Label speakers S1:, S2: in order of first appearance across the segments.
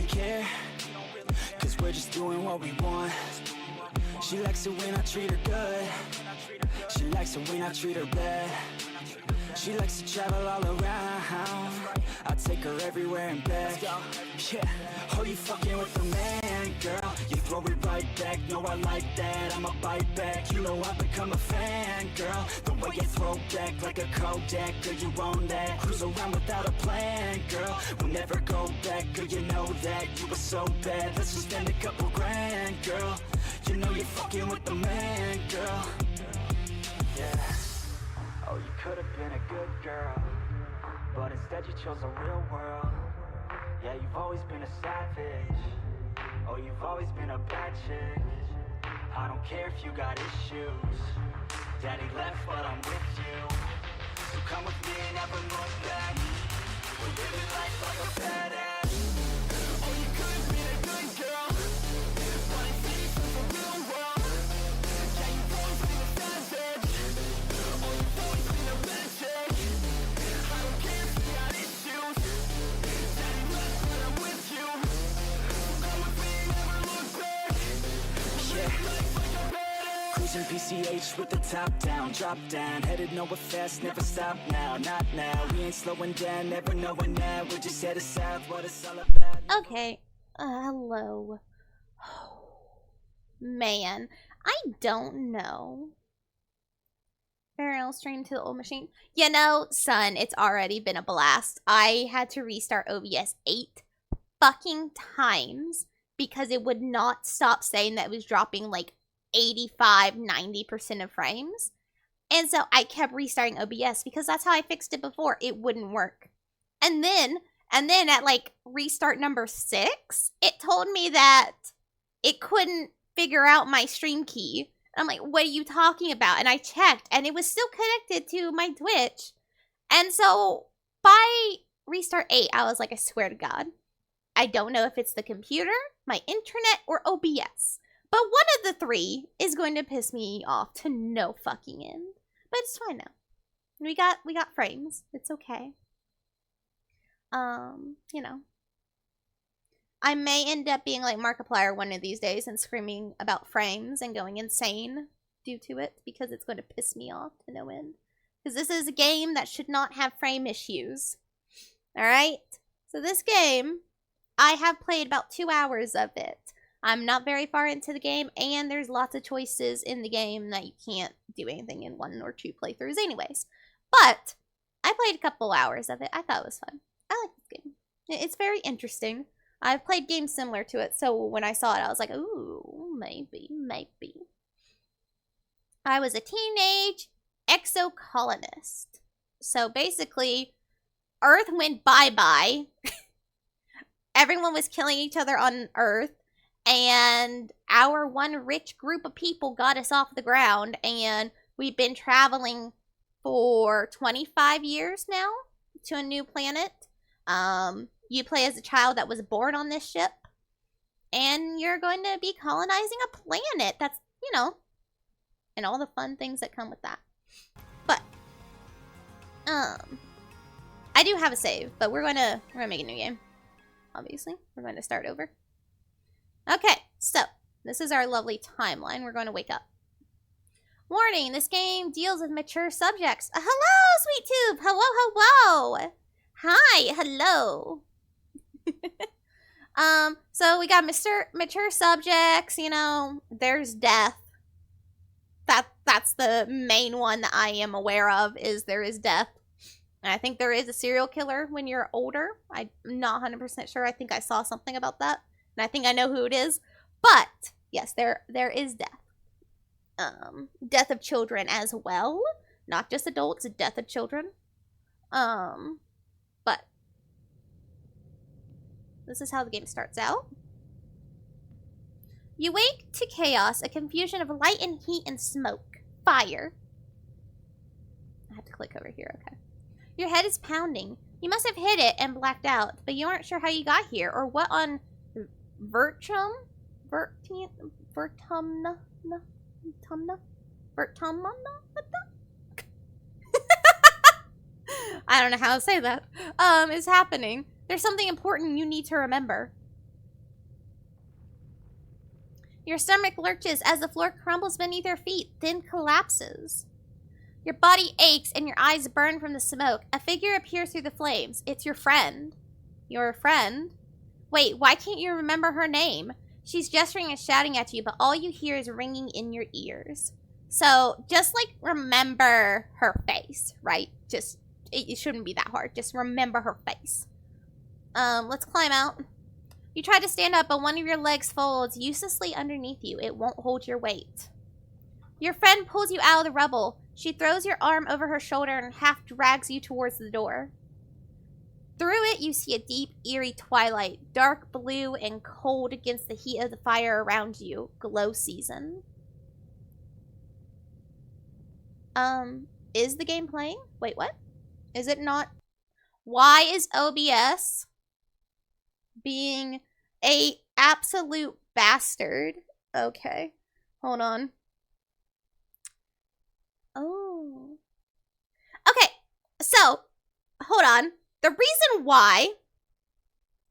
S1: care, cause we're just doing what we want. She likes it when I treat her good. She likes it when I treat her bad. She likes to travel all around. I take her everywhere and back. Yeah, oh, you fucking with the man, girl. You throw it right back, no, I like that. I'ma bite back, you know I've become a fan, girl. The way you throw back like a Kodak, girl, you own that. Cruise around without a plan, girl. We'll never go back, girl, you know that. You were so bad, let's just spend a couple grand, girl. You know you're fucking with the man, girl. Yeah. Oh, you could have been a good girl, but instead you chose a real world. Yeah, you've always been a savage. Oh, you've always been a bad chick. I don't care if you got issues. Daddy left, but I'm with you. So come with me and never look back. We're living life like a badass. Oh, you could have been a good girl, but instead you chose a real world. Yeah, you've always been a savage. Oh, you've always been a bad chick. I don't care if you got issues. Daddy left, but I'm with you. So come with me and never look back. Yeah. Cruising PCH with the top down, drop down, headed nowhere fast, never stop now, not now. We ain't slowing down, never knowing now. We're just headed south, what it's all about.
S2: Okay, hello. Man, I don't know. Ariel stream to the old machine. You know, son, it's already been a blast. I had to restart OBS 8 fucking times because it would not stop saying that it was dropping like 85-90% of frames. And so I kept restarting OBS because that's how I fixed it before. It wouldn't work. And then at like restart number 6, it told me that it couldn't figure out my stream key. And I'm like, what are you talking about? And I checked and it was still connected to my Twitch. And so by restart 8, I was like, I swear to God, I don't know if it's the computer, my internet, or OBS. But one of the three is going to piss me off to no fucking end. But it's fine now. We got frames. It's okay. You know. I may end up being like Markiplier one of these days and screaming about frames and going insane due to it because it's going to piss me off to no end. Because this is a game that should not have frame issues. Alright? So this game, I have played about 2 hours of it. I'm not very far into the game, and there's lots of choices in the game that you can't do anything in 1 or 2 playthroughs anyways. But I played a couple hours of it. I thought it was fun. I like this game. It's very interesting. I've played games similar to it, so when I saw it, I was like, ooh, maybe. I was a teenage exocolonist. So basically, Earth went bye-bye. Everyone was killing each other on Earth. And our one rich group of people got us off the ground, and we've been traveling for 25 years now to a new planet. You play as a child that was born on this ship, and you're going to be colonizing a planet. That's, you know, and all the fun things that come with that. But, I do have a save, but we're gonna make a new game. Obviously, we're going to start over. Okay, so this is our lovely timeline. We're going to wake up. Warning, this game deals with mature subjects. Hello, Sweet Tube. Hello. Hi, hello. So we got mature subjects, you know, there's death. That's the main one that I am aware of, is there is death. And I think there is a serial killer when you're older. I'm not 100% sure. I think I saw something about that. And I think I know who it is. But, yes, there is death. Death of children as well. Not just adults, death of children. But this is how the game starts out. You wake to chaos, a confusion of light and heat and smoke. Fire. I have to click over here, okay. Your head is pounding. You must have hit it and blacked out, but you aren't sure how you got here or what on Vertumna? I don't know how to say that. Is happening. There's something important you need to remember. Your stomach lurches as the floor crumbles beneath your feet, then collapses. Your body aches and your eyes burn from the smoke. A figure appears through the flames. It's your friend. Your friend? Wait, why can't you remember her name? She's gesturing and shouting at you, but all you hear is ringing in your ears. So, just, like, remember her face, right? Just, it shouldn't be that hard. Just remember her face. Let's climb out. You try to stand up, but one of your legs folds uselessly underneath you. It won't hold your weight. Your friend pulls you out of the rubble. She throws your arm over her shoulder and half drags you towards the door. Through it, you see a deep, eerie twilight, dark blue and cold against the heat of the fire around you. Glow season. Is the game playing? Wait, what? Is it not? Why is OBS being a absolute bastard? Okay, hold on. Oh. Okay, so, hold on. The reason why,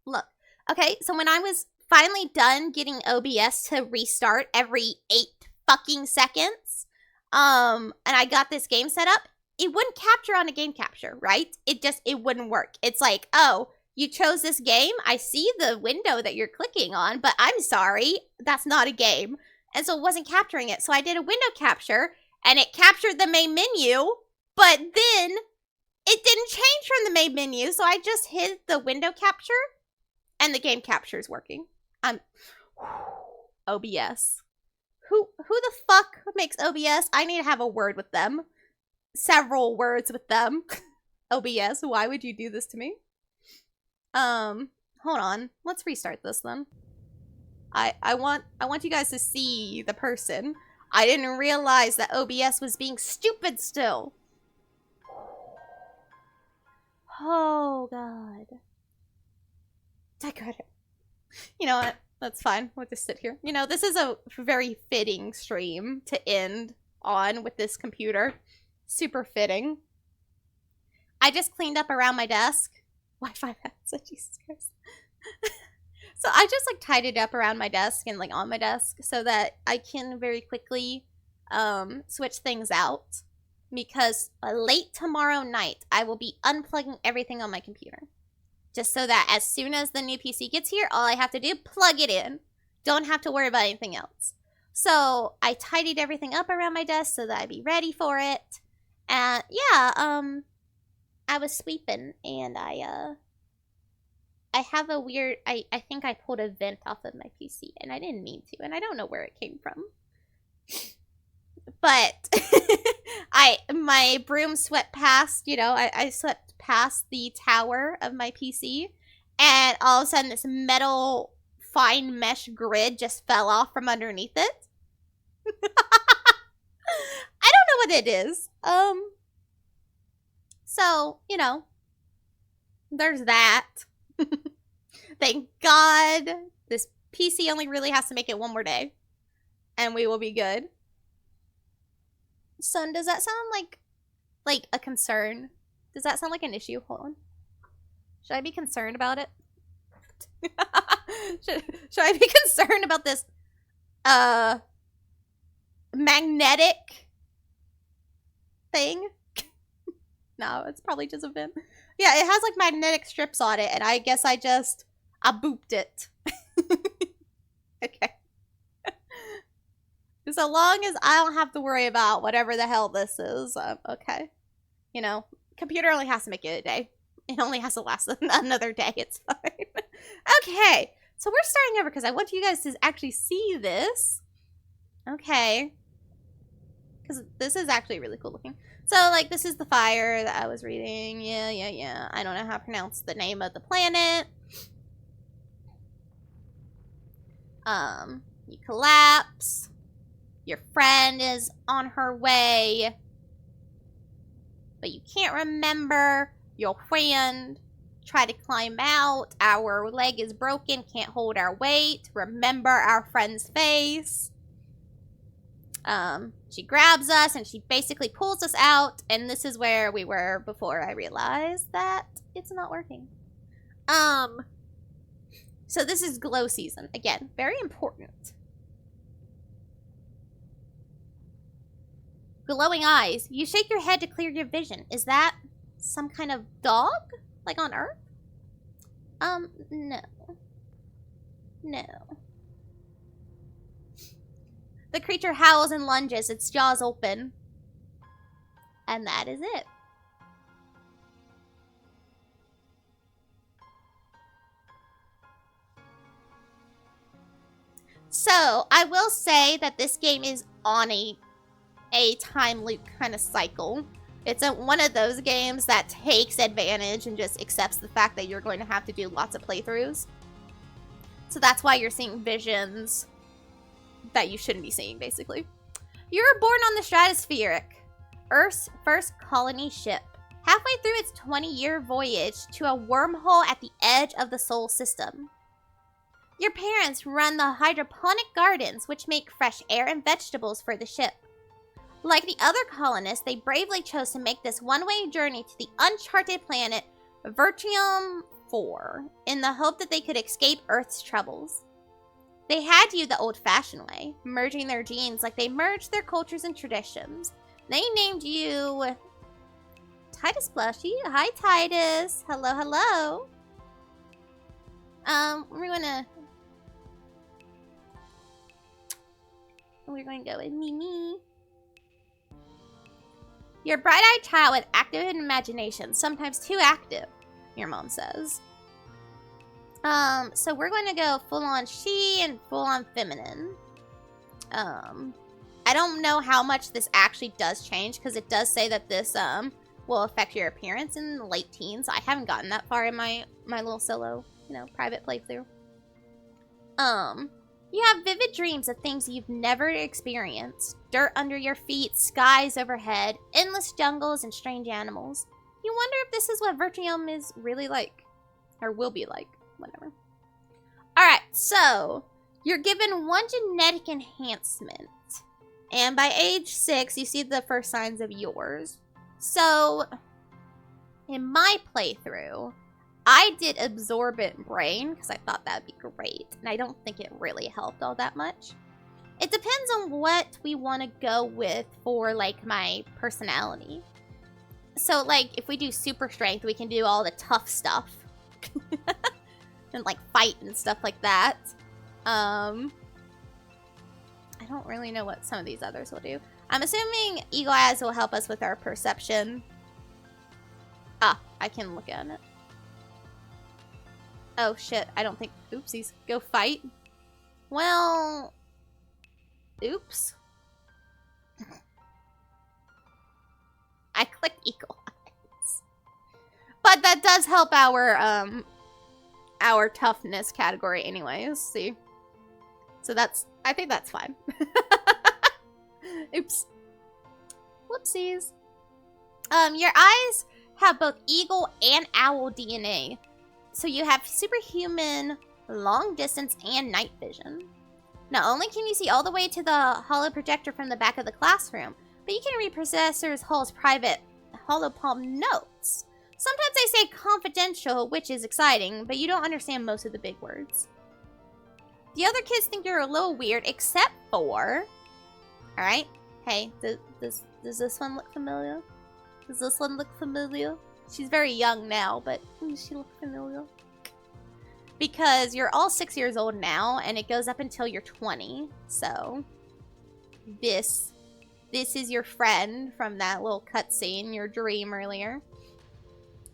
S2: look, okay, so when I was finally done getting OBS to restart every 8 fucking seconds, and I got this game set up, it wouldn't capture on a game capture, right? It wouldn't work. It's like, oh, you chose this game? I see the window that you're clicking on, but I'm sorry, that's not a game. And so it wasn't capturing it. So I did a window capture, and it captured the main menu, but then it didn't change from the main menu, so I just hit the window capture, and the game capture is working. OBS. Who the fuck makes OBS? I need to have a word with them. Several words with them. OBS, why would you do this to me? Hold on. Let's restart this then. I want you guys to see the person. I didn't realize that OBS was being stupid still. Oh, God. I got it. You know what? That's fine. We'll just sit here. You know, this is a very fitting stream to end on with this computer. Super fitting. I just cleaned up around my desk. Wi-Fi password, Jesus Christ. So I just, like, tidied up around my desk and, like, on my desk so that I can very quickly switch things out. Because late tomorrow night, I will be unplugging everything on my computer. Just so that as soon as the new PC gets here, all I have to do, plug it in. Don't have to worry about anything else. So I tidied everything up around my desk so that I'd be ready for it. And yeah, I was sweeping and I have a weird, I think I pulled a vent off of my PC and I didn't mean to and I don't know where it came from. But my broom swept past, you know, I swept past the tower of my PC and all of a sudden this metal fine mesh grid just fell off from underneath it. I don't know what it is. So, you know, there's that. Thank God this PC only really has to make it one more day and we will be good. Son, does that sound like a concern? Does that sound like an issue? Hold on. Should I be concerned about it? should I be concerned about this magnetic thing? No, it's probably just a vent. Yeah, it has like magnetic strips on it, and I guess I booped it. Okay. So long as I don't have to worry about whatever the hell this is, okay. You know, computer only has to make it a day. It only has to last another day. It's fine. Okay, so we're starting over because I want you guys to actually see this. Okay. Because this is actually really cool looking. So, like, this is the fire that I was reading. Yeah. I don't know how to pronounce the name of the planet. You collapse. Your friend is on her way. But you can't remember your friend. Try to climb out. Our leg is broken. Can't hold our weight. Remember our friend's face. She grabs us and she basically pulls us out. And this is where we were before I realized that it's not working. So this is glow season. Again, very important. Glowing eyes. You shake your head to clear your vision. Is that some kind of dog? Like on Earth? No. No. The creature howls and lunges, its jaws open. And that is it. So, I will say that this game is on a time loop kind of cycle. It's one of those games that takes advantage and just accepts the fact that you're going to have to do lots of playthroughs. So that's why you're seeing visions that you shouldn't be seeing, basically. You were born on the Stratospheric, Earth's first colony ship. Halfway through its 20-year voyage to a wormhole at the edge of the Sol system. Your parents run the hydroponic gardens, which make fresh air and vegetables for the ship. Like the other colonists, they bravely chose to make this one-way journey to the uncharted planet Vertium 4 in the hope that they could escape Earth's troubles. They had you the old-fashioned way, merging their genes like they merged their cultures and traditions. They named you Titus Blushy. Hi, Titus. Hello, hello. We're going to go with Mimi. You're a bright-eyed child with active imagination, sometimes too active, your mom says. So we're going to go full-on she and full-on feminine. I don't know how much this actually does change, because it does say that this, will affect your appearance in the late teens. I haven't gotten that far in my little solo, private playthrough. You have vivid dreams of things you've never experienced. Dirt under your feet, skies overhead, endless jungles, and strange animals. You wonder if this is what Vertium is really like. Or will be like. Whatever. Alright, so you're given one genetic enhancement. And by age 6, you see the first signs of yours. So, in my playthrough, I did Absorbent Brain because I thought that'd be great. And I don't think it really helped all that much. It depends on what we want to go with for, like, my personality. So, like, if we do Super Strength, we can do all the tough stuff. And, like, fight and stuff like that. I don't really know what some of these others will do. I'm assuming Eagle Eyes will help us with our perception. Ah, I can look at it. Oh, shit. I don't think... Oopsies. Go fight. Well... Oops. I clicked Eagle Eyes. But that does help our toughness category anyways. See? So that's... I think that's fine. Oops. Whoopsies. Your eyes have both eagle and owl DNA. So you have superhuman, long distance, and night vision. Not only can you see all the way to the holo projector from the back of the classroom, but you can read Professor Hull's private holopalm notes. Sometimes they say confidential, which is exciting, but you don't understand most of the big words. The other kids think you're a little weird, except for... Alright, hey, does this one look familiar? Does this one look familiar? She's very young now, but does she look familiar? Because you're all 6 years old now, and it goes up until you're 20. So, this is your friend from that little cutscene, your dream earlier.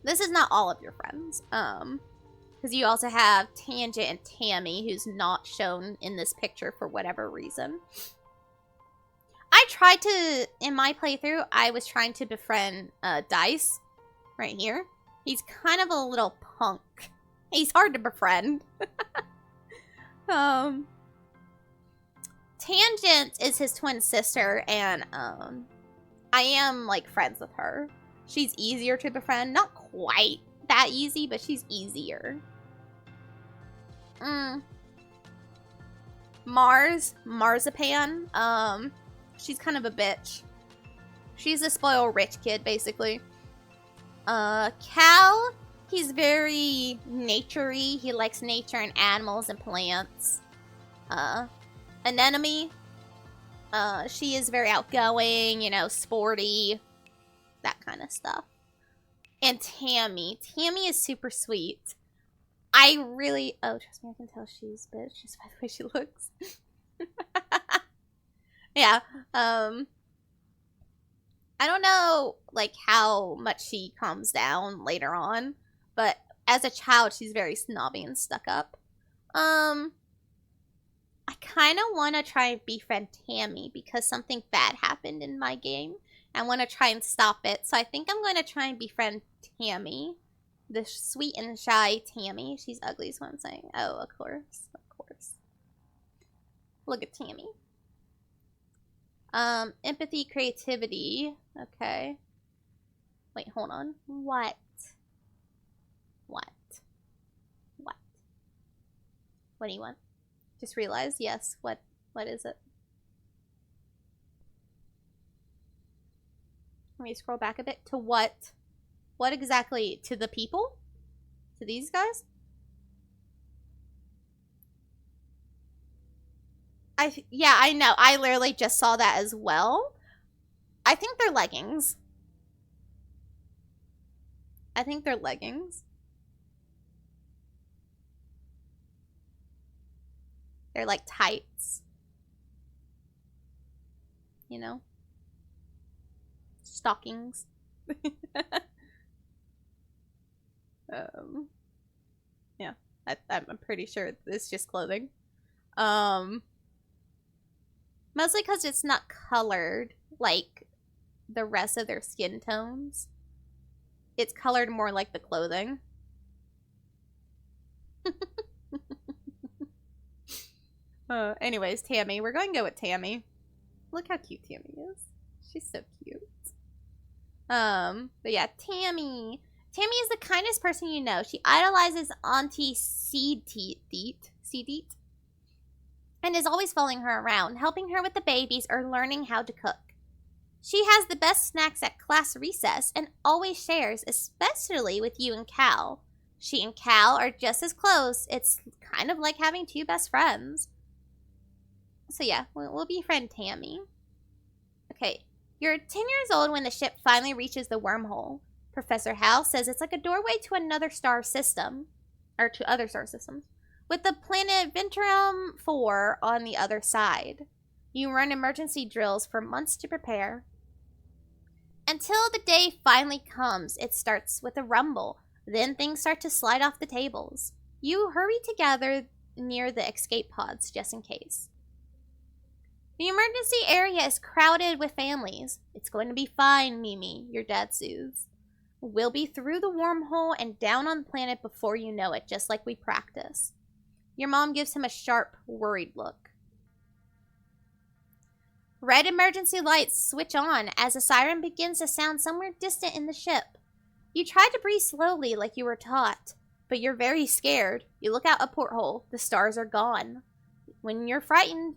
S2: This is not all of your friends. Because you also have Tangent and Tammy, who's not shown in this picture for whatever reason. I tried to, in my playthrough, I was trying to befriend Dice, right here. He's kind of a little punk. He's hard to befriend. Tangent is his twin sister, and I am, like, friends with her. She's easier to befriend. Not quite that easy, but she's easier. Marzipan, she's kind of a bitch. She's a spoiled rich kid, basically. Cal, he's very nature-y. He likes nature and animals and plants. Anemone, She is very outgoing, you know, sporty, that kind of stuff. And Tammy. Tammy is super sweet. I really... Oh, trust me, I can tell she's a bitch just by the way she looks. Yeah. I don't know, like, how much she calms down later on. But as a child, she's very snobby and stuck up. I kind of want to try and befriend Tammy because something bad happened in my game. I want to try and stop it. So I think I'm going to try and befriend Tammy. The sweet and shy Tammy. She's ugly is what I'm saying. Oh, of course. Of course. Look at Tammy. Empathy, creativity. Okay. Wait, hold on. What? What? What? What do you want? Just realized, yes. What is it? Let me scroll back a bit. To what? What exactly? To the people? To these guys? Yeah, I know. I literally just saw that as well. I think they're leggings. I think they're leggings. They're like tights. You know? Stockings. Yeah. I'm pretty sure it's just clothing. Mostly because it's not colored like the rest of their skin tones. It's colored more like the clothing. Anyways, Tammy. We're going to go with Tammy. Look how cute Tammy is. She's so cute. But yeah, Tammy. Tammy is the kindest person you know. She idolizes Auntie Seedeet and is always following her around, helping her with the babies or learning how to cook. She has the best snacks at class recess and always shares, especially with you and Cal. She and Cal are just as close. It's kind of like having two best friends. So yeah, we'll befriend Tammy. Okay, you're 10 years old when the ship finally reaches the wormhole. Professor Hal says it's like a doorway to another star system, or to other star systems, with the planet Ventrum 4 on the other side. You run emergency drills for months to prepare. Until the day finally comes, it starts with a rumble. Then things start to slide off the tables. You hurry to gather near the escape pods just in case. The emergency area is crowded with families. It's going to be fine, Mimi, your dad soothes. We'll be through the wormhole and down on the planet before you know it, just like we practice. Your mom gives him a sharp, worried look. Red emergency lights switch on as a siren begins to sound somewhere distant in the ship. You try to breathe slowly like you were taught, but you're very scared. You look out a porthole. The stars are gone. When you're frightened,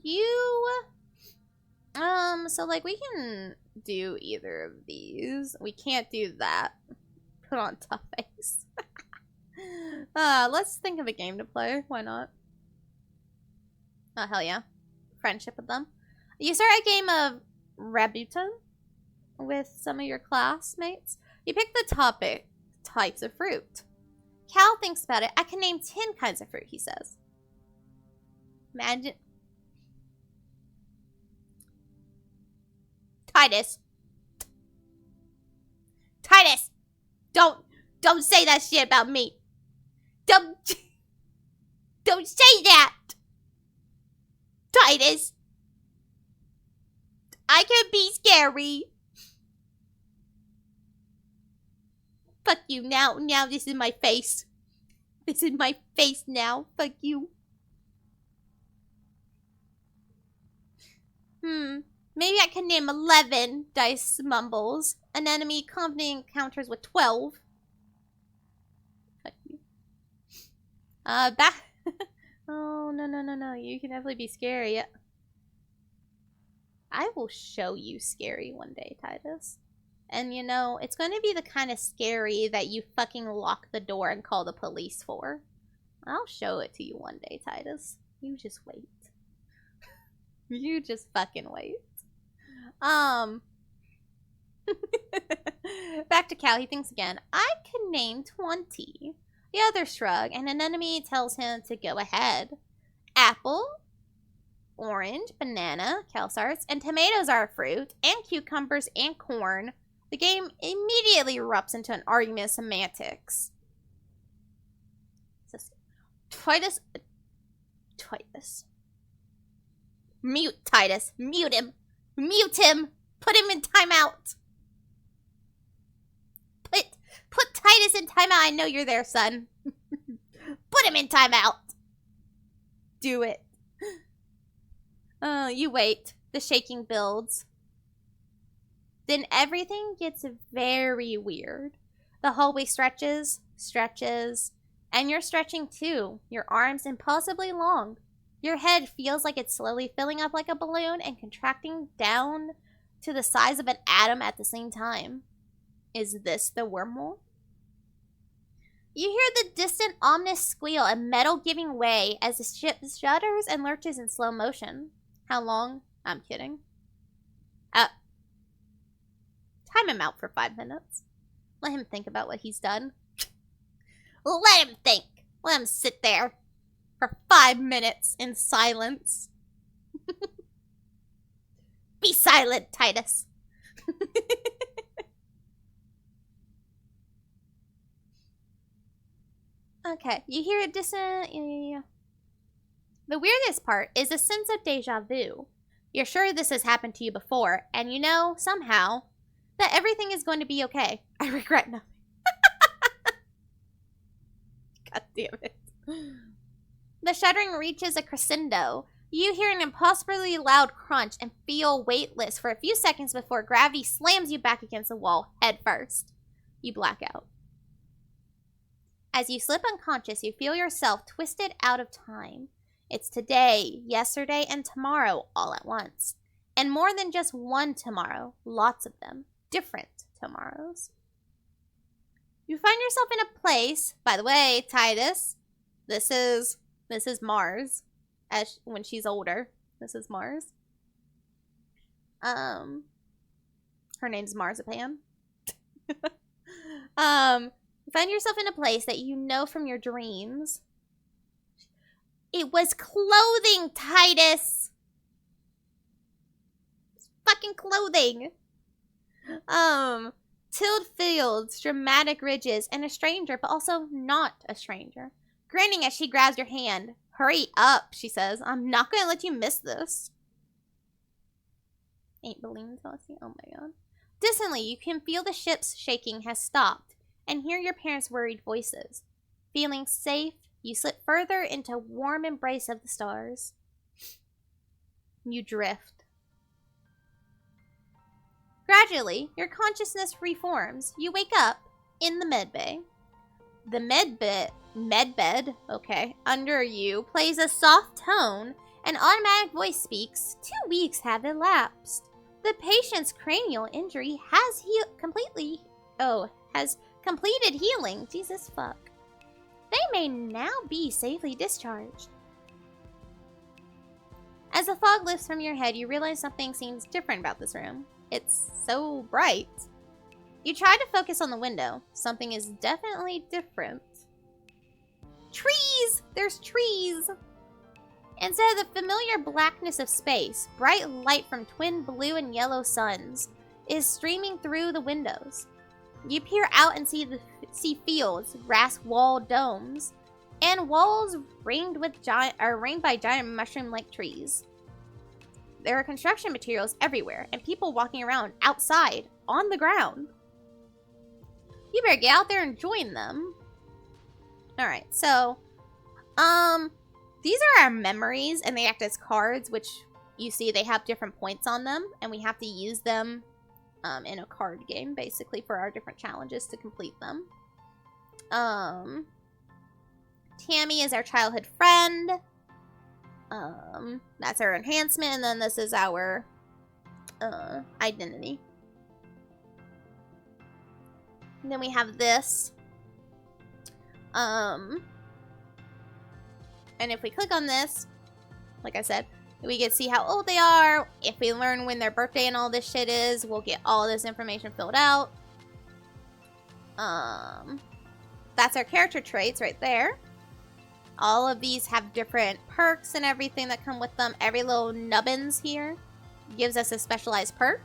S2: so like we can do either of these. We can't do that. Put on tough face. Let's think of a game to play. Why not? Oh, hell yeah. Friendship with them. You start a game of Rabutin with some of your classmates. You pick the topic, types of fruit. Cal thinks about it. I can name 10 kinds of fruit, he says. Imagine. Titus. Don't say that shit about me. Don't say that. Titus. I can be scary. Fuck you. Now this is my face. This is my face now. Fuck you. Maybe I can name 11, Dice mumbles. An enemy company encounters with 12. Fuck you. Back. Oh, no. You can definitely be scary. I will show you scary one day, Titus. And you know, it's going to be the kind of scary that you fucking lock the door and call the police for. I'll show it to you one day, Titus. You just wait. You just fucking wait. Back to Cal, he thinks again. I can name 20. The others shrug, and an enemy tells him to go ahead. Apple, orange, banana, Cal starts, and tomatoes are a fruit, and cucumbers and corn. The game immediately erupts into an argument of semantics. Titus. Mute Titus. Mute him. Mute him. Put him in timeout. Put Titus in timeout. I know you're there, son. Put him in timeout. Do it. You wait. The shaking builds. Then everything gets very weird. The hallway stretches, and you're stretching too. Your arms impossibly long. Your head feels like it's slowly filling up like a balloon and contracting down to the size of an atom at the same time. Is this the wormhole? You hear the distant ominous squeal and metal giving way as the ship shudders and lurches in slow motion. How long? I'm kidding. Time him out for 5 minutes. Let him think about what he's done. Let him think. Let him sit there for 5 minutes in silence. Be silent, Titus. Okay, you hear a distant... Yeah. The weirdest part is a sense of deja vu. You're sure this has happened to you before, and you know, somehow, that everything is going to be okay. I regret nothing. God damn it. The shuddering reaches a crescendo. You hear an impossibly loud crunch and feel weightless for a few seconds before gravity slams you back against the wall head first. You black out. As you slip unconscious, you feel yourself twisted out of time. It's today, yesterday, and tomorrow all at once. And more than just one tomorrow, lots of them. Different tomorrows. You find yourself in a place, by the way, Titus, this is Mars, when she's older. This is Mars. Her name's Marzipan. You find yourself in a place that you know from your dreams. It was clothing, Titus! It's fucking clothing! Tilled fields, dramatic ridges, and a stranger, but also not a stranger. Grinning as she grabs your hand. Hurry up, she says. I'm not gonna let you miss this. Ain't believing until I see. Oh my god. Distantly, you can feel the ship's shaking has stopped, and hear your parents' worried voices. Feeling safe, you slip further into a warm embrace of the stars. You drift. Gradually, your consciousness reforms. You wake up in the medbay. The medbed, okay, under you plays a soft tone. An automatic voice speaks. 2 weeks have elapsed. The patient's cranial injury has completed healing. Jesus fuck. They may now be safely discharged. As the fog lifts from your head, you realize something seems different about this room. It's so bright. You try to focus on the window. Something is definitely different. Trees! There's trees! Instead of the familiar blackness of space, bright light from twin blue and yellow suns is streaming through the windows. You peer out and see fields, grass-walled domes, and walls ringed by giant mushroom-like trees. There are construction materials everywhere, and people walking around outside, on the ground. You better get out there and join them. Alright, so, these are our memories, and they act as cards, which you see they have different points on them, and we have to use them in a card game, basically, for our different challenges to complete them. Tammy is our childhood friend. That's our enhancement, and then this is our identity. And then we have this. And if we click on this, like I said, We get to see how old they are. If we learn when their birthday and all this shit is, we'll get all this information filled out. That's our character traits right there. All of these have different perks and everything that come with them. Every little nubbins here gives us a specialized perk.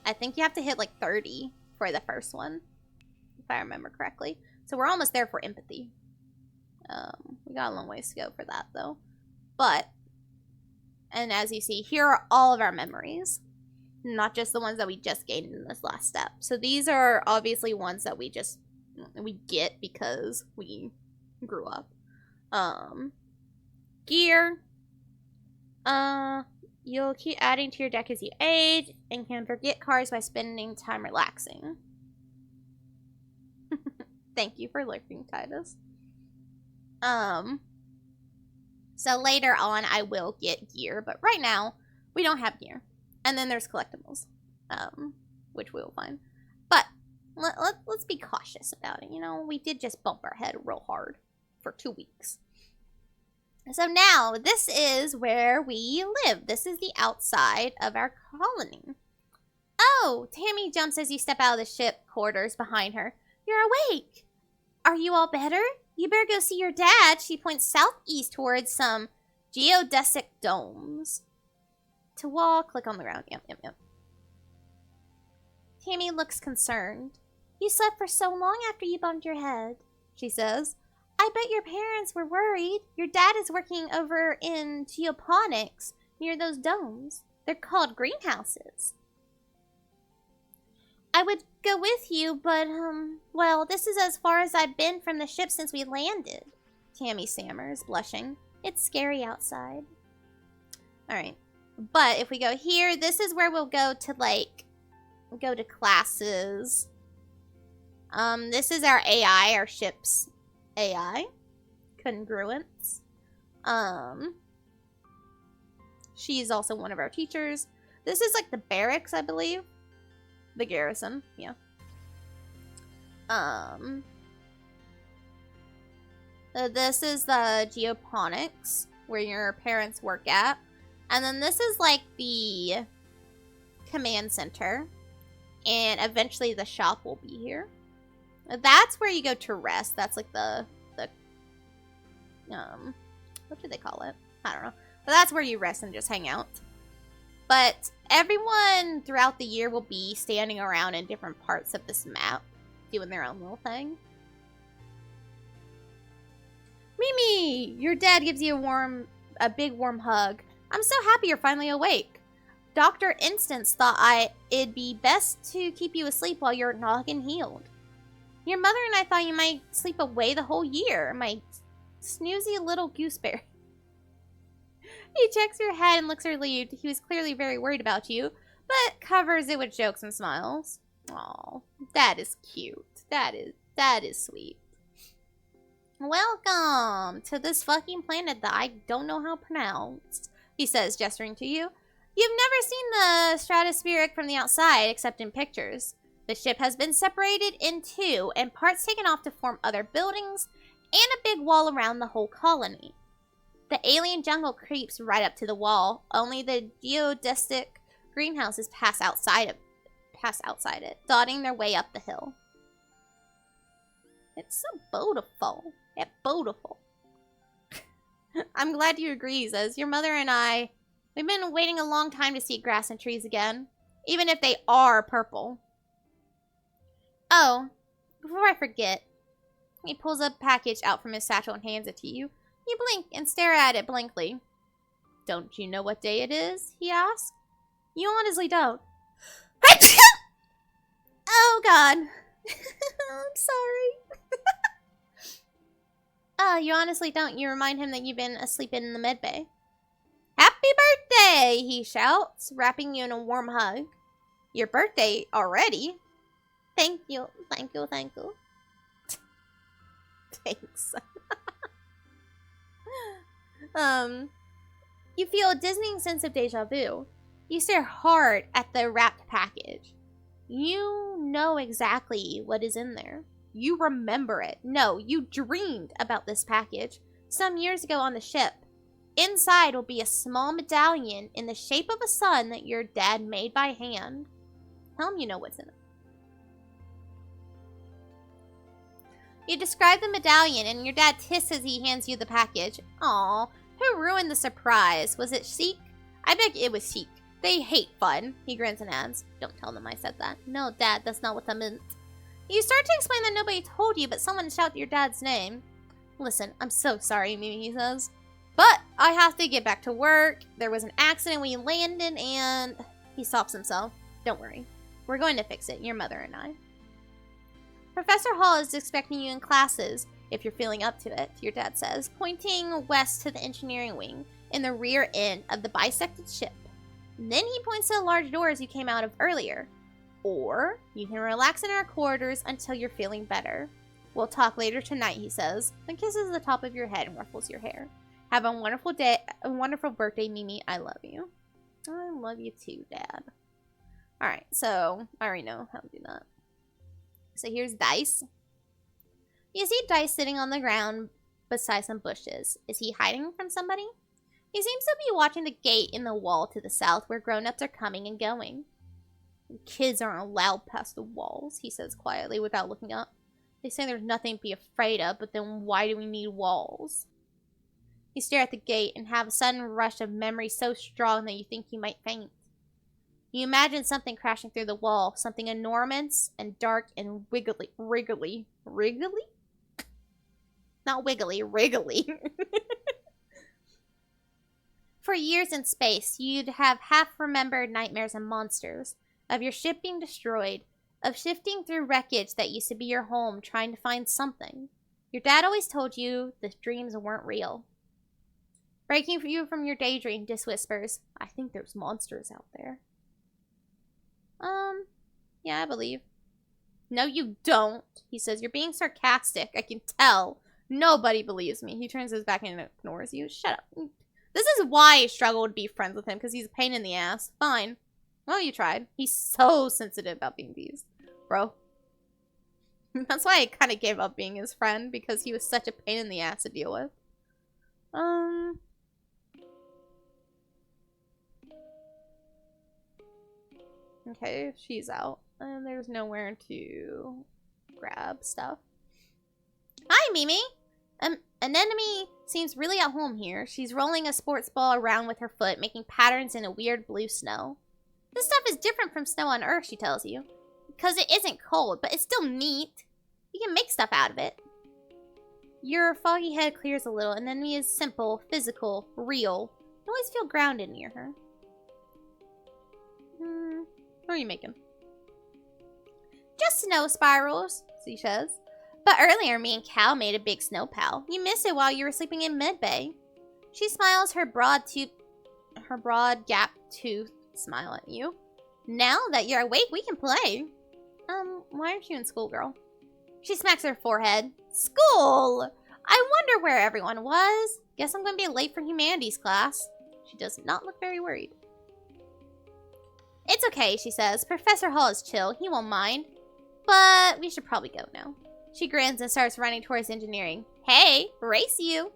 S2: I think you have to hit like 30 for the first one, if I remember correctly. So we're almost there for empathy. We got a long ways to go for that though. But, and as you see, here are all of our memories. Not just the ones that we just gained in this last step. So these are obviously ones that we get because we grew up. Gear. You'll keep adding to your deck as you age and can forget cards by spending time relaxing. Thank you for lurking, Titus. So later on I will get gear, but right now we don't have gear. And then there's collectibles, which we will find. But let's be cautious about it. You know, we did just bump our head real hard for 2 weeks. So now this is where we live. This is the outside of our colony. Oh, Tammy jumps as you step out of the ship quarters behind her. You're awake. Are you all better? You better go see your dad. She points southeast towards some geodesic domes. To wall, click on the ground. Yep. Tammy looks concerned. You slept for so long after you bumped your head, she says. I bet your parents were worried. Your dad is working over in geoponics near those domes. They're called greenhouses. I would go with you, but, well, this is as far as I've been from the ship since we landed. Tammy stammers, blushing. It's scary outside. Alright. But if we go here, this is where we'll go to, like, go to classes. This is our AI, our ship's AI. Congruence. She's also one of our teachers. This is, like, the barracks, I believe. The garrison, yeah. This is the geoponics, where your parents work at. And then this is like the command center. And eventually the shop will be here. That's where you go to rest. That's like the what do they call it? I don't know. But that's where you rest and just hang out. But everyone throughout the year will be standing around in different parts of this map, doing their own little thing. Mimi, your dad gives you a big warm hug. I'm so happy you're finally awake. Dr. Instance thought it'd be best to keep you asleep while you're not getting healed. Your mother and I thought you might sleep away the whole year, my snoozy little gooseberry. He checks your head and looks relieved. He was clearly very worried about you, but covers it with jokes and smiles. Aw, that is cute. That is sweet. Welcome to this fucking planet that I don't know how to pronounce, he says, gesturing to you. You've never seen the stratospheric from the outside, except in pictures. The ship has been separated in two, and parts taken off to form other buildings, and a big wall around the whole colony. The alien jungle creeps right up to the wall. Only the geodesic greenhouses pass outside it, dotting their way up the hill. It's so beautiful. It's beautiful. I'm glad you agree, he says. Your mother and I, we've been waiting a long time to see grass and trees again, even if they are purple. Oh, before I forget, he pulls a package out from his satchel and hands it to you. You blink and stare at it blankly. Don't you know what day it is? He asks. You honestly don't. Oh, God. I'm sorry. You honestly don't. You remind him that you've been asleep in the medbay. Happy birthday, he shouts, wrapping you in a warm hug. Your birthday already? Thank you. Thank you. Thank you. Thanks. You feel a dizzying sense of deja vu. You stare hard at the wrapped package. You know exactly what is in there. You remember it. No, you dreamed about this package some years ago on the ship. Inside will be a small medallion in the shape of a sun that your dad made by hand. Tell him you know what's in it. You describe the medallion, and your dad tisses as he hands you the package. Aw, who ruined the surprise? Was it Sheik? I bet it was Sheik. They hate fun. He grins and adds, don't tell them I said that. No, Dad, that's not what I meant. You start to explain that nobody told you, but someone shouted your dad's name. Listen, I'm so sorry, Mimi, he says. But I have to get back to work. There was an accident when you landed, and... He stops himself. Don't worry. We're going to fix it, your mother and I. Professor Hall is expecting you in classes, if you're feeling up to it, your dad says, pointing west to the engineering wing in the rear end of the bisected ship. Then he points to the large doors you came out of earlier. Or you can relax in our corridors until you're feeling better. We'll talk later tonight, he says, then kisses the top of your head and ruffles your hair. Have a wonderful day, a wonderful birthday, Mimi. I love you. I love you too, Dad. Alright, so I already know how to do that. So here's Dice. You see Dice sitting on the ground beside some bushes. Is he hiding from somebody? He seems to be watching the gate in the wall to the south where grown-ups are coming and going. Kids aren't allowed past the walls, he says quietly without looking up. They say there's nothing to be afraid of, but then why do we need walls? You stare at the gate and have a sudden rush of memory so strong that you think you might faint. You imagine something crashing through the wall, something enormous and dark and wriggly. Not wiggly, wriggly. For years in space, you'd have half-remembered nightmares and monsters, of your ship being destroyed, of shifting through wreckage that used to be your home, trying to find something. Your dad always told you the dreams weren't real. Breaking you from your daydream, Dis whispers, I think there's monsters out there. Yeah, I believe. No, you don't, he says. You're being sarcastic, I can tell. Nobody believes me. He turns his back and ignores you. Shut up. This is why I struggle to be friends with him, because he's a pain in the ass. Fine. Well, you tried. He's so sensitive about being teased. Bro. That's why I kind of gave up being his friend, because he was such a pain in the ass to deal with. Okay, she's out. And there's nowhere to grab stuff. Hi, Mimi! Anemone seems really at home here. She's rolling a sports ball around with her foot, making patterns in a weird blue snow. This stuff is different from snow on Earth, she tells you. Because it isn't cold, but it's still neat. You can make stuff out of it. Your foggy head clears a little. Anemone is simple, physical, real. You always feel grounded near her. What are you making? Just snow spirals, she says. But earlier, me and Cal made a big snow pal. You missed it while you were sleeping in Medbay. She smiles her broad gap tooth smile at you. Now that you're awake, we can play. Why aren't you in school, girl? She smacks her forehead. School! I wonder where everyone was. Guess I'm gonna be late for humanities class. She does not look very worried. It's okay, she says. Professor Hall is chill. He won't mind. But we should probably go now. She grins and starts running towards engineering. Hey, race you.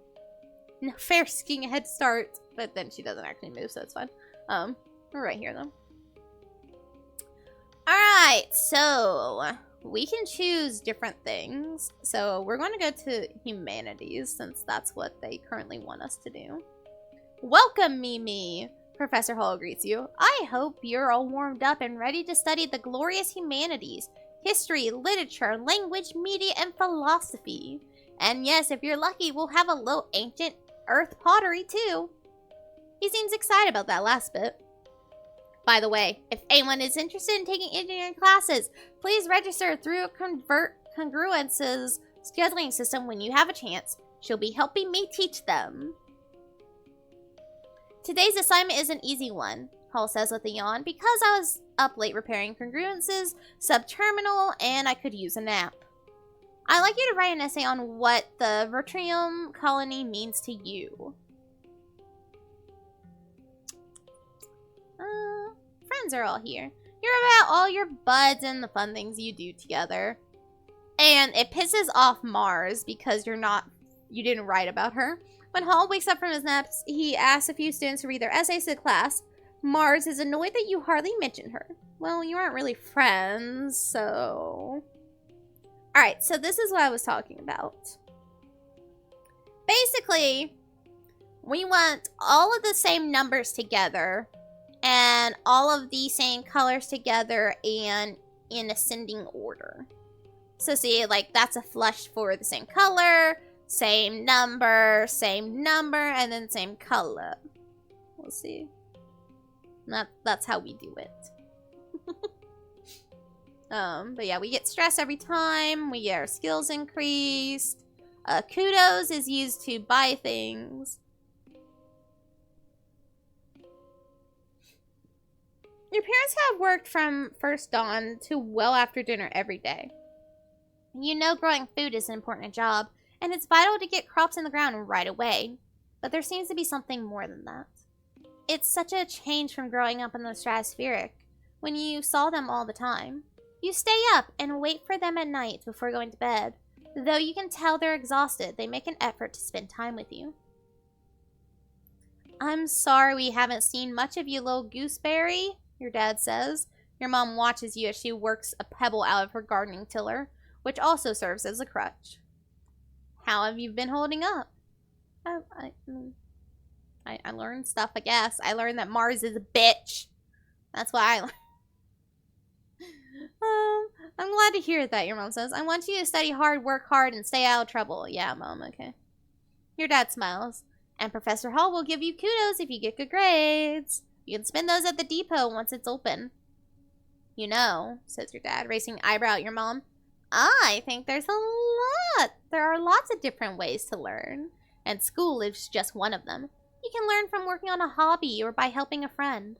S2: No fair skiing a head start. But then she doesn't actually move, so it's fine. We're right here, though. Alright, so we can choose different things. So we're going to go to humanities, since that's what they currently want us to do. Welcome, Mimi. Professor Hall greets you. I hope you're all warmed up and ready to study the glorious humanities. History, literature, language, media, and philosophy. And yes, if you're lucky, we'll have a little ancient earth pottery too. He seems excited about that last bit. By the way, if anyone is interested in taking engineering classes, please register through Congruence's scheduling system when you have a chance. She'll be helping me teach them. Today's assignment is an easy one, Hall says with a yawn, because I was up late repairing Congruence's sub-terminal and I could use a nap. I'd like you to write an essay on what the Vertrium colony means to you. Friends are all here. You're about all your buds and the fun things you do together. And it pisses off Mars because you didn't write about her. When Hall wakes up from his naps, he asks a few students to read their essays to the class. Mars is annoyed that you hardly mention her. Well, you aren't really friends, so... Alright, so this is what I was talking about. Basically, we want all of the same numbers together, and all of the same colors together, and in ascending order. So see, like, that's a flush for the same color, same number, and then same color. We'll see. That's how we do it. But yeah, we get stress every time. We get our skills increased. Kudos is used to buy things. Your parents have worked from first dawn to well after dinner every day. You know growing food is an important job, and it's vital to get crops in the ground right away. But there seems to be something more than that. It's such a change from growing up in the stratospheric, when you saw them all the time. You stay up and wait for them at night before going to bed. Though you can tell they're exhausted, they make an effort to spend time with you. I'm sorry we haven't seen much of you, little gooseberry, your dad says. Your mom watches you as she works a pebble out of her gardening tiller, which also serves as a crutch. How have you been holding up? I learned stuff, I guess. I learned that Mars is a bitch. That's what I learned. I'm glad to hear that, your mom says. I want you to study hard, work hard, and stay out of trouble. Yeah, Mom, okay. Your dad smiles. And Professor Hall will give you kudos if you get good grades. You can spend those at the depot once it's open. You know, says your dad, raising an eyebrow at your mom. I think there are lots of different ways to learn. And school is just one of them. You can learn from working on a hobby or by helping a friend.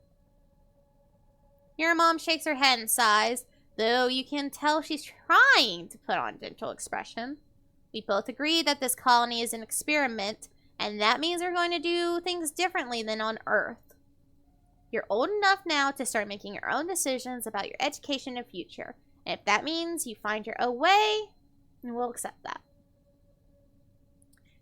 S2: Your mom shakes her head and sighs, though you can tell she's trying to put on gentle expression. We both agree that this colony is an experiment, and that means we're going to do things differently than on Earth. You're old enough now to start making your own decisions about your education and future, and if that means you find your own way, we'll accept that.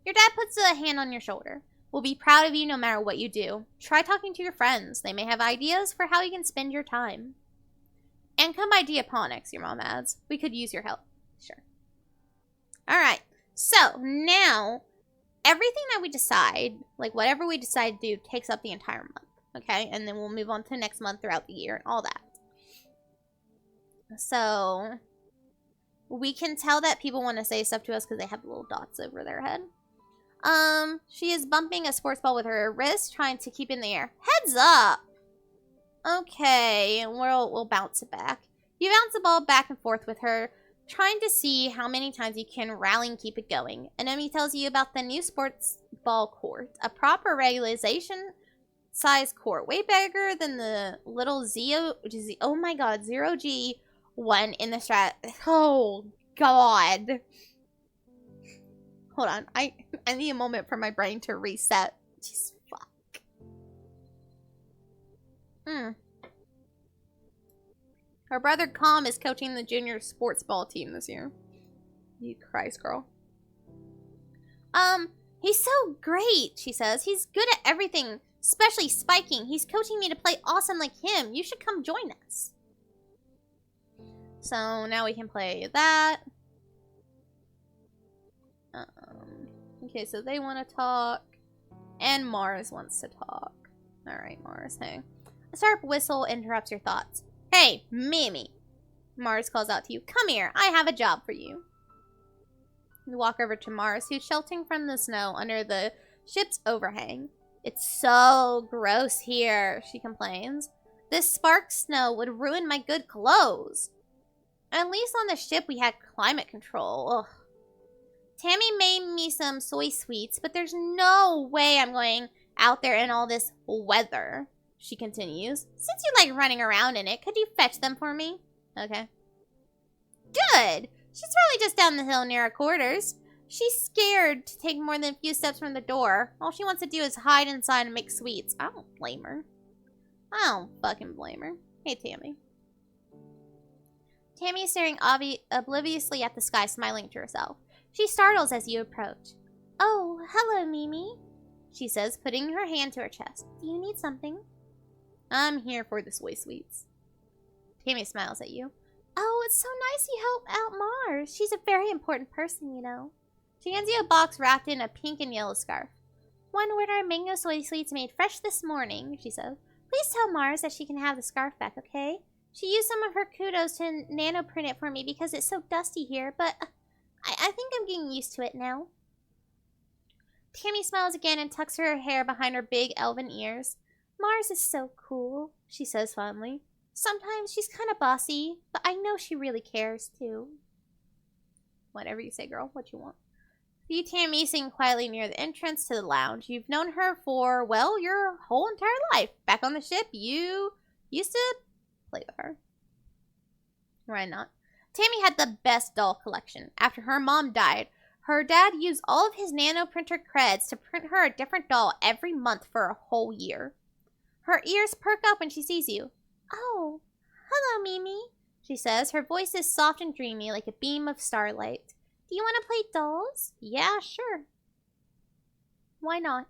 S2: Your dad puts a hand on your shoulder. We'll be proud of you no matter what you do. Try talking to your friends. They may have ideas for how you can spend your time. And come by Diaponics, your mom adds. We could use your help. Sure. Alright. So, now, everything that we decide, like whatever we decide to do, takes up the entire month. Okay? And then we'll move on to next month throughout the year and all that. So, we can tell that people want to say stuff to us because they have little dots over their head. She is bumping a sports ball with her wrist, trying to keep it in the air. Heads up! Okay, we'll bounce it back. You bounce the ball back and forth with her, trying to see how many times you can rally and keep it going. Anemi tells you about the new sports ball court, a proper regulation size court, way bigger than the little oh my god, 0G one in the strat. Oh god. Hold on, I need a moment for my brain to reset. Just fuck. Her brother Calm is coaching the junior sports ball team this year. You Christ, girl. He's so great, she says. He's good at everything, especially spiking. He's coaching me to play awesome like him. You should come join us. So now we can play that. Okay, so they want to talk. And Mars wants to talk. Alright, Mars, hey. A sharp whistle interrupts your thoughts. Hey, Mimi! Mars calls out to you. Come here, I have a job for you. You walk over to Mars, who's sheltering from the snow under the ship's overhang. It's so gross here, she complains. This spark snow would ruin my good clothes. At least on the ship we had climate control. Ugh. Tammy made me some soy sweets, but there's no way I'm going out there in all this weather, she continues. Since you like running around in it, could you fetch them for me? Okay. Good! She's probably just down the hill near our quarters. She's scared to take more than a few steps from the door. All she wants to do is hide inside and make sweets. I don't blame her. I don't fucking blame her. Hey, Tammy. Tammy is staring obliviously at the sky, smiling to herself. She startles as you approach. Oh, hello, Mimi, she says, putting her hand to her chest. Do you need something? I'm here for the soy sweets. Tammy smiles at you. Oh, it's so nice you help out Mars. She's a very important person, you know. She hands you a box wrapped in a pink and yellow scarf. One order mango soy sweets made fresh this morning, she says. Please tell Mars that she can have the scarf back, okay? She used some of her kudos to nanoprint it for me because it's so dusty here, but I think I'm getting used to it now. Tammy smiles again and tucks her hair behind her big elven ears. Mars is so cool, she says fondly. Sometimes she's kind of bossy, but I know she really cares, too. Whatever you say, girl. What you want? You, Tammy, sitting quietly near the entrance to the lounge. You've known her for, well, your whole entire life. Back on the ship, you used to play with her. Why not? Tammy had the best doll collection. After her mom died, her dad used all of his nanoprinter creds to print her a different doll every month for a whole year. Her ears perk up when she sees you. Oh, hello, Mimi, she says. Her voice is soft and dreamy like a beam of starlight. Do you want to play dolls? Yeah, sure. Why not?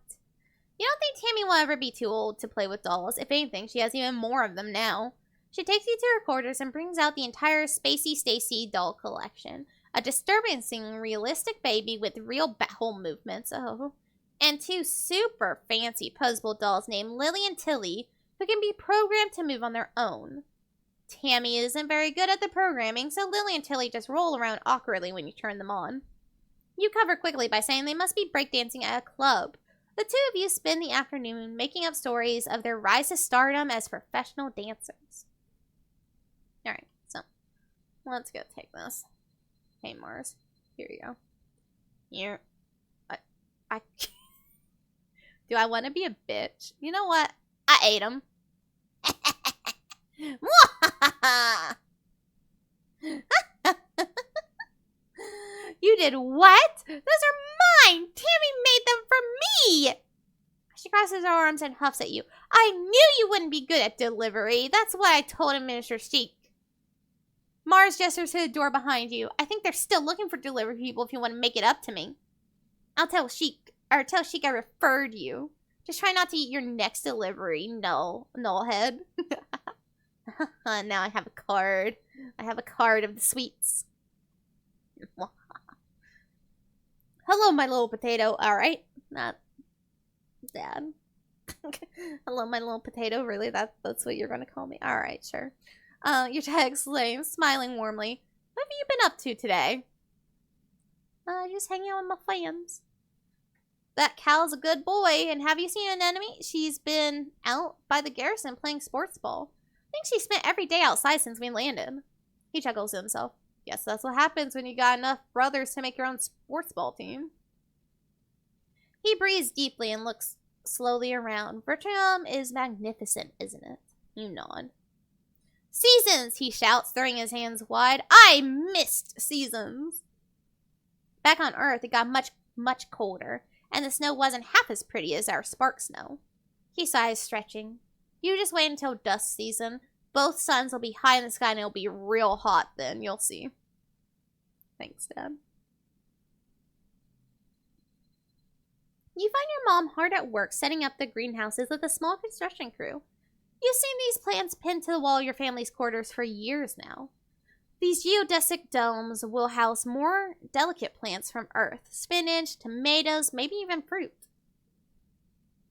S2: You don't think Tammy will ever be too old to play with dolls. If anything, she has even more of them now. She takes you to her quarters and brings out the entire Spacey Stacy doll collection. A disturbingly realistic baby with real butthole movements. Oh. And two super fancy posable dolls named Lily and Tilly, who can be programmed to move on their own. Tammy isn't very good at the programming, so Lily and Tilly just roll around awkwardly when you turn them on. You cover quickly by saying they must be breakdancing at a club. The two of you spend the afternoon making up stories of their rise to stardom as professional dancers. Alright, so let's go take this. Hey, Mars. Here you go. Here. I do I want to be a bitch? You know what? I ate them. You did what? Those are mine! Tammy made them for me! She crosses her arms and huffs at you. I knew you wouldn't be good at delivery. That's what I told Minister Sheik. Mars gestures to the door behind you. I think they're still looking for delivery people if you want to make it up to me. I'll tell Sheik I referred you. Just try not to eat your next delivery, nullhead. Now I have a card. I have a card of the sweets. Hello, my little potato. Alright. Not Dad. Hello, my little potato. Really? That's what you're going to call me? Alright, sure. Your tag exclaims, smiling warmly. What have you been up to today? Just hanging out with my friends. That Cal's a good boy, and have you seen an enemy? She's been out by the garrison playing sports ball. I think she spent every day outside since we landed. He chuckles to himself. Guess that's what happens when you got enough brothers to make your own sports ball team. He breathes deeply and looks slowly around. Bertram is magnificent, isn't it? You nod. Seasons, he shouts, throwing his hands wide. I missed seasons. Back on Earth, it got much, much colder, and the snow wasn't half as pretty as our spark snow. He sighs, stretching. You just wait until dust season. Both suns will be high in the sky and it'll be real hot then. You'll see. Thanks, Dad. You find your mom hard at work setting up the greenhouses with a small construction crew. You've seen these plants pinned to the wall of your family's quarters for years now. These geodesic domes will house more delicate plants from Earth. Spinach, tomatoes, maybe even fruit.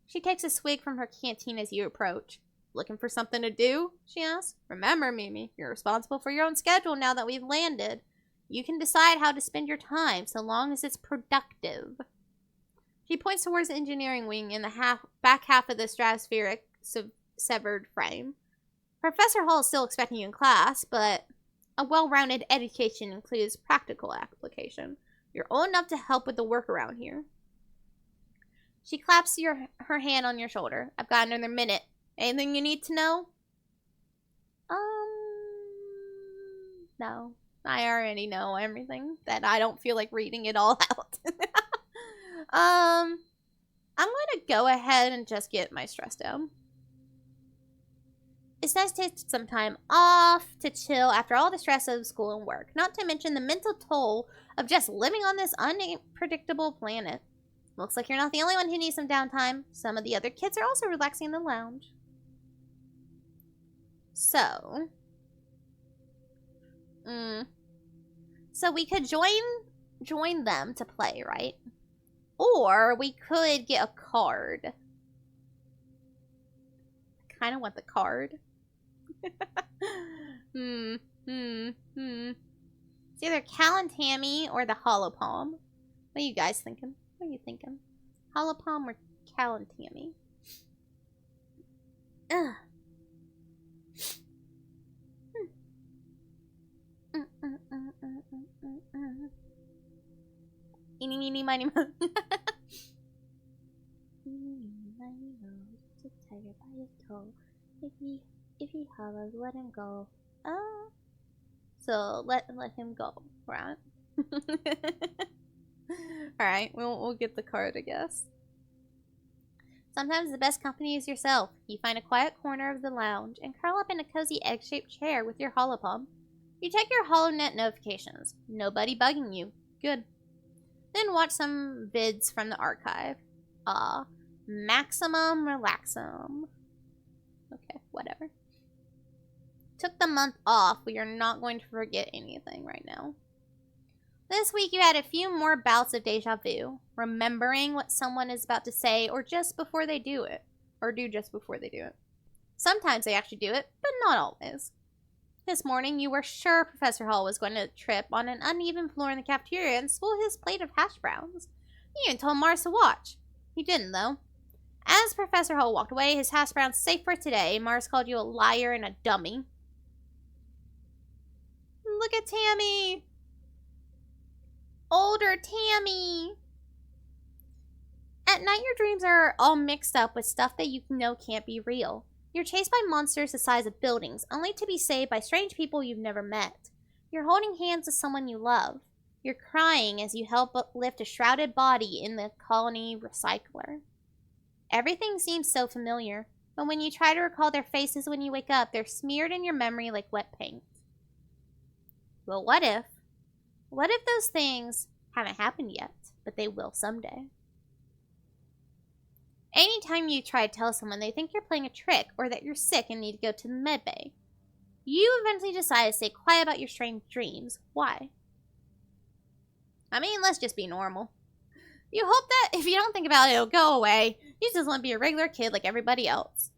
S2: She takes a swig from her canteen as you approach. Looking for something to do? She asks. Remember, Mimi, you're responsible for your own schedule now that we've landed. You can decide how to spend your time so long as it's productive. She points towards the engineering wing in the back half of the stratospheric severed frame. Professor Hall is still expecting you in class, but a well-rounded education includes practical application. You're old enough to help with the work around here. She claps her hand on your shoulder. I've got another minute. Anything you need to know? No. I already know everything. That I don't feel like reading it all out. I'm going to go ahead and just get my stress down. It's nice to take some time off to chill after all the stress of school and work. Not to mention the mental toll of just living on this unpredictable planet. Looks like you're not the only one who needs some downtime. Some of the other kids are also relaxing in the lounge. So. So we could join them to play, right? Or we could get a card. I kind of want the card. It's either Cal and Tammy or the Hollow Palm. What are you guys thinking? What are you thinking? Hollow Palm or Cal and Tammy? Ugh. Eeny, meeny, miny, mo. Tiger by his toe. If he hovers, let him go. So let him go, right? Alright, we'll get the card, I guess. Sometimes the best company is yourself. You find a quiet corner of the lounge and curl up in a cozy egg-shaped chair with your hollow palm. You check your HoloNet notifications. Nobody bugging you. Good. Then watch some vids from the archive. Maximum Relaxum. Okay, whatever. Took the month off. We are not going to forget anything right now. This week you had a few more bouts of deja vu, remembering what someone is about to say or just before they do it. Or do just before they do it. Sometimes they actually do it, but not always. This morning you were sure Professor Hall was going to trip on an uneven floor in the cafeteria and spill his plate of hash browns. You even told Mars to watch. He didn't, though. As Professor Hall walked away, his hash browns safe for today, Mars called you a liar and a dummy. Look at Tammy! Older Tammy! At night, your dreams are all mixed up with stuff that you know can't be real. You're chased by monsters the size of buildings, only to be saved by strange people you've never met. You're holding hands with someone you love. You're crying as you help lift a shrouded body in the colony recycler. Everything seems so familiar, but when you try to recall their faces when you wake up, they're smeared in your memory like wet paint. Well, what if those things haven't happened yet, but they will someday? Anytime you try to tell someone, they think you're playing a trick or that you're sick and need to go to the med bay. You eventually decide to stay quiet about your strange dreams. Why? I mean, let's just be normal. You hope that if you don't think about it, it'll go away. You just want to be a regular kid like everybody else.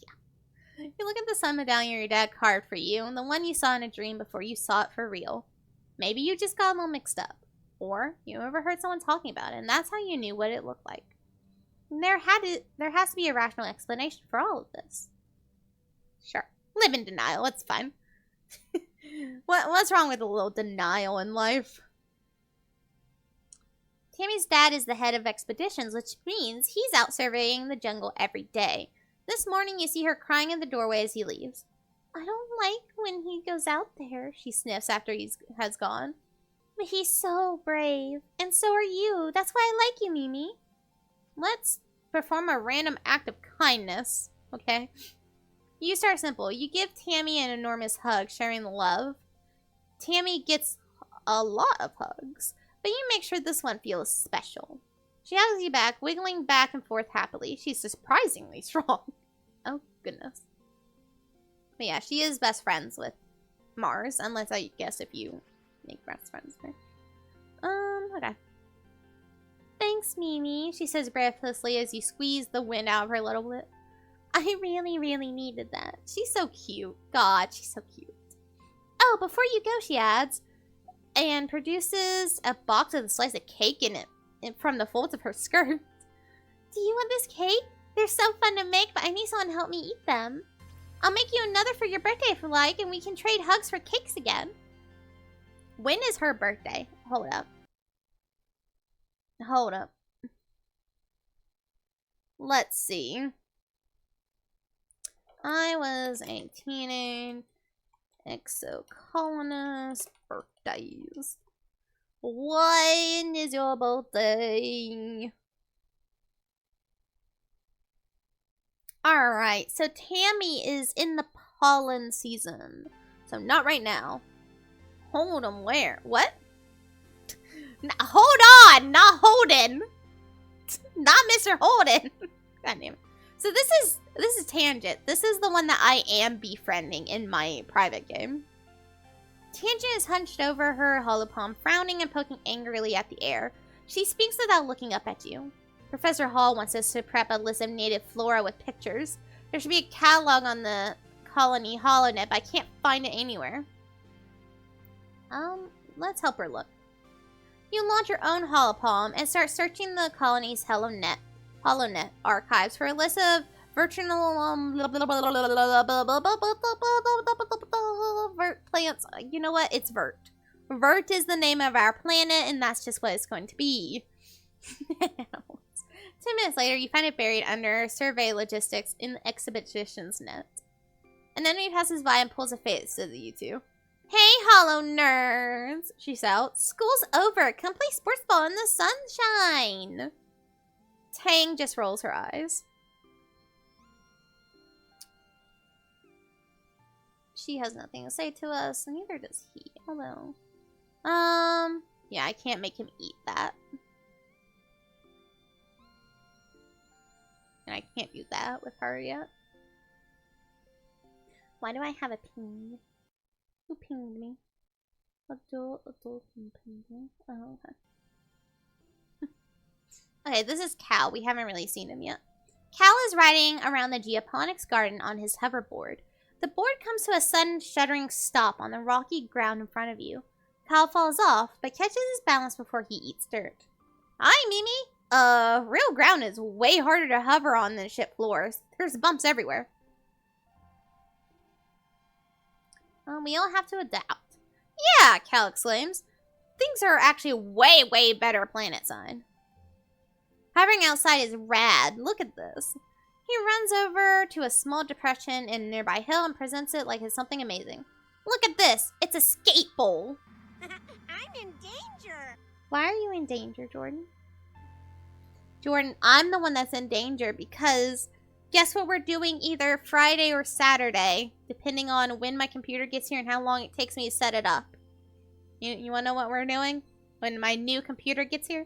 S2: Yeah. You look at the sun medallion your dad carved for you and the one you saw in a dream before you saw it for real. Maybe you just got them all mixed up. Or you overheard someone talking about it and that's how you knew what it looked like. There has to be a rational explanation for all of this. Sure. Live in denial. It's fine. What's wrong with a little denial in life? Tammy's dad is the head of expeditions, which means he's out surveying the jungle every day. This morning you see her crying in the doorway as he leaves. I don't like when he goes out there, she sniffs after he has gone. But he's so brave. And so are you. That's why I like you, Mimi. Let's perform a random act of kindness, okay? You start simple. You give Tammy an enormous hug, sharing the love. Tammy gets a lot of hugs, but you make sure this one feels special. She hugs you back, wiggling back and forth happily. She's surprisingly strong. Oh, goodness. But yeah, she is best friends with Mars, unless I guess if you make best friends with her. Okay. Thanks, Mimi, she says breathlessly as you squeeze the wind out of her little lip. I really, really needed that. She's so cute. God, she's so cute. Oh, before you go, she adds, and produces a box with a slice of cake in it from the folds of her skirt. Do you want this cake? They're so fun to make, but I need someone to help me eat them. I'll make you another for your birthday if you like, and we can trade hugs for cakes again. When is her birthday? Hold up. Hold up. Let's see. I was a teenage exocolonist. Birthdays. When is your birthday? Alright, so Tammy is in the pollen season. So not right now. Hold on, where? What? Hold on! Not Holden! Not Mr. Holden! God damn it. So this is Tangent. This is the one that I am befriending in my private game. Tangent is hunched over her hollow palm, frowning and poking angrily at the air. She speaks without looking up at you. Professor Hall wants us to prep a list of native flora with pictures. There should be a catalog on the colony HoloNet, but I can't find it anywhere. Let's help her look. You launch your own holopalm and start searching the colony's HoloNet archives for a list of virtual vert plants. You know what? It's Vert. Vert is the name of our planet, and that's just what it's going to be. 10 minutes later, you find it buried under survey logistics in the expedition's net. An enemy passes by and pulls a face to you two. Hey, Holo nerds, she shouts. School's over. Come play sports ball in the sunshine. Tang just rolls her eyes. She has nothing to say to us, and neither does he. Although, yeah, I can't make him eat that. And I can't do that with her yet. Why do I have a ping? Who pinged me? Adult pinged me. Oh, okay. Okay, this is Cal. We haven't really seen him yet. Cal is riding around the geoponics garden on his hoverboard. The board comes to a sudden shuddering stop on the rocky ground in front of you. Cal falls off, but catches his balance before he eats dirt. Hi, Mimi! Real ground is way harder to hover on than ship floors. There's bumps everywhere. We all have to adapt. Yeah, Cal exclaims. Things are actually way, way better planet side. Hovering outside is rad. Look at this. He runs over to a small depression in a nearby hill and presents it like it's something amazing. Look at this. It's a skate bowl.
S3: I'm in danger.
S2: Why are you in danger, Jordan? Jordan, I'm the one that's in danger because guess what we're doing either Friday or Saturday, depending on when my computer gets here and how long it takes me to set it up. You want to know what we're doing when my new computer gets here?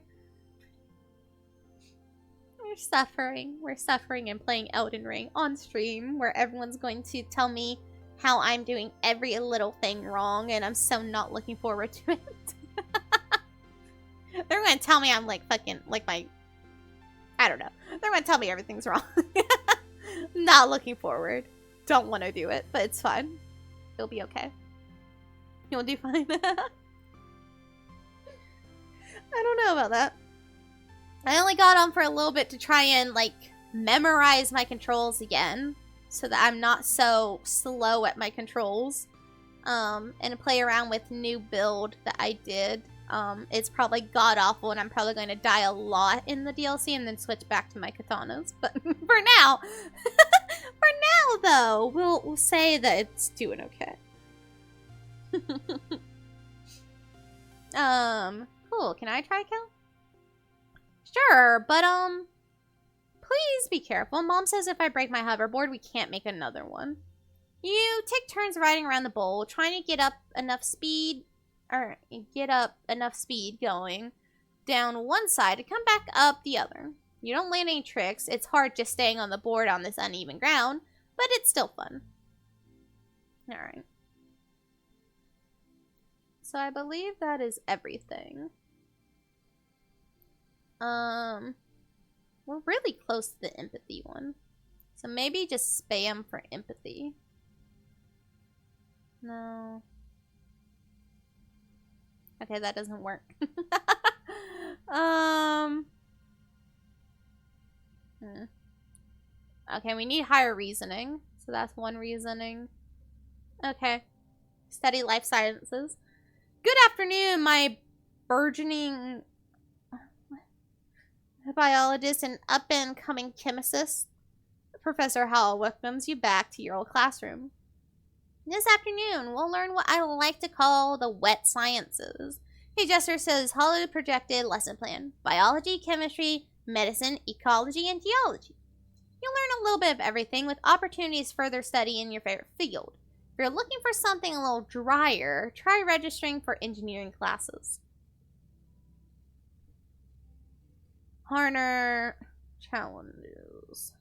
S2: We're suffering. We're suffering and playing Elden Ring on stream where everyone's going to tell me how I'm doing every little thing wrong and I'm so not looking forward to it. They're going to tell me I'm like fucking, like my, I don't know. They're going to tell me everything's wrong. Not looking forward. Don't want to do it, but it's fine. It'll be okay. You'll do fine. I don't know about that. I only got on for a little bit to try and, like, memorize my controls again. So that I'm not so slow at my controls. And play around with new build that I did. It's probably god-awful and I'm probably going to die a lot in the DLC and then switch back to my katanas. But for now, though, we'll say that it's doing okay. Cool. Can I try kill? Sure, but, please be careful. Mom says if I break my hoverboard, we can't make another one. You take turns riding around the bowl, trying to get up enough speed going down one side to come back up the other. You don't land any tricks. It's hard just staying on the board on this uneven ground, but it's still fun. Alright. So I believe that is everything. We're really close to the empathy one. So maybe just spam for empathy. No. Okay, that doesn't work. Okay, we need higher reasoning. So that's one reasoning. Okay. Study life sciences. Good afternoon, my burgeoning biologist and up-and-coming chemist. Professor Howell welcomes you back to your old classroom. This afternoon, we'll learn what I like to call the wet sciences. He gestures to his hollow projected lesson plan. Biology, chemistry, medicine, ecology, and geology. You'll learn a little bit of everything with opportunities to further study in your favorite field. If you're looking for something a little drier, try registering for engineering classes. Harder challenges.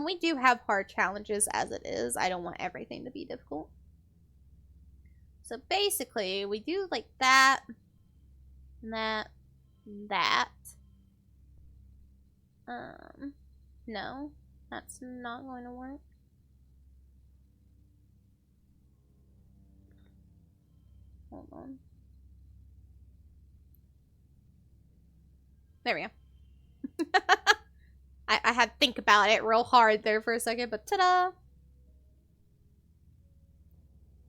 S2: We do have hard challenges as it is. I don't want everything to be difficult. So basically, we do like that, that, that. No, that's not going to work. Hold on. There we go. I had to think about it real hard there for a second, but ta-da!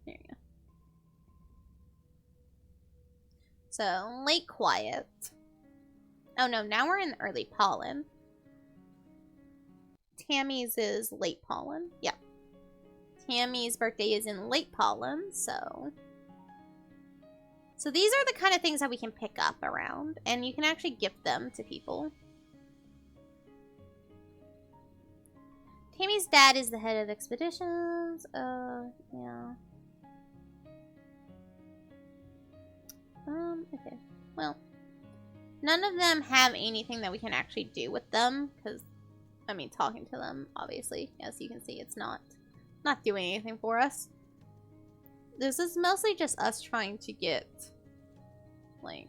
S2: There you go. So, late quiet. Oh no, now we're in early pollen. Tammy's is late pollen. Yeah. Tammy's birthday is in late pollen, so... So these are the kind of things that we can pick up around, and you can actually gift them to people. Tammy's dad is the head of expeditions. Yeah. Okay. Well, none of them have anything that we can actually do with them, because, I mean, talking to them, obviously, as you can see, it's not doing anything for us. This is mostly just us trying to get, like,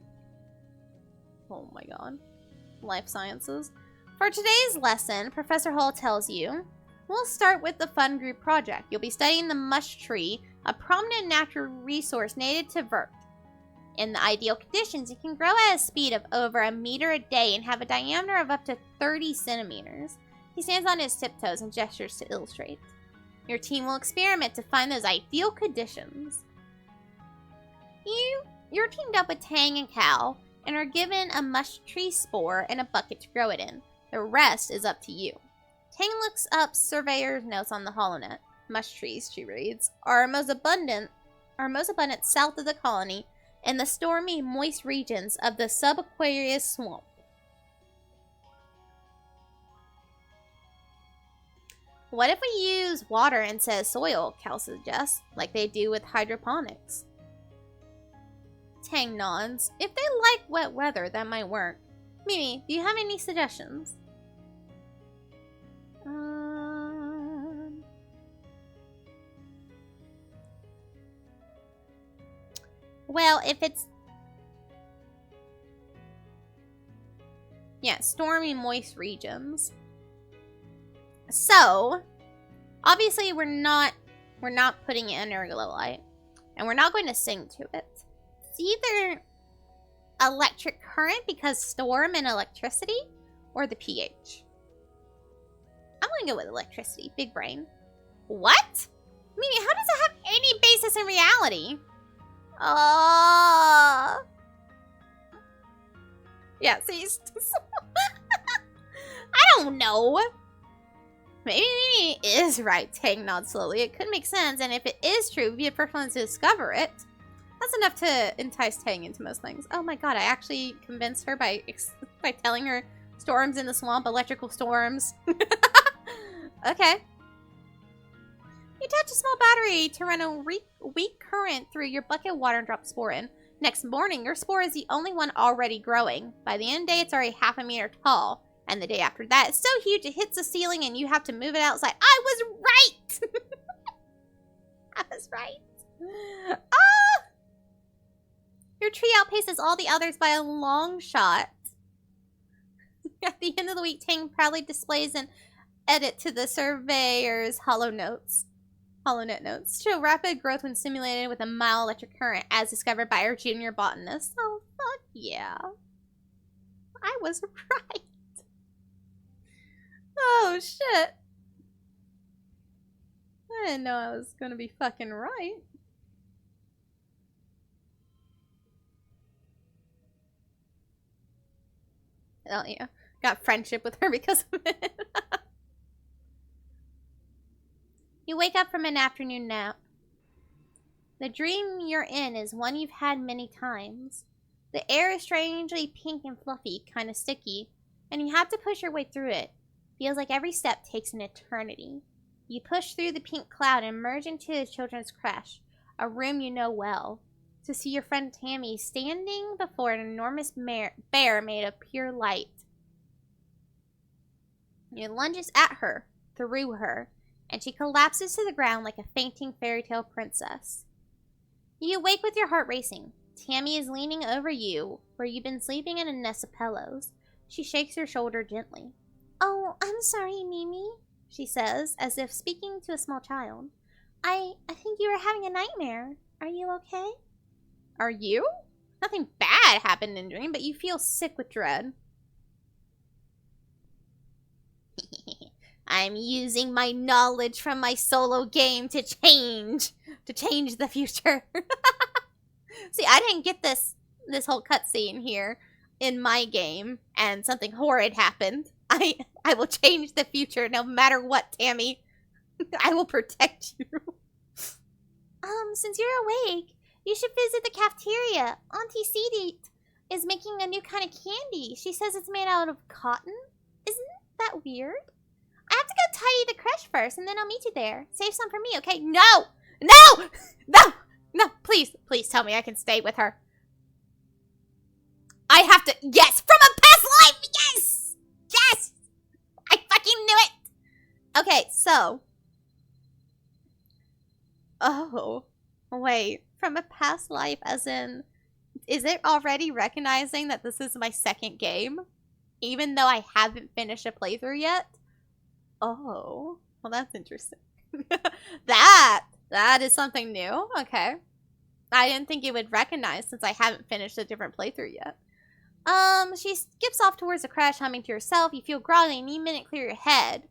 S2: oh my god, life sciences. For today's lesson, Professor Hall tells you, we'll start with the fun group project. You'll be studying the mush tree, a prominent natural resource native to Vert. In the ideal conditions, it can grow at a speed of over 1 meter a day and have a diameter of up to 30 centimeters. He stands on his tiptoes and gestures to illustrate. Your team will experiment to find those ideal conditions. You're teamed up with Tang and Cal and are given a mush tree spore and a bucket to grow it in. The rest is up to you. Tang looks up Surveyor's notes on the HoloNet. Mush trees, she reads, are most abundant south of the colony in the stormy, moist regions of the subaqueous swamp. What if we use water instead of soil, Cal suggests, like they do with hydroponics? Tang nods. If they like wet weather, that might work. Mimi, do you have any suggestions? Well, if it's... yeah, stormy, moist regions. So, obviously we're not putting it under a glow light. And we're not going to sing to it. It's either electric current because storm and electricity, or the pH. I'm going to go with electricity. Big brain. What? Mimi, how does it have any basis in reality? Yeah, see, I don't know. Maybe Mimi is right, Tang nods slowly. It could make sense, and if it is true, we'd be the first ones to discover it. That's enough to entice Tang into most things. Oh my god, I actually convinced her by telling her storms in the swamp, electrical storms. Okay. You attach a small battery to run a weak current through your bucket of water and drop the spore in. Next morning, your spore is the only one already growing. By the end of the day, it's already 1/2 meter tall. And the day after that, it's so huge it hits the ceiling and you have to move it outside. I was right! I was right. Ah! Your tree outpaces all the others by a long shot. At the end of the week, Tang proudly displays an edit to the Surveyor's HoloNet notes. Show rapid growth when stimulated with a mild electric current, as discovered by our junior botanist. Oh, fuck yeah. I was right. Oh, shit. I didn't know I was gonna be fucking right. Oh, yeah. Got friendship with her because of it. You wake up from an afternoon nap. The dream you're in is one you've had many times. The air is strangely pink and fluffy, kind of sticky, and you have to push your way through it. Feels like every step takes an eternity. You push through the pink cloud and emerge into the children's creche, a room you know well. to see your friend Tammy standing before an enormous bear made of pure light. It lunges at her, through her, and she collapses to the ground like a fainting fairy tale princess. You awake with your heart racing. Tammy is leaning over you, where you've been sleeping in a nest of pillows. She shakes your shoulder gently. Oh, I'm sorry, Mimi, she says, as if speaking to a small child. I think you were having a nightmare. Are you okay? Are you? Nothing bad happened in the dream, but you feel sick with dread. I'm using my knowledge from my solo game to change the future. See, I didn't get this whole cutscene here in my game, and something horrid happened. I will change the future no matter what, Tammy. I will protect you. Since you're awake, you should visit the cafeteria. Auntie Cedit is making a new kind of candy. She says it's made out of cotton. Isn't that weird? I have to go tidy the creche first, and then I'll meet you there. Save some for me, okay? No! No! No! No, please, please tell me I can stay with her. I have to, yes, from a past life, yes! Yes! I fucking knew it! Okay, so. Oh, wait, from a past life as in, is it already recognizing that this is my second game? Even though I haven't finished a playthrough yet? Oh, well that's interesting. That is something new. Okay. I didn't think it would recognize since I haven't finished a different playthrough yet. She skips off towards the crash, humming to herself. You feel groggy and you need a minute to clear your head.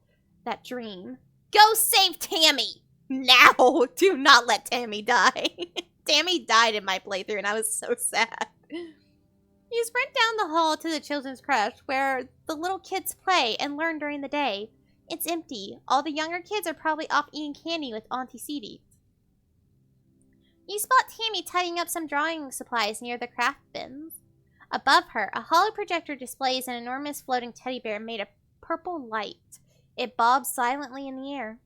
S2: That dream. Go save Tammy! Now! Do not let Tammy die. Tammy died in my playthrough and I was so sad. You sprint down the hall to the children's crash where the little kids play and learn during the day. It's empty. All the younger kids are probably off eating candy with Auntie Cedit. You spot Tammy tidying up some drawing supplies near the craft bins. Above her, a hollow projector displays an enormous floating teddy bear made of purple light. It bobs silently in the air.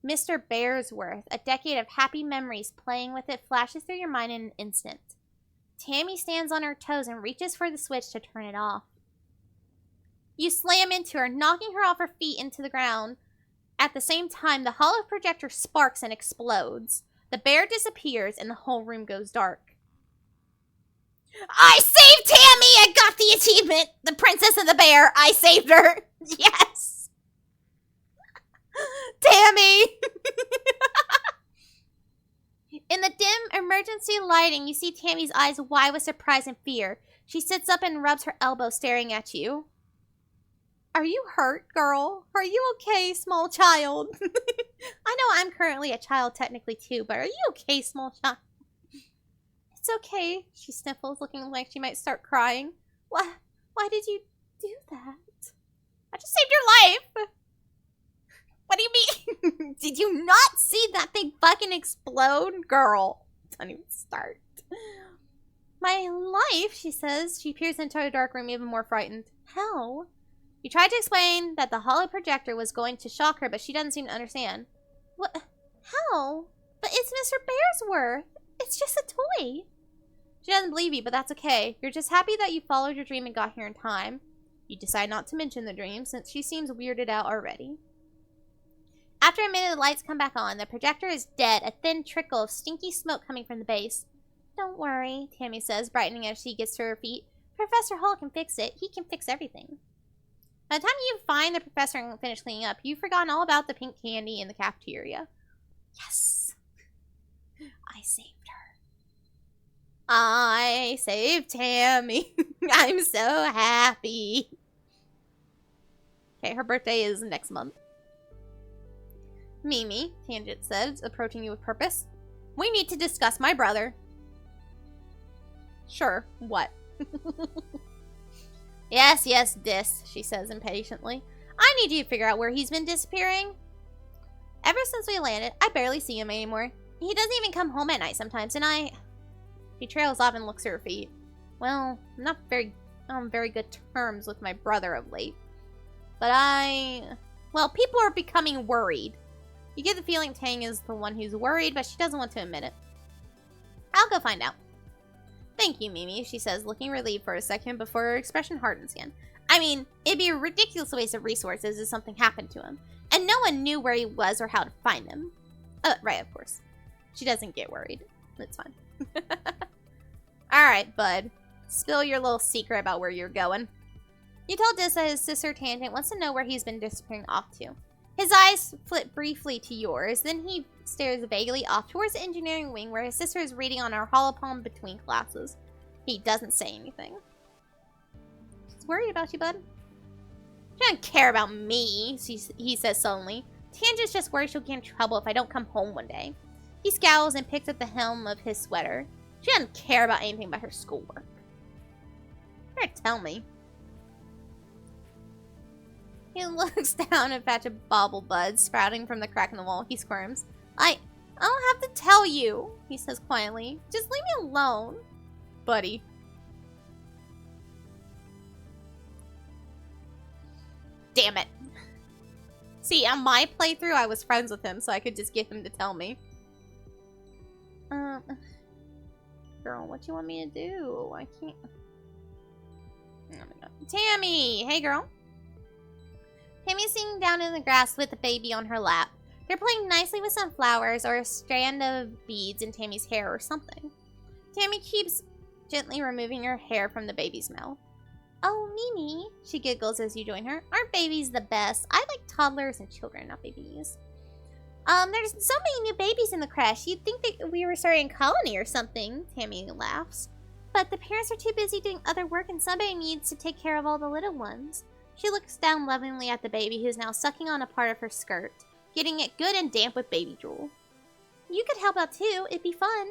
S2: Mr. Bearsworth, a decade of happy memories playing with it, flashes through your mind in an instant. Tammy stands on her toes and reaches for the switch to turn it off. You slam into her, knocking her off her feet into the ground. At the same time, the hollow projector sparks and explodes. The bear disappears and the whole room goes dark. I saved Tammy! I got the achievement! The princess and the bear! I saved her! Yes! Tammy! In the dim emergency lighting, you see Tammy's eyes wide with surprise and fear. She sits up and rubs her elbow, staring at you. Are you hurt, girl? Are you okay, small child? I know I'm currently a child technically too, but are you okay, small child? It's okay, she sniffles, looking like she might start crying. Why did you do that? I just saved your life! What do you mean? Did you not see that thing fucking explode? Girl, don't even start. My life, she says. She peers into a dark room, even more frightened. How? You tried to explain that the hollow projector was going to shock her, but she doesn't seem to understand. What? How? But it's Mr. Bearsworth. It's just a toy. She doesn't believe you, but that's okay. You're just happy that you followed your dream and got here in time. You decide not to mention the dream, since she seems weirded out already. After a minute, the lights come back on. The projector is dead, a thin trickle of stinky smoke coming from the base. Don't worry, Tammy says, brightening as she gets to her feet. Professor Hall can fix it. He can fix everything. By the time you find the professor and finish cleaning up, you've forgotten all about the pink candy in the cafeteria. Yes! I saved her. I saved Tammy. I'm so happy. Okay, her birthday is next month. Mimi, Tangent says, approaching you with purpose. We need to discuss my brother. Sure, what? Yes, Dis, she says impatiently. I need you to figure out where he's been disappearing. Ever since we landed, I barely see him anymore. He doesn't even come home at night sometimes, and She trails off and looks at her feet. Well, I'm not on very good terms with my brother of late. But well, people are becoming worried. You get the feeling Tang is the one who's worried, but she doesn't want to admit it. I'll go find out. Thank you, Mimi, she says, looking relieved for a second before her expression hardens again. I mean, it'd be a ridiculous waste of resources if something happened to him. And no one knew where he was or how to find him. Right, of course. She doesn't get worried. It's fine. Alright, bud. Spill your little secret about where you're going. You tell Dis that his sister Tangent wants to know where he's been disappearing off to. His eyes flit briefly to yours, then he stares vaguely off towards the engineering wing where his sister is reading on her holopalm between classes. He doesn't say anything. She's worried about you, bud. She doesn't care about me, he says sullenly. Tangent's just worried she'll get in trouble if I don't come home one day. He scowls and picks up the hem of his sweater. She doesn't care about anything but her schoolwork. Better tell me. He looks down at a patch of bobble buds sprouting from the crack in the wall. He squirms. I don't have to tell you, he says quietly. Just leave me alone, buddy. Damn it. See, on my playthrough, I was friends with him, so I could just get him to tell me. Girl, what you want me to do? I can't. Oh my God. Tammy! Hey, girl. Tammy's sitting down in the grass with the baby on her lap. They're playing nicely with some flowers or a strand of beads in Tammy's hair or something. Tammy keeps gently removing her hair from the baby's mouth. Oh, Mimi, she giggles as you join her. Aren't babies the best? I like toddlers and children, not babies. There's so many new babies in the creche. You'd think that we were starting a colony or something, Tammy laughs. But the parents are too busy doing other work and somebody needs to take care of all the little ones. She looks down lovingly at the baby who's now sucking on a part of her skirt, getting it good and damp with baby drool. You could help out too. It'd be fun.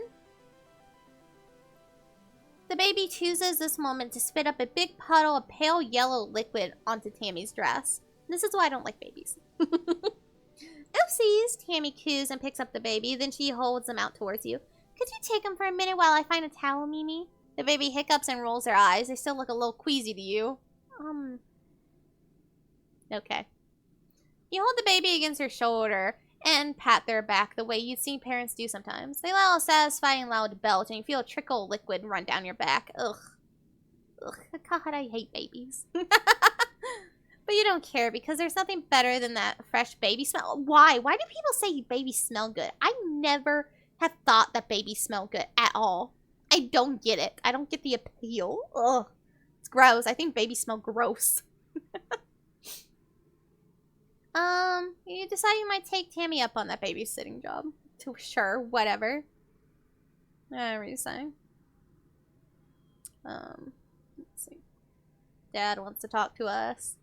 S2: The baby chooses this moment to spit up a big puddle of pale yellow liquid onto Tammy's dress. This is why I don't like babies. Oopsies, Tammy coos and picks up the baby, then she holds him out towards you. Could you take him for a minute while I find a towel, Mimi? The baby hiccups and rolls her eyes. They still look a little queasy to you. Okay. You hold the baby against her shoulder and pat their back the way you'd seen parents do sometimes. They let out a satisfying loud belch and you feel a trickle of liquid run down your back. Ugh. Ugh. God, I hate babies. But you don't care because there's nothing better than that fresh baby smell. Why? Why do people say babies smell good? I never have thought that babies smell good at all. I don't get it. I don't get the appeal. Ugh. It's gross. I think babies smell gross. You decide you might take Tammy up on that babysitting job. Sure, whatever. What are you saying? Let's see. Dad wants to talk to us.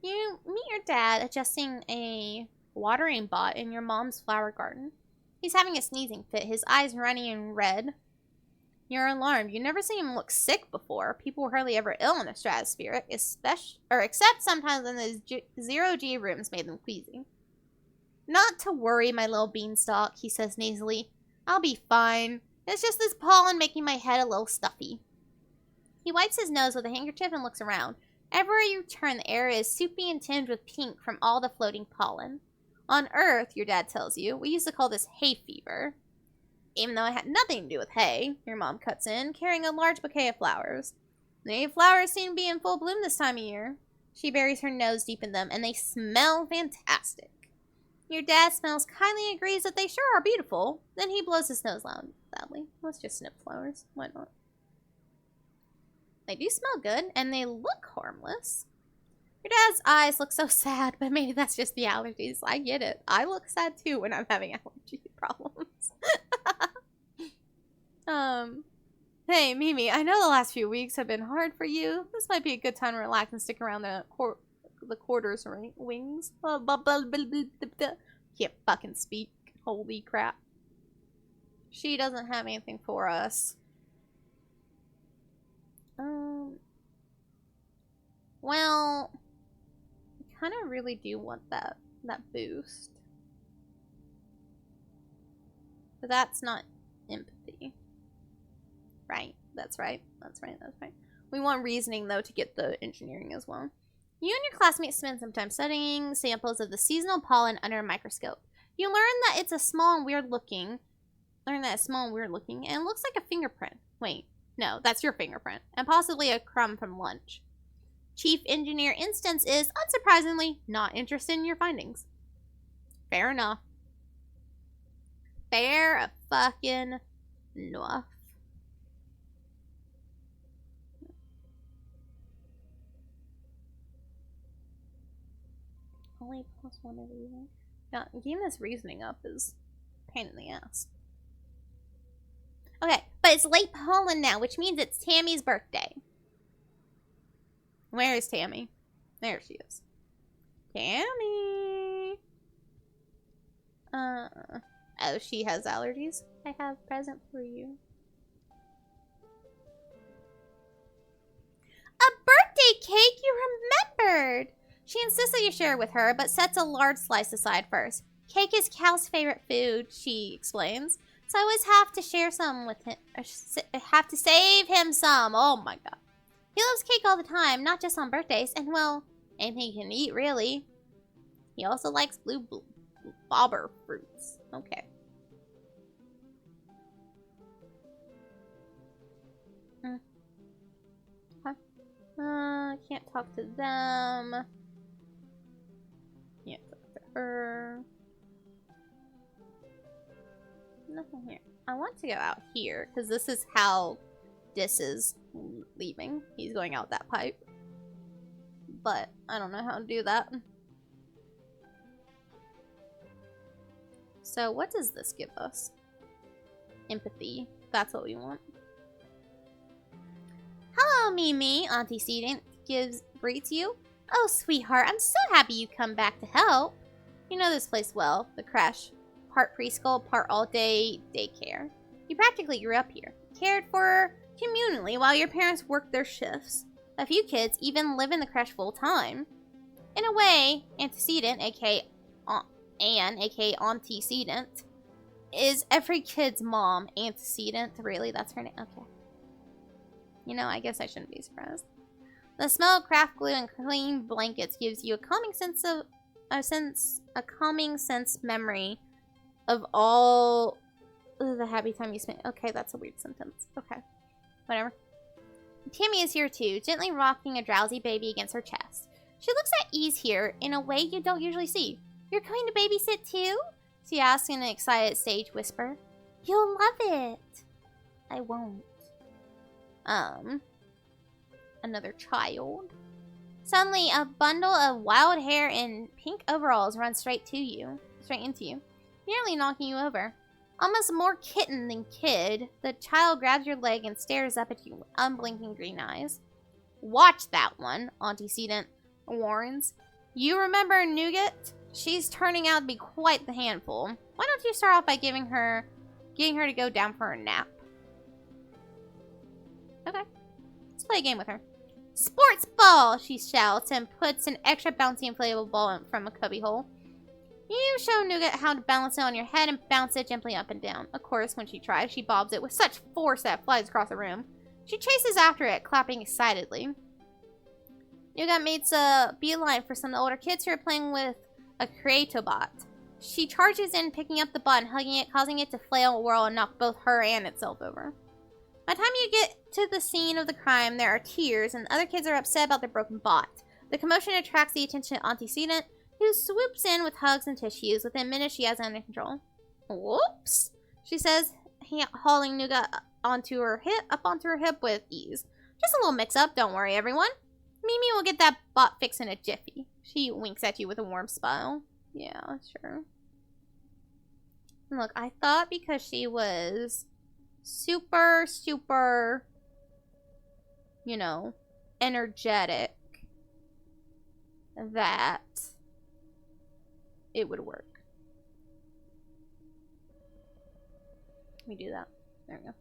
S2: You meet your dad adjusting a watering pot in your mom's flower garden. He's having a sneezing fit, his eyes running and red. You're alarmed. You've never seen him look sick before. People were hardly ever ill in the stratosphere, except sometimes when those zero-G rooms made them queasy. Not to worry, my little beanstalk, he says nasally. I'll be fine. It's just this pollen making my head a little stuffy. He wipes his nose with a handkerchief and looks around. Everywhere you turn, the air is soupy and tinged with pink from all the floating pollen. On Earth, your dad tells you, we used to call this hay fever. Even though it had nothing to do with hay, your mom cuts in, carrying a large bouquet of flowers. The flowers seem to be in full bloom this time of year. She buries her nose deep in them, and they smell fantastic. Your dad smells kindly and agrees that they sure are beautiful. Then he blows his nose loudly. Let's just snip flowers. Why not? They do smell good, and they look harmless. Your dad's eyes look so sad, but maybe that's just the allergies. I get it. I look sad too when I'm having allergy problems. Hey, Mimi, I know the last few weeks have been hard for you. This might be a good time to relax and stick around the quarters wings. Can't fucking speak. Holy crap. She doesn't have anything for us. Well, I kind of really do want that boost. But that's not empathy. Right. That's right. That's right. That's right. We want reasoning, though, to get the engineering as well. You and your classmates spend some time studying samples of the seasonal pollen under a microscope. You learn that it's small and weird looking, and it looks like a fingerprint. Wait, No, that's your fingerprint. And possibly a crumb from lunch. Chief Engineer Instance is, unsurprisingly, not interested in your findings. Fair enough. Fair fucking enough. Only plus one of reasoning. Yeah, getting this reasoning up is a pain in the ass. Okay, but it's late pollen now, which means it's Tammy's birthday. Where is Tammy? There she is. Tammy! Oh, she has allergies. I have a present for you. A birthday cake? You remembered! She insists that you share it with her, but sets a large slice aside first. Cake is Cal's favorite food, she explains. So I always have to share some with him. Have to save him some. Oh my god. He loves cake all the time, not just on birthdays. And well, anything he can eat, really. He also likes blue bobber fruits. Okay. Can't talk to them. Can't talk to her. Nothing here. I want to go out here, because this is how this is leaving. He's going out that pipe. But I don't know how to do that. So what does this give us? Empathy. That's what we want. Hello, Mimi. Auntie Seedant greets you. Oh, sweetheart, I'm so happy you come back to help. You know this place well, the creche. Part preschool, part all-day daycare. You practically grew up here. Cared for communally while your parents worked their shifts. A few kids even live in the creche full-time. In a way, Antecedent, aka Anne, aka Auntie Seedant, is every kid's mom. Antecedent, really? That's her name? Okay. You know, I guess I shouldn't be surprised. The smell of craft glue and clean blankets gives you a calming sense memory of all the happy time you spent. Okay, that's a weird sentence. Okay, whatever. Tammy is here too, gently rocking a drowsy baby against her chest. She looks at ease here in a way you don't usually see. You're going to babysit too? She asks in an excited stage whisper. You'll love it. I won't. Another child. Suddenly, a bundle of wild hair and pink overalls runs straight into you, nearly knocking you over. Almost more kitten than kid, the child grabs your leg and stares up at you with unblinking green eyes. Watch that one, Auntie Seedant warns. You remember Nougat? She's turning out to be quite the handful. Why don't you start off by getting her to go down for a nap? Okay. Let's play a game with her. Sports ball, she shouts and puts an extra bouncy inflatable ball from a cubby hole. You show Nougat how to balance it on your head and bounce it gently up and down. Of course, when she tries, she bobs it with such force that it flies across the room. She chases after it, clapping excitedly. Nougat makes a beeline for some of the older kids who are playing with a Creatobot. She charges in, picking up the bot and hugging it, causing it to flail, whirl, and knock both her and itself over. By the time you get to the scene of the crime, there are tears, and other kids are upset about their broken bot. The commotion attracts the attention of Auntie Seedant, who swoops in with hugs and tissues. Within minutes, she has it under control. Whoops, she says, hauling Nougat up onto her hip with ease. Just a little mix-up, don't worry, everyone. Mimi will get that bot fixed in a jiffy. She winks at you with a warm smile. Yeah, sure. Look, I thought because she was super, you know, energetic, that it would work. Let me do that. There we go.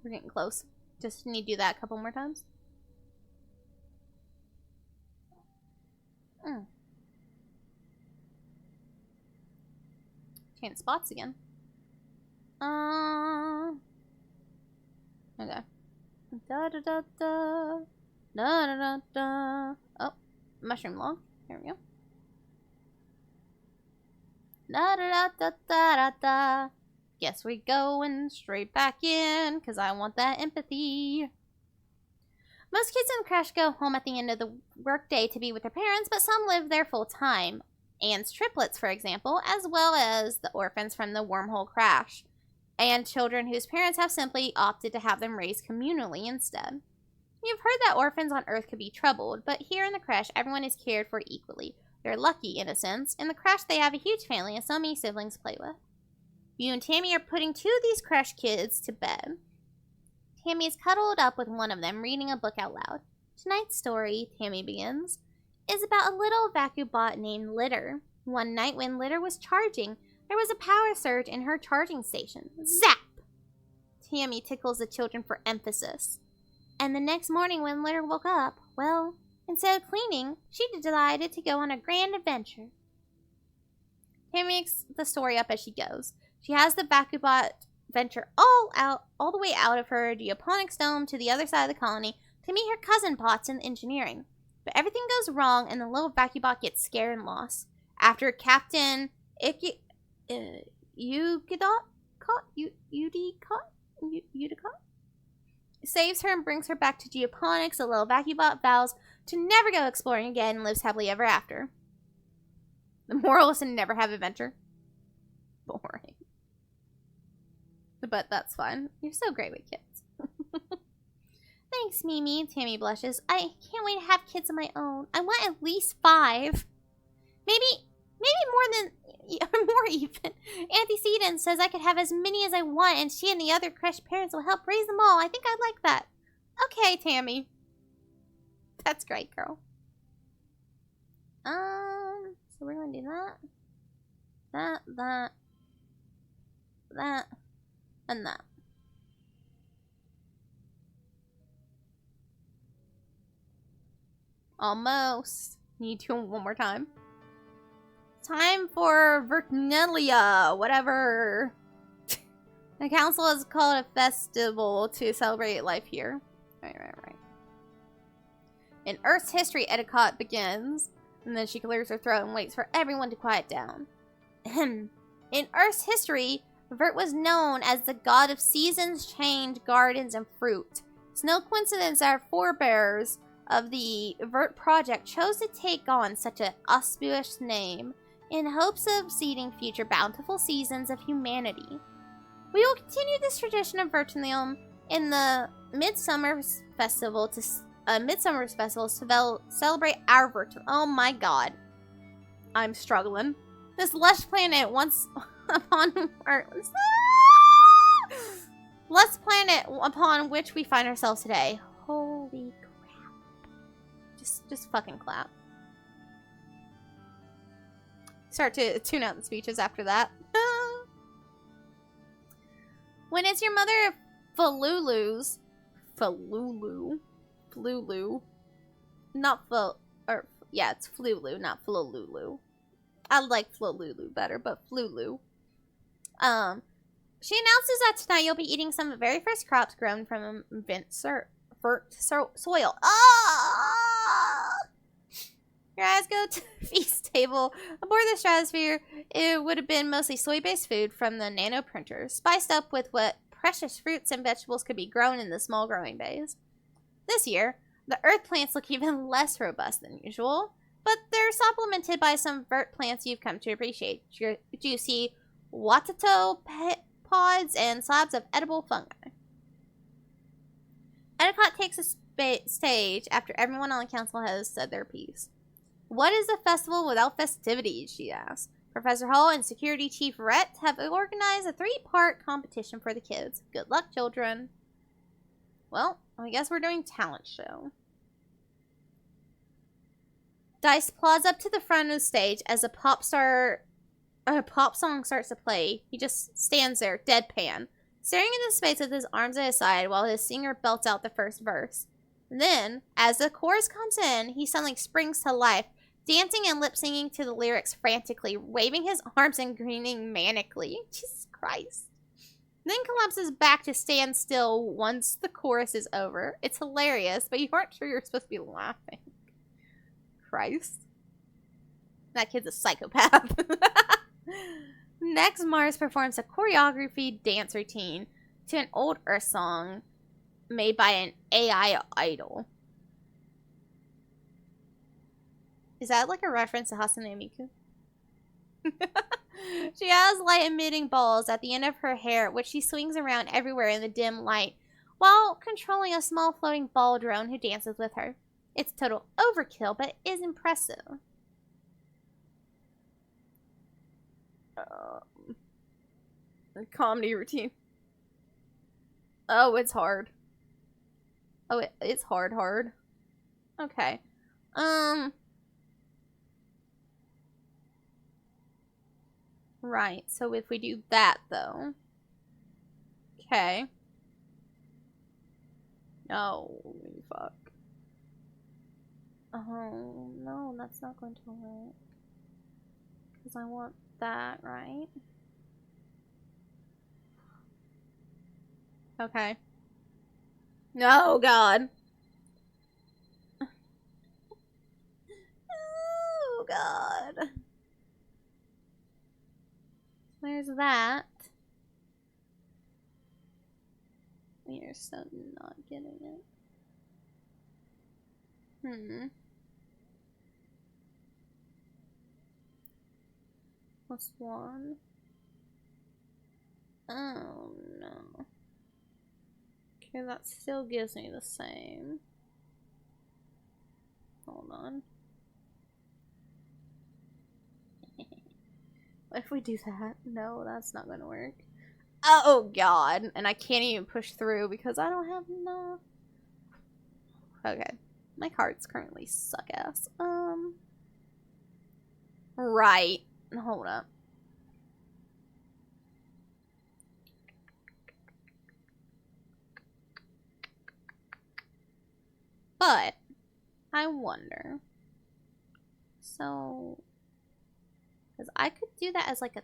S2: We're getting close. Just need to do that a couple more times. Change spots again. Okay. Da da da da. Da da da da. Oh, mushroom log. There we go. Da da da da da da da. Guess we going straight back in, because I want that empathy. Most kids in the crash go home at the end of the workday to be with their parents, but some live there full time. Anne's triplets, for example, as well as the orphans from the wormhole crash, and children whose parents have simply opted to have them raised communally instead. You've heard that orphans on Earth could be troubled, but here in the crash, everyone is cared for equally. They're lucky, in a sense. In the crash, they have a huge family and so many siblings to play with. You and Tammy are putting 2 of these crash kids to bed. Tammy is cuddled up with one of them, reading a book out loud. Tonight's story, Tammy begins, is about a little VacuBot named Litter. One night when Litter was charging, there was a power surge in her charging station. Zap! Tammy tickles the children for emphasis. And the next morning when Litter woke up, well, instead of cleaning, she decided to go on a grand adventure. Tammy makes the story up as she goes. She has the VacuBot venture all the way out of her geoponics dome to the other side of the colony to meet her cousin bots in engineering. But everything goes wrong and the little VacuBot gets scared and lost. After Captain Udicott saves her and brings her back to geoponics, the little VacuBot vows to never go exploring again and lives happily ever after. The moral is to never have adventure. Boring. But that's fine. You're so great with kids. Thanks, Mimi. Tammy blushes. I can't wait to have kids of my own. I want at least 5. Maybe more even. Auntie Seaton says I could have as many as I want, and she and the other crash parents will help raise them all. I think I'd like that. Okay, Tammy. That's great, girl. So we're gonna do that, and that. Almost. Need to one more time. Time for Vertnelia, whatever. The council has called a festival to celebrate life here. Right. In Earth's history, Etiquette begins, and then she clears her throat and waits for everyone to quiet down. In Earth's history, Vert was known as the god of seasons, change, gardens, and fruit. It's no coincidence that our forebears of the Vert Project chose to take on such an auspicious name in hopes of seeding future bountiful seasons of humanity. We will continue this tradition of Vertanium in the Midsummer's Festival to celebrate our Vert. Oh my god. I'm struggling. This lush planet once upon lush planet upon which we find ourselves today. Holy crap. Just fucking clap. Start to tune out the speeches after that. When it's your mother Falulu, not it's Flulu, not Flululu. I like Flululu better, but Flulu. She announces that tonight you'll be eating some of the very first crops grown from Vert soil. Your eyes go to the feast table. Aboard the Stratosphere, it would have been mostly soy-based food from the nanoprinters, spiced up with what precious fruits and vegetables could be grown in the small growing bays. This year, the earth plants look even less robust than usual, but they're supplemented by some Vert plants you've come to appreciate. Juicy Watato pods and slabs of edible fungi. Etiquette takes a stage after everyone on the council has said their piece. What is a festival without festivities, she asks. Professor Hall and Security Chief Rhett have organized a 3-part competition for the kids. Good luck, children. Well, I guess we're doing talent show. Dice plods up to the front of the stage as a pop song starts to play. He just stands there, deadpan, staring into space with his arms at his side while his singer belts out the first verse. Then, as the chorus comes in, he suddenly springs to life, dancing and lip-singing to the lyrics frantically, waving his arms and grinning manically. Jesus Christ. Then collapses back to stand still once the chorus is over. It's hilarious, but you aren't sure you're supposed to be laughing. Christ. That kid's a psychopath. Next, Mars performs a choreography dance routine to an old Earth song made by an AI idol. Is that like a reference to Hatsune Miku? She has light-emitting balls at the end of her hair, which she swings around everywhere in the dim light, while controlling a small floating ball drone who dances with her. It's total overkill, but it is impressive. Comedy routine. Oh, it's hard. Oh, it's hard. Okay. Right, so if we do that, though. Okay. No, fuck. Oh, no, that's not going to work. Because I want that, right? Okay. No, God. Oh, God. There's that. We are so not getting it. +1. Oh, no. Okay, that still gives me the same. Hold on. If we do that, no, that's not gonna work. Oh, God. And I can't even push through because I don't have enough. Okay. My cards currently suck ass. Right. Hold up. But I wonder. So, because I could do that as like a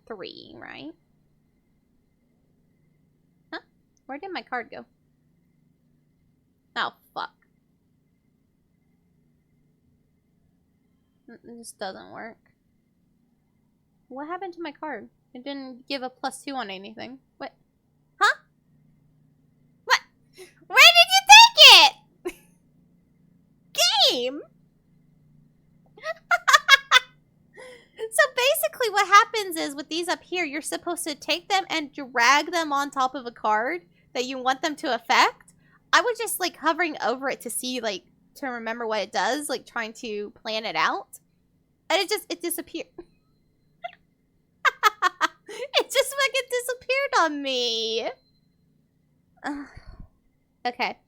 S2: 3, right? Huh? Where did my card go? Oh, fuck. It just doesn't work. What happened to my card? It didn't give a +2 on anything. What? Huh? What? Where did you take it? Game? So basically what happens is with these up here, you're supposed to take them and drag them on top of a card that you want them to affect. I was just like hovering over it to see, like, to remember what it does, like trying to plan it out. And it disappeared. It just fucking disappeared on me. Okay.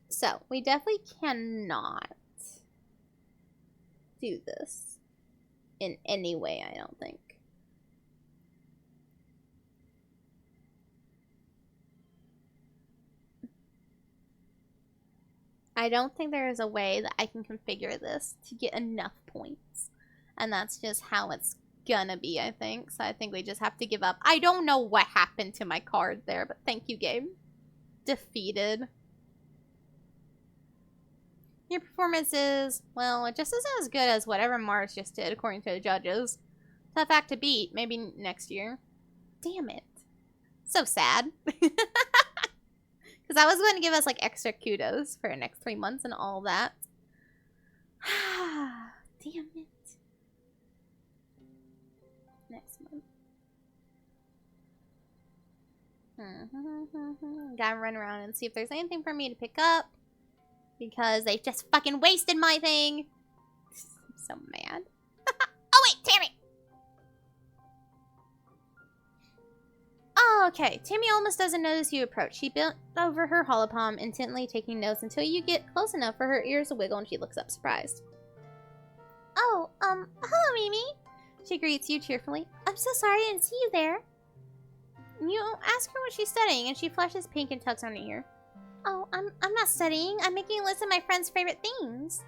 S2: So, we definitely cannot do this in any way, I don't think. I don't think there is a way that I can configure this to get enough points. And that's just how it's gonna be, I think. So I think we just have to give up. I don't know what happened to my card there, but thank you, game. Defeated. Your performance is, well, it just isn't as good as whatever Mars just did, according to the judges. Tough act to beat. Maybe next year. Damn it. So sad. Because I was going to give us, like, extra kudos for the next 3 months and all that. Damn it. Next month. Gotta run around and see if there's anything for me to pick up. Because they just fucking wasted my thing. I'm so mad. Oh, wait, Tammy! Oh, okay. Tammy almost doesn't notice you approach. She bent over her holopalm, intently taking notes until you get close enough for her ears to wiggle and she looks up surprised. Oh, hello, Mimi. She greets you cheerfully. I'm so sorry I didn't see you there. You ask her what she's studying and she flushes pink and tugs on her ear. Oh, I'm not studying. I'm making a list of my friend's favorite things.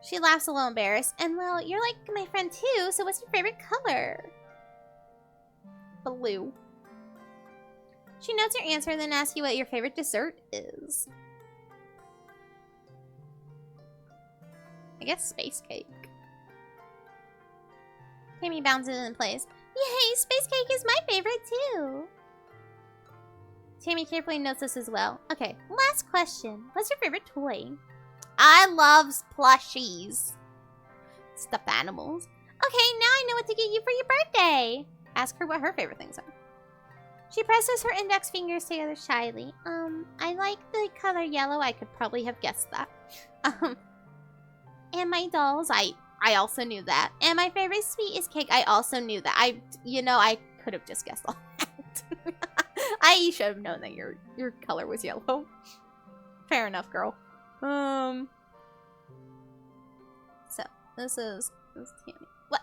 S2: She laughs a little embarrassed. And, well, you're like my friend too, so what's your favorite color? Blue. She notes your answer and then asks you what your favorite dessert is. I guess space cake. Tammy bounces in place. Yay, space cake is my favorite too. Tammy carefully notes this as well. Okay, last question. What's your favorite toy? I love plushies. Stuffed animals. Okay, now I know what to get you for your birthday. Ask her what her favorite things are. She presses her index fingers together shyly. I like the color yellow. I could probably have guessed that. And my dolls, I also knew that. And my favorite sweet is cake. I also knew that. I could have just guessed all that. I should have known that your color was yellow. Fair enough, girl. So this is Tammy. What?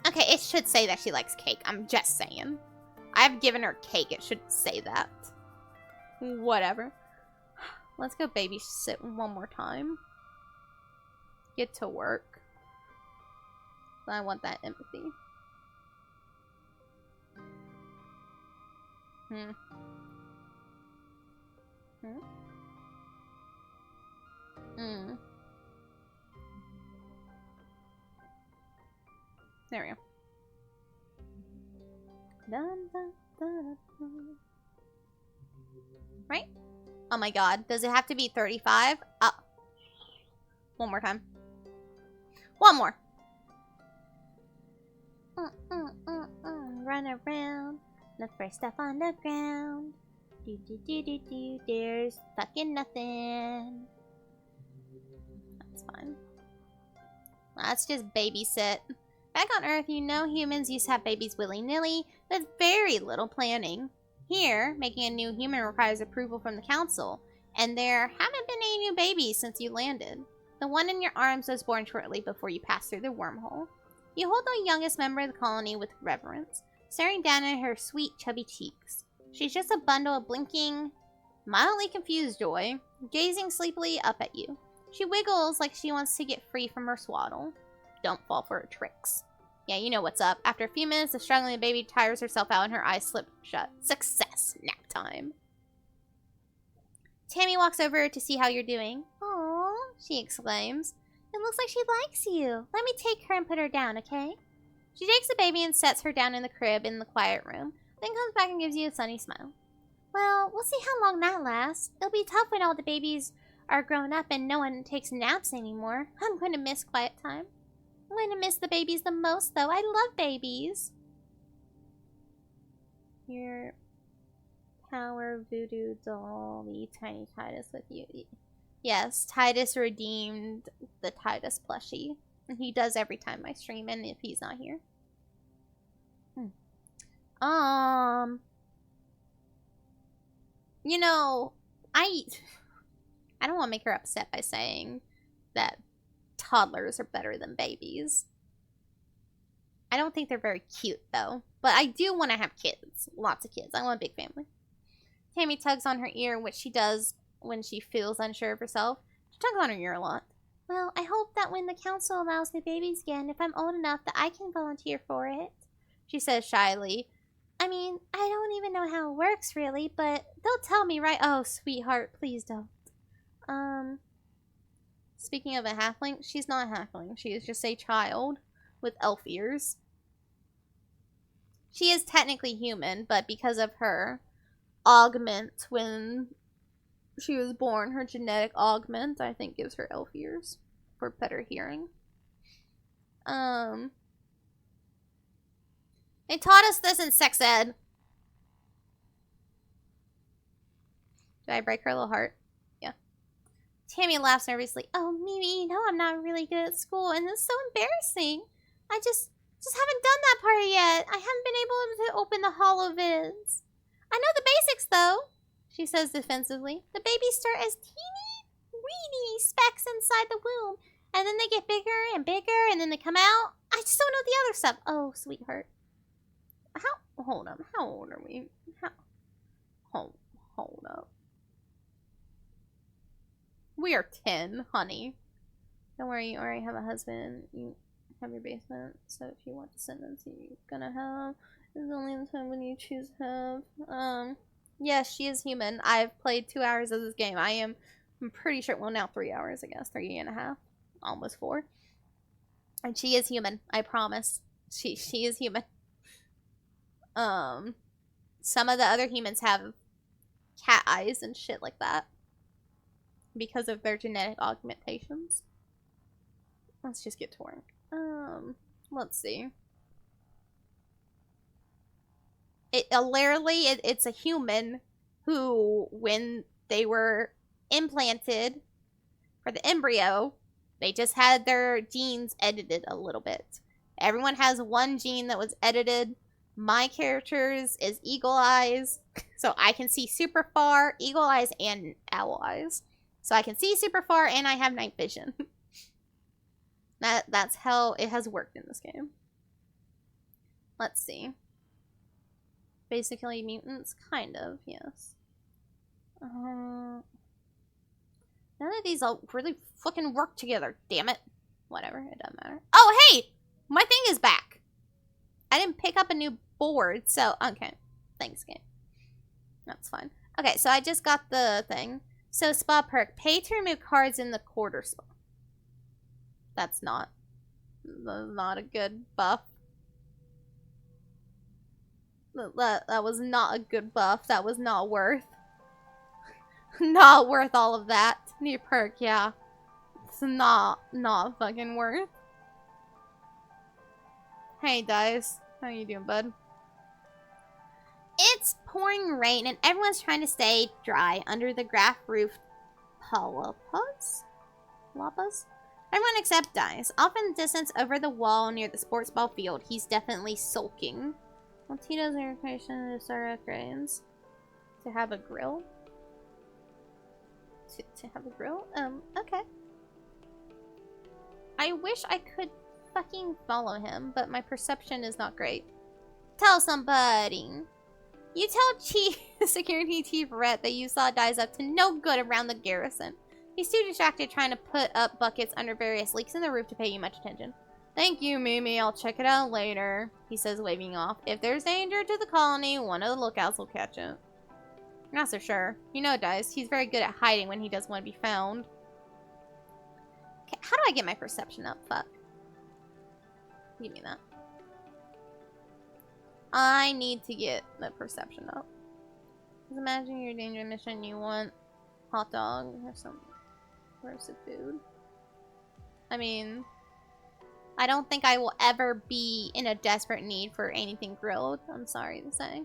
S2: Okay, it should say that she likes cake. I'm just saying. I've given her cake. It should say that. Whatever. Let's go babysit one more time. Get to work. I want that empathy. There we go. Dun, dun, dun, dun. Right? Oh my god. Does it have to be 35? One more time. One more. Run around. Look for stuff on the ground. Do. There's fucking nothing. That's fine. Let's just babysit. Back on Earth, you know humans used to have babies willy-nilly with very little planning. Here, making a new human requires approval from the council, and there haven't been any new babies since you landed. The one in your arms was born shortly before you passed through the wormhole. You hold the youngest member of the colony with reverence, staring down at her sweet, chubby cheeks. She's just a bundle of blinking, mildly confused joy, gazing sleepily up at you. She wiggles like she wants to get free from her swaddle. Don't fall for her tricks. Yeah, you know what's up. After a few minutes, the struggling baby tires herself out and her eyes slip shut. Success! Nap time. Tammy walks over to see how you're doing. Aww, she exclaims. It looks like she likes you. Let me take her and put her down, okay? She takes the baby and sets her down in the crib in the quiet room, then comes back and gives you a sunny smile. Well, we'll see how long that lasts. It'll be tough when all the babies are grown up and no one takes naps anymore. I'm going to miss quiet time. I'm going to miss the babies the most, though. I love babies. Your power voodoo doll, the tiny Titus with you. Yes, Titus redeemed the Titus plushie. He does every time I stream, and if he's not here. You know, I don't want to make her upset by saying that toddlers are better than babies. I don't think they're very cute, though. But I do want to have kids. Lots of kids. I want a big family. Tammy tugs on her ear, which she does when she feels unsure of herself. She tugs on her ear a lot. Well, I hope that when the council allows new babies again, if I'm old enough that I can volunteer for it, she says shyly. I mean, I don't even know how it works, really, but they'll tell me, right? Oh, sweetheart, please don't. Speaking of a halfling, she's not a halfling. She is just a child with elf ears. She is technically human, but because of her augment when she was born, her genetic augment, I think, gives her elf ears for better hearing. They taught us this in sex ed. Did I break her little heart? Yeah. Tammy laughs nervously. Oh, Mimi, you know I'm not really good at school, and it's so embarrassing. I just haven't done that part yet. I haven't been able to open the holovids. I know the basics, though, she says defensively. The babies start as teeny, weeny specks inside the womb, and then they get bigger and bigger, and then they come out. I just don't know the other stuff. Oh, sweetheart. Hold up. How old are we? Hold up. We are 10, honey. Don't worry, you already have a husband. You have your basement, so if you want descendants, you're gonna have. There's only the time when you choose to have. Yes, she is human. I've played 2 hours of this game. I'm pretty sure, well, now 3 hours, I guess. 3.5. Almost 4. And she is human, I promise. She is human. Some of the other humans have cat eyes and shit like that because of their genetic augmentations. Let's just get to work. Let's see. It's a human who, when they were implanted for the embryo, they just had their genes edited a little bit. Everyone has one gene that was edited. My character's is eagle eyes, so I can see super far, eagle eyes, and owl eyes. So I can see super far, and I have night vision. That's how it has worked in this game. Let's see. Basically mutants, kind of, yes. None of these all really fucking work together, damn it. Whatever, it doesn't matter. Oh, hey! My thing is back. I didn't pick up a new board, so, okay. Thanks, game. That's fine. Okay, so I just got the thing. So, spa perk. Pay to remove cards in the quarter spa. That's not a good buff. That was not a good buff. That was not worth. Not worth all of that. New perk, yeah. It's not fucking worth. Hey, Dice. How you doing, bud? It's pouring rain and everyone's trying to stay dry under the grass-roofed palapas? Everyone except Dice. Off in the distance over the wall near the sports ball field, he's definitely sulking. Well, Tito's irritation to start upgrades. To have a grill? To have a grill? Okay. I wish I could fucking follow him, but my perception is not great. Tell somebody. You tell Security Chief Rhett that you saw Dice up to no good around the garrison. He's too distracted trying to put up buckets under various leaks in the roof to pay you much attention. Thank you, Mimi. I'll check it out later, he says, waving off. If there's danger to the colony, one of the lookouts will catch it. Not so sure. You know Dice. He's very good at hiding when he doesn't want to be found. Okay, how do I get my perception up? Fuck. Give me that. I need to get the perception up. Just imagine your danger mission. You want hot dog or some roasted food. I mean, I don't think I will ever be in a desperate need for anything grilled. I'm sorry to say.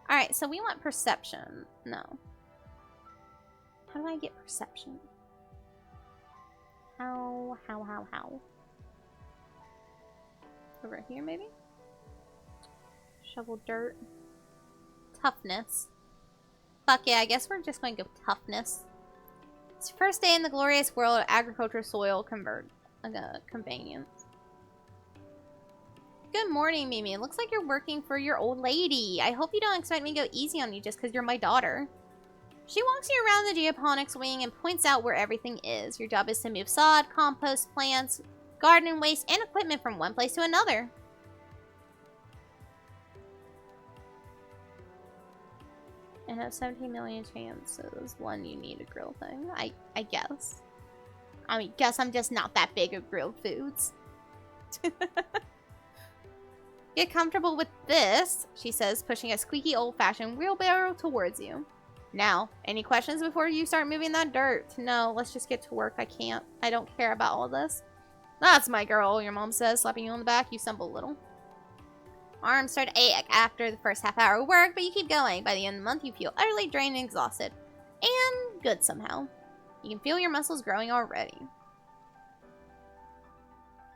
S2: Alright, so we want perception. No. How do I get perception? How? Over here, maybe? Shovel dirt. Toughness. Fuck yeah, I guess we're just going to go toughness. It's your first day in the glorious world of agriculture soil convenience. Good morning, Mimi. It looks like you're working for your old lady. I hope you don't expect me to go easy on you just because you're my daughter. She walks you around the geoponics wing and points out where everything is. Your job is to move sod, compost, plants, garden waste, and equipment from one place to another. It has 17 million chances. One, you need a grill thing. I guess. I mean, guess I'm just not that big of grilled foods. Get comfortable with this, she says, pushing a squeaky old-fashioned wheelbarrow towards you. Now, any questions before you start moving that dirt? No, let's just get to work. I don't care about all this. That's my girl, your mom says, slapping you on the back. You stumble a little. Arms start to ache after the first half hour of work, but you keep going. By the end of the month, you feel utterly drained and exhausted. And good somehow. You can feel your muscles growing already.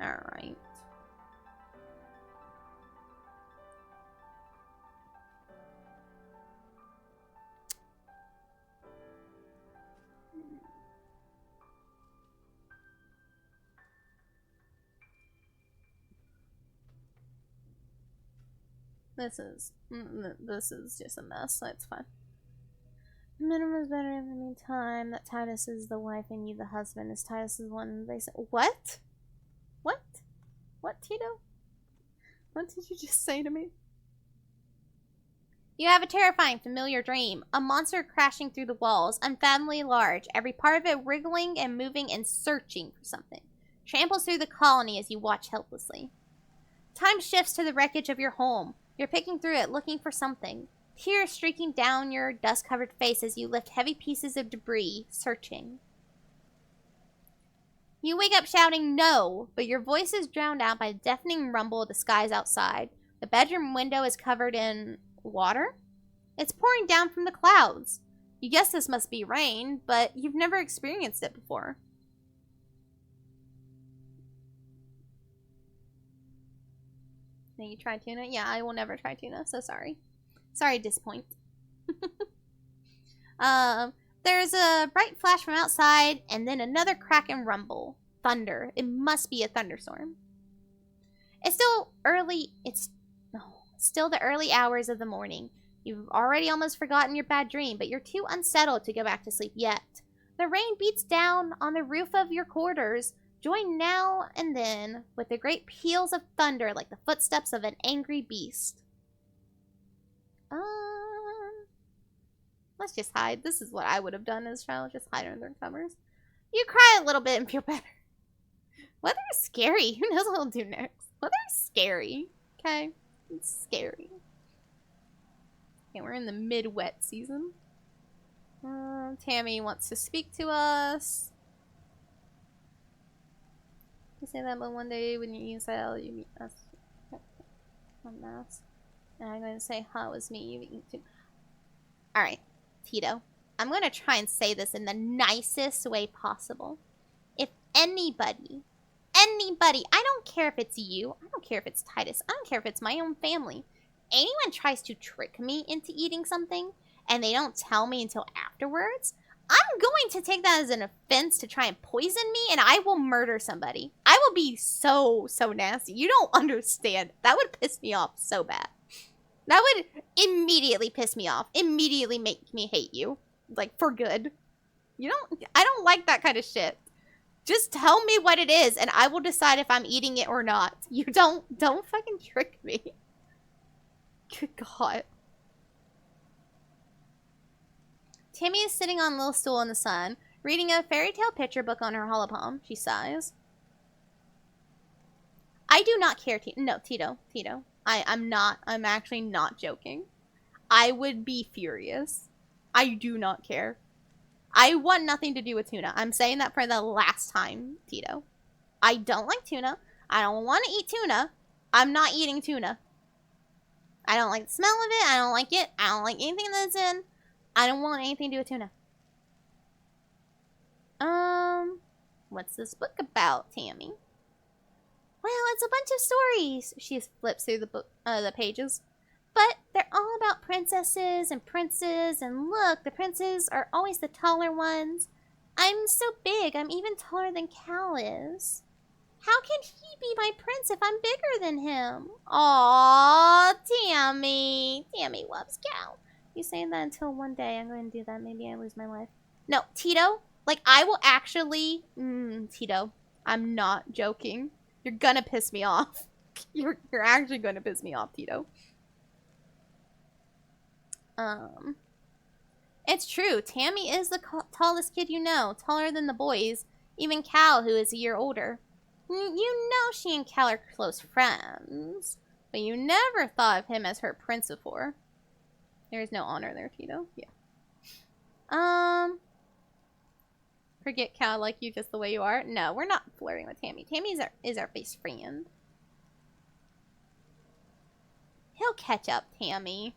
S2: Alright. This is just a mess. That's fine. Minimum is better in the meantime. That Titus is the wife and you the husband. Is Titus is the one they say? What? What? What, Tito? What did you just say to me? You have a terrifying familiar dream. A monster crashing through the walls, unfathomably large, every part of it wriggling and moving and searching for something. tramples through the colony as you watch helplessly. Time shifts to the wreckage of your home. You're picking through it, looking for something. Tears streaking down your dust-covered face as you lift heavy pieces of debris, searching. You wake up shouting no, but your voice is drowned out by the deafening rumble of the skies outside. The bedroom window is covered in water? It's pouring down from the clouds. You guess this must be rain, but you've never experienced it before. Now you try tuna? Yeah, I will never try tuna, so sorry. Sorry to disappoint. There's a bright flash from outside, and then another crack and rumble. Thunder. It must be a thunderstorm. It's still the early hours of the morning. You've already almost forgotten your bad dream, but you're too unsettled to go back to sleep yet. The rain beats down on the roof of your quarters, joined now and then with the great peals of thunder like the footsteps of an angry beast. Let's just hide. This is what I would have done as a child. Just hide under the covers. You cry a little bit and feel better. Weather is scary. Who knows what we'll do next? Weather is scary. Okay? It's scary. Okay, we're in the mid-wet season. Tammy wants to speak to us. You say that, but one day when you eat cell, you meet us. On mass. And I'm going to say, how it was me, you eat too. Alright, Tito. I'm going to try and say this in the nicest way possible. If anybody, I don't care if it's you, I don't care if it's Titus, I don't care if it's my own family, anyone tries to trick me into eating something, and they don't tell me until afterwards, I'm going to take that as an offense to try and poison me, and I will murder somebody. I will be so nasty. You don't understand. That would piss me off so bad. That would immediately piss me off. Immediately make me hate you. Like, for good. I don't like that kind of shit. Just tell me what it is, and I will decide if I'm eating it or not. You don't fucking trick me. Good God. Tammy is sitting on a little stool in the sun, reading a fairy tale picture book on her holopalm. She sighs. I do not care, No, Tito. I'm actually not joking. I would be furious. I do not care. I want nothing to do with tuna. I'm saying that for the last time, Tito. I don't like tuna. I don't want to eat tuna. I'm not eating tuna. I don't like the smell of it. I don't like it. I don't like anything that's in. I don't want anything to do with tuna. What's this book about, Tammy? Well, it's a bunch of stories. She flips through the book, the pages. But they're all about princesses and princes, and look, the princes are always the taller ones. I'm so big, I'm even taller than Cal is. How can he be my prince if I'm bigger than him? Aww, Tammy. Tammy loves Cal. You saying that until one day I'm going to do that. Maybe I lose my life. No, Tito, like, I will actually... Tito, I'm not joking. You're gonna piss me off. You're actually gonna piss me off, Tito. It's true. Tammy is the tallest kid you know. Taller than the boys. Even Cal, who is a year older. You know she and Cal are close friends. But you never thought of him as her prince before. There is no honor there, Tito. Yeah. Forget Cal like you just the way you are. No, we're not flirting with Tammy. Tammy is our best friend. He'll catch up, Tammy.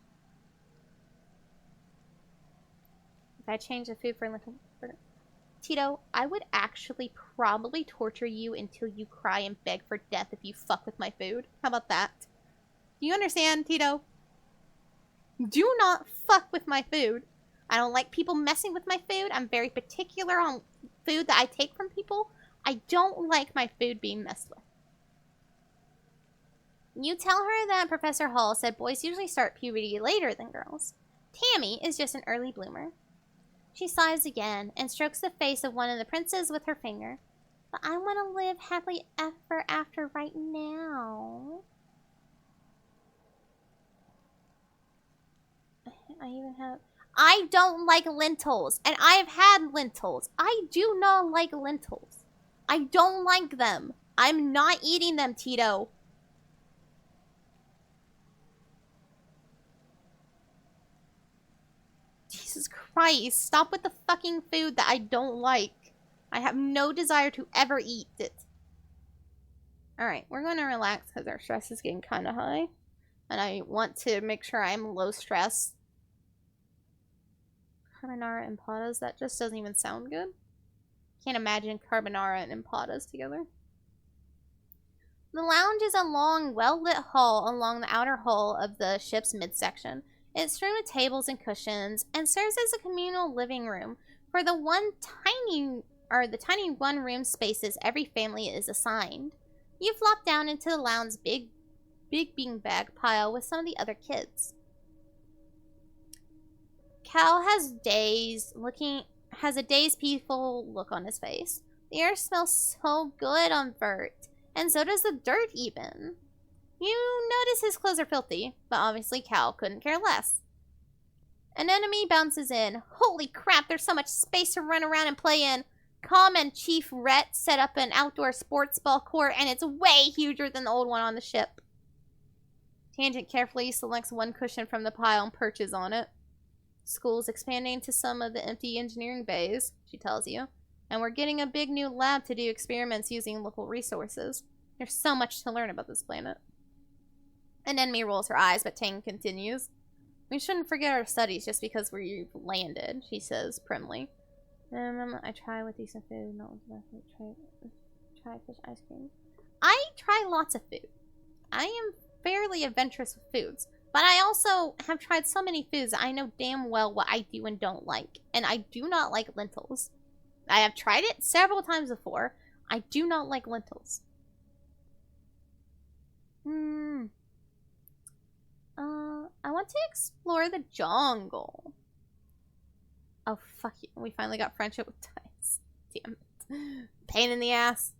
S2: If I change the food for Tito, I would actually probably torture you until you cry and beg for death if you fuck with my food. How about that? Do you understand, Tito? Do not fuck with my food. I don't like people messing with my food. I'm very particular on food that I take from people. I don't like my food being messed with. You tell her that Professor Hall said boys usually start puberty later than girls. Tammy is just an early bloomer. She sighs again and strokes the face of one of the princes with her finger. But I want to live happily ever after right now. I don't like lentils, and I've had lentils. I do not like lentils. I don't like them. I'm not eating them, Tito. Jesus Christ. Stop with the fucking food that I don't like. I have no desire to ever eat it. Alright, we're going to relax because our stress is getting kind of high. And I want to make sure I'm low stress. Carbonara empadas, that just doesn't even sound good. Can't imagine carbonara and empadas together. The lounge is a long, well-lit hall along the outer hull of the ship's midsection. It's strewn with tables and cushions and serves as a communal living room for the tiny one-room spaces every family is assigned. You flop down into the lounge's big beanbag pile with some of the other kids. Cal has a dazed, peaceful look on his face. The air smells so good on Vert, and so does the dirt even. You notice his clothes are filthy, but obviously Cal couldn't care less. An enemy bounces in. Holy crap, there's so much space to run around and play in. Com and Chief Rhett set up an outdoor sports ball court, and it's way huger than the old one on the ship. Tangent carefully selects one cushion from the pile and perches on it. School's expanding to some of the empty engineering bays, she tells you. And we're getting a big new lab to do experiments using local resources. There's so much to learn about this planet. An enemy rolls her eyes, but Tang continues. We shouldn't forget our studies just because we've landed, she says primly. I try with decent food, not with my food. Try fish ice cream. I try lots of food. I am fairly adventurous with foods. But I also have tried so many foods I know damn well what I do and don't like. And I do not like lentils. I have tried it several times before. I do not like lentils. I want to explore the jungle. Oh, fuck you. We finally got friendship with Dice. Damn it. Pain in the ass.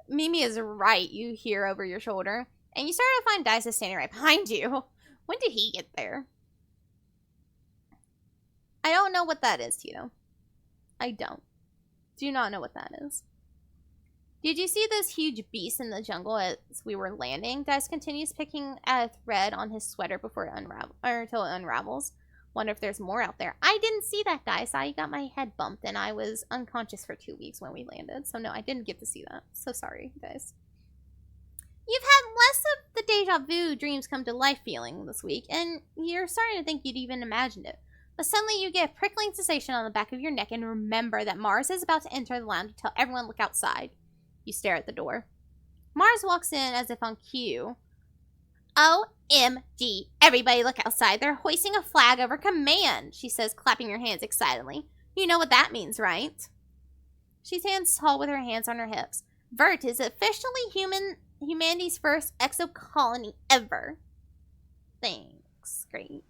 S2: Mimi is right, you hear over your shoulder. And you start to find Dice is standing right behind you. When did he get there? I don't know what that is, Tito. I don't. Do not know what that is. Did you see those huge beasts in the jungle as we were landing? Dice continues picking at a thread on his sweater before it until it unravels. Wonder if there's more out there. I didn't see that, guy. I saw you got my head bumped and I was unconscious for 2 weeks when we landed. So no, I didn't get to see that. So sorry, guys. You've had less of the deja vu dreams come to life feeling this week, and you're starting to think you'd even imagined it. But suddenly you get a prickling sensation on the back of your neck and remember that Mars is about to enter the lounge and tell everyone to look outside. You stare at the door. Mars walks in as if on cue. OMG, everybody look outside. They're hoisting a flag over command, she says, clapping her hands excitedly. You know what that means, right? She stands tall with her hands on her hips. Vert is officially humanity's first exocolony ever. Thanks. Great.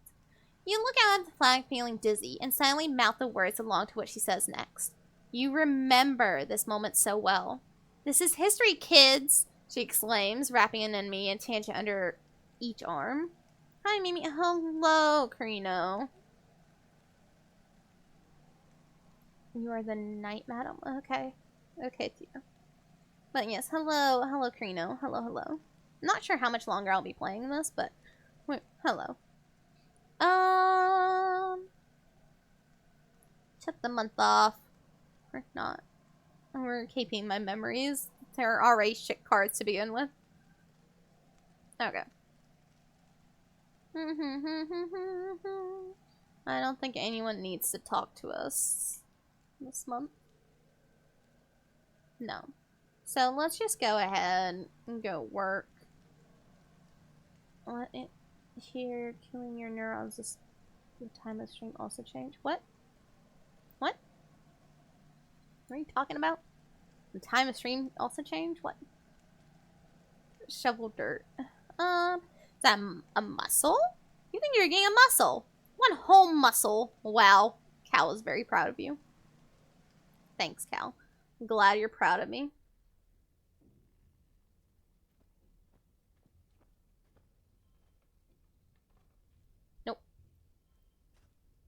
S2: You look out at the flag feeling dizzy and silently mouth the words along to what she says next. You remember this moment so well. This is history, kids, she exclaims, wrapping an enemy and Tangent under each arm. Hi, Mimi. Hello, Carino. You are the knight, madam? Okay. Okay, Tia. But yes, hello, Carino. Hello. Not sure how much longer I'll be playing this, but wait, hello. Took the month off. Or not. We're keeping my memories. They're already shit cards to begin with. Okay. I don't think anyone needs to talk to us this month. No. So let's just go ahead and go work. Let it here, killing your neurons. This the time of stream also change. What? What? What are you talking about? The time of stream also change? What? Shovel dirt. Is that a muscle? You think you're getting a muscle? One whole muscle. Wow. Cal is very proud of you. Thanks, Cal. I'm glad you're proud of me. Nope.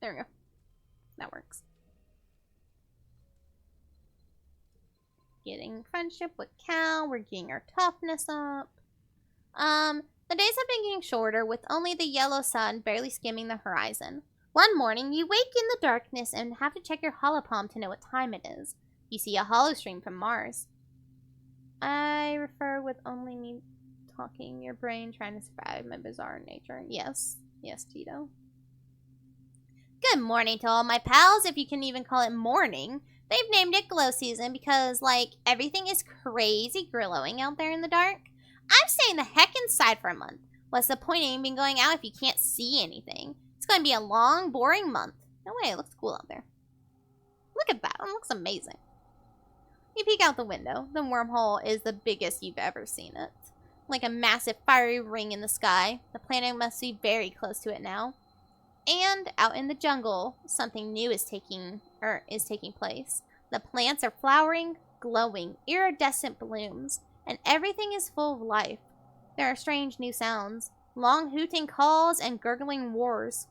S2: There we go. That works. getting friendship with Cal. We're getting our toughness up. The days have been getting shorter with only the yellow sun barely skimming the horizon. One morning, you wake in the darkness and have to check your holopalm to know what time it is. You see a holostream from Mars. I refer with only me talking, your brain trying to survive my bizarre nature. Yes. Yes, Tito. Good morning to all my pals, if you can even call it morning. They've named it glow season because, like, everything is crazy glowing out there in the dark. I'm staying the heck inside for a month. What's the point of even going out if you can't see anything? It's going to be a long, boring month. No way, it looks cool out there. Look at that, it looks amazing. You peek out the window. The wormhole is the biggest you've ever seen it. Like a massive fiery ring in the sky. The planet must be very close to it now. And out in the jungle, something new is taking place. The plants are flowering, glowing, iridescent blooms, and everything is full of life. There are strange new sounds, long hooting calls and gurgling roars.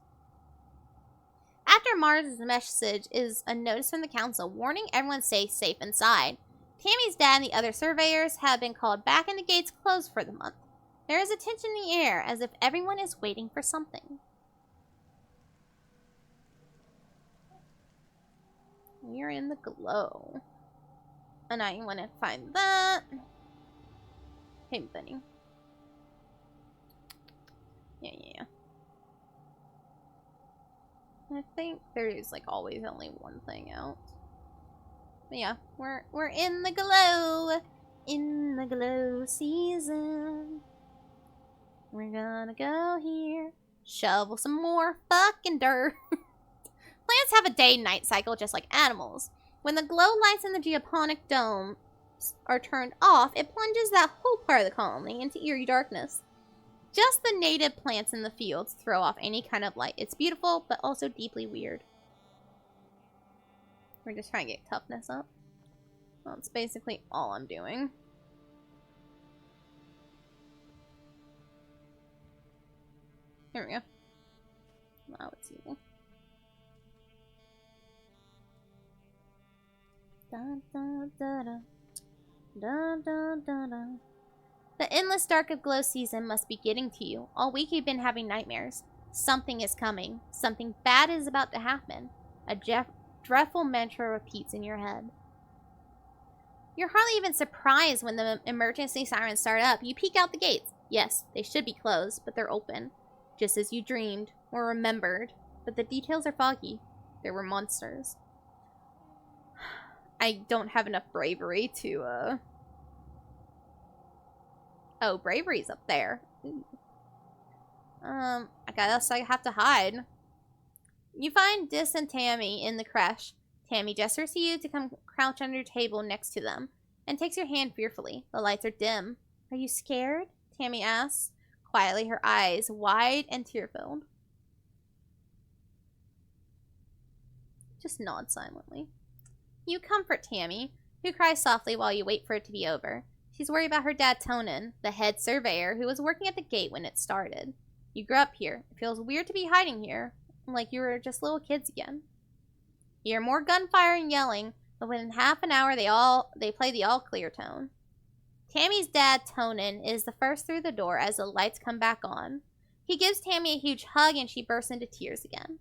S2: After Mars' message is a notice from the council warning everyone to stay safe inside. Tammy's dad and the other surveyors have been called back and the gates closed for the month. There is a tension in the air as if everyone is waiting for something. You're in the glow. And I want to find that. Hey, Bunny. Yeah. I think there's like always only one thing out. But yeah, we're in the glow. In the glow season. We're gonna go here. Shovel some more fucking dirt. Plants have a day-night cycle just like animals. When the glow lights in the geoponic dome are turned off, it plunges that whole part of the colony into eerie darkness. Just the native plants in the fields throw off any kind of light. It's beautiful, but also deeply weird. We're just trying to get toughness up. Well, that's basically all I'm doing. Here we go. Now it's easy. Dun, dun, dun, dun. Dun, dun, dun, dun. The endless dark of glow season must be getting to you. All week you've been having nightmares. Something is coming. Something bad is about to happen. A dreadful mantra repeats in your head. You're hardly even surprised when the emergency sirens start up. You peek out the gates. Yes, they should be closed, but they're open. Just as you dreamed, or remembered. But the details are foggy. There were monsters. I don't have enough bravery to, Oh, bravery's up there. Ooh. I guess I have to hide. You find Dis and Tammy in the creche. Tammy gestures to you to come crouch under your table next to them, and takes your hand fearfully. The lights are dim. Are you scared? Tammy asks, quietly, her eyes wide and tear-filled. Just nod silently. You comfort Tammy, who cries softly while you wait for it to be over. She's worried about her dad, Tonin, the head surveyor, who was working at the gate when it started. You grew up here. It feels weird to be hiding here, like you were just little kids again. You hear more gunfire and yelling, but within half an hour they play the all-clear tone. Tammy's dad, Tonin, is the first through the door as the lights come back on. He gives Tammy a huge hug and she bursts into tears again.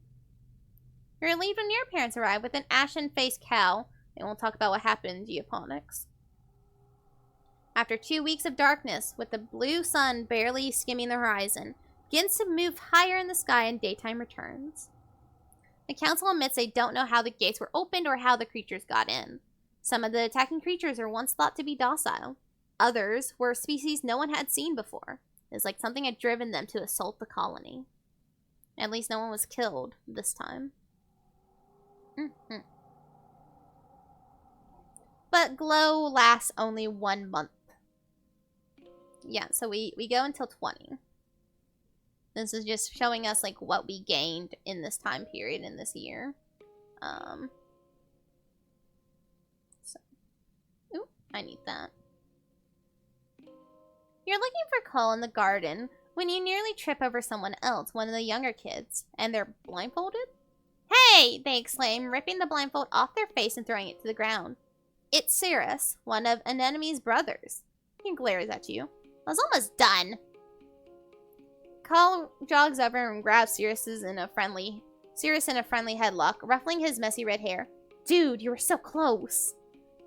S2: You're relieved when your parents arrive with an ashen-faced Cal. They won't talk about what happened in geoponics. After 2 weeks of darkness, with the blue sun barely skimming the horizon, begins to move higher in the sky and daytime returns. The council admits they don't know how the gates were opened or how the creatures got in. Some of the attacking creatures are once thought to be docile. Others were species no one had seen before. It's like something had driven them to assault the colony. At least no one was killed this time. But glow lasts only 1 month. Yeah, so we go until 20. This is just showing us like what we gained in this time period in this year. Ooh, I need that. You're looking for Cole in the garden when you nearly trip over someone else, one of the younger kids, and they're blindfolded? Hey! They exclaim, ripping the blindfold off their face and throwing it to the ground. It's Cirrus, one of Anemone's brothers. He glares at you. I was almost done. Cal jogs over and grabs Cirrus in a friendly headlock, ruffling his messy red hair. Dude, you were so close.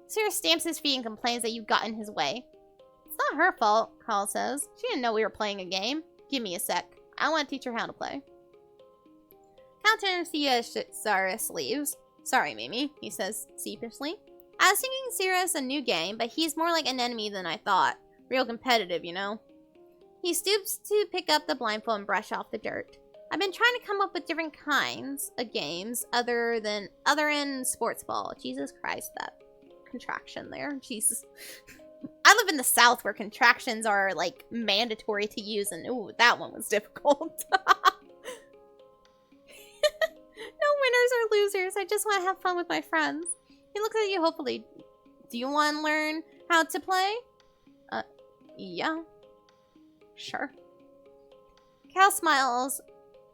S2: Cirrus stamps his feet and complains that you got in his way. It's not her fault, Cal says. She didn't know we were playing a game. Give me a sec. I want to teach her how to play. Cal turns to you as Cirrus leaves. Sorry, Mimi, he says sheepishly. I was thinking Cirrus a new game, but he's more like an enemy than I thought. Real competitive, you know. He stoops to pick up the blindfold and brush off the dirt. I've been trying to come up with different kinds of games other than sports ball. Jesus Christ, that contraction there. Jesus. I live in the South where contractions are like mandatory to use, and ooh, that one was difficult. No winners or losers. I just want to have fun with my friends. He looks at you hopefully. Do you want to learn how to play? Yeah. Sure. Cal smiles.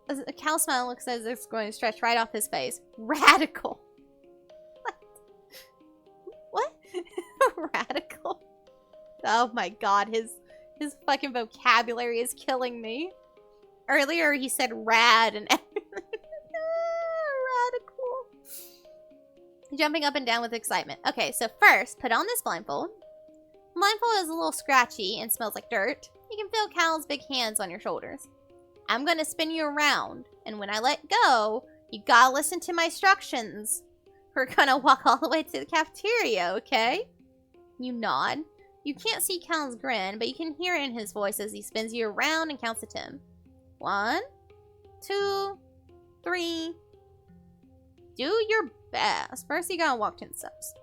S2: A Cal smile looks as if it's going to stretch right off his face. Radical. What? Radical? Oh my god, his fucking vocabulary is killing me. Earlier he said rad and everything. Radical. Jumping up and down with excitement. Okay, so first, put on this blindfold. The blindfold is a little scratchy and smells like dirt. You can feel Cal's big hands on your shoulders. I'm gonna spin you around, and when I let go, you gotta listen to my instructions. We're gonna walk all the way to the cafeteria, okay? You nod. You can't see Cal's grin, but you can hear it in his voice as he spins you around and counts to 10. 1, 2, 3. Do your best. First, you gotta walk 10 steps.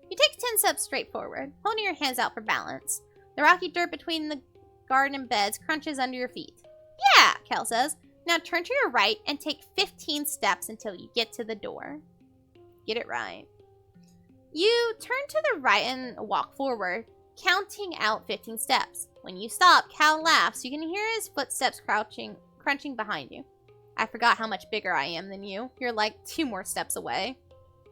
S2: You take 10 steps straight forward, holding your hands out for balance. The rocky dirt between the garden beds crunches under your feet. Yeah, Cal says. Now turn to your right and take 15 steps until you get to the door. Get it right. You turn to the right and walk forward, counting out 15 steps. When you stop, Cal laughs. You can hear his footsteps crunching behind you. I forgot how much bigger I am than you. You're like 2 more steps away.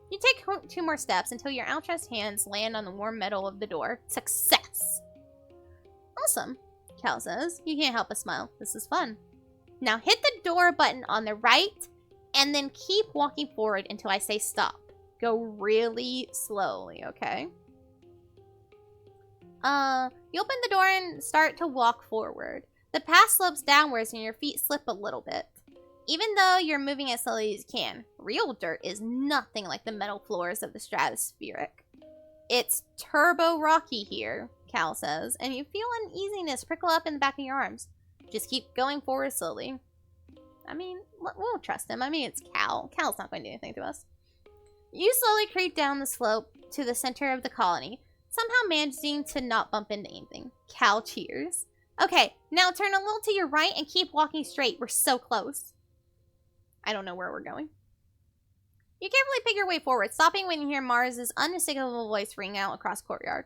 S2: You take 2 more steps until your outstretched hands land on the warm metal of the door. Success! Awesome, Cal says. You can't help but smile. This is fun. Now hit the door button on the right, and then keep walking forward until I say stop. Go really slowly, okay? You open the door and start to walk forward. The path slopes downwards and your feet slip a little bit. Even though you're moving as slowly as you can, real dirt is nothing like the metal floors of the stratospheric. It's turbo rocky here, Cal says, and you feel uneasiness prickle up in the back of your arms. Just keep going forward slowly. I mean, we'll trust him. I mean, it's Cal. Cal's not going to do anything to us. You slowly creep down the slope to the center of the colony, somehow managing to not bump into anything. Cal cheers. Okay, now turn a little to your right and keep walking straight. We're so close. I don't know where we're going. You carefully pick your way forward, stopping when you hear Mars's unmistakable voice ring out across the courtyard.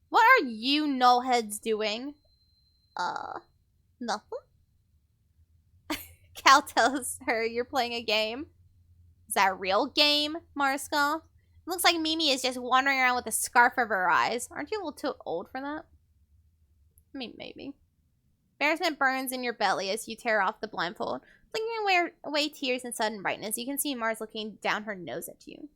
S2: What are you nullheads doing? Nothing? Cal tells her you're playing a game. Is that a real game? Mars scoffs. It looks like Mimi is just wandering around with a scarf over her eyes. Aren't you a little too old for that? I mean, maybe. Embarrassment burns in your belly as you tear off the blindfold, flicking away tears and sudden brightness. You can see Mars looking down her nose at you.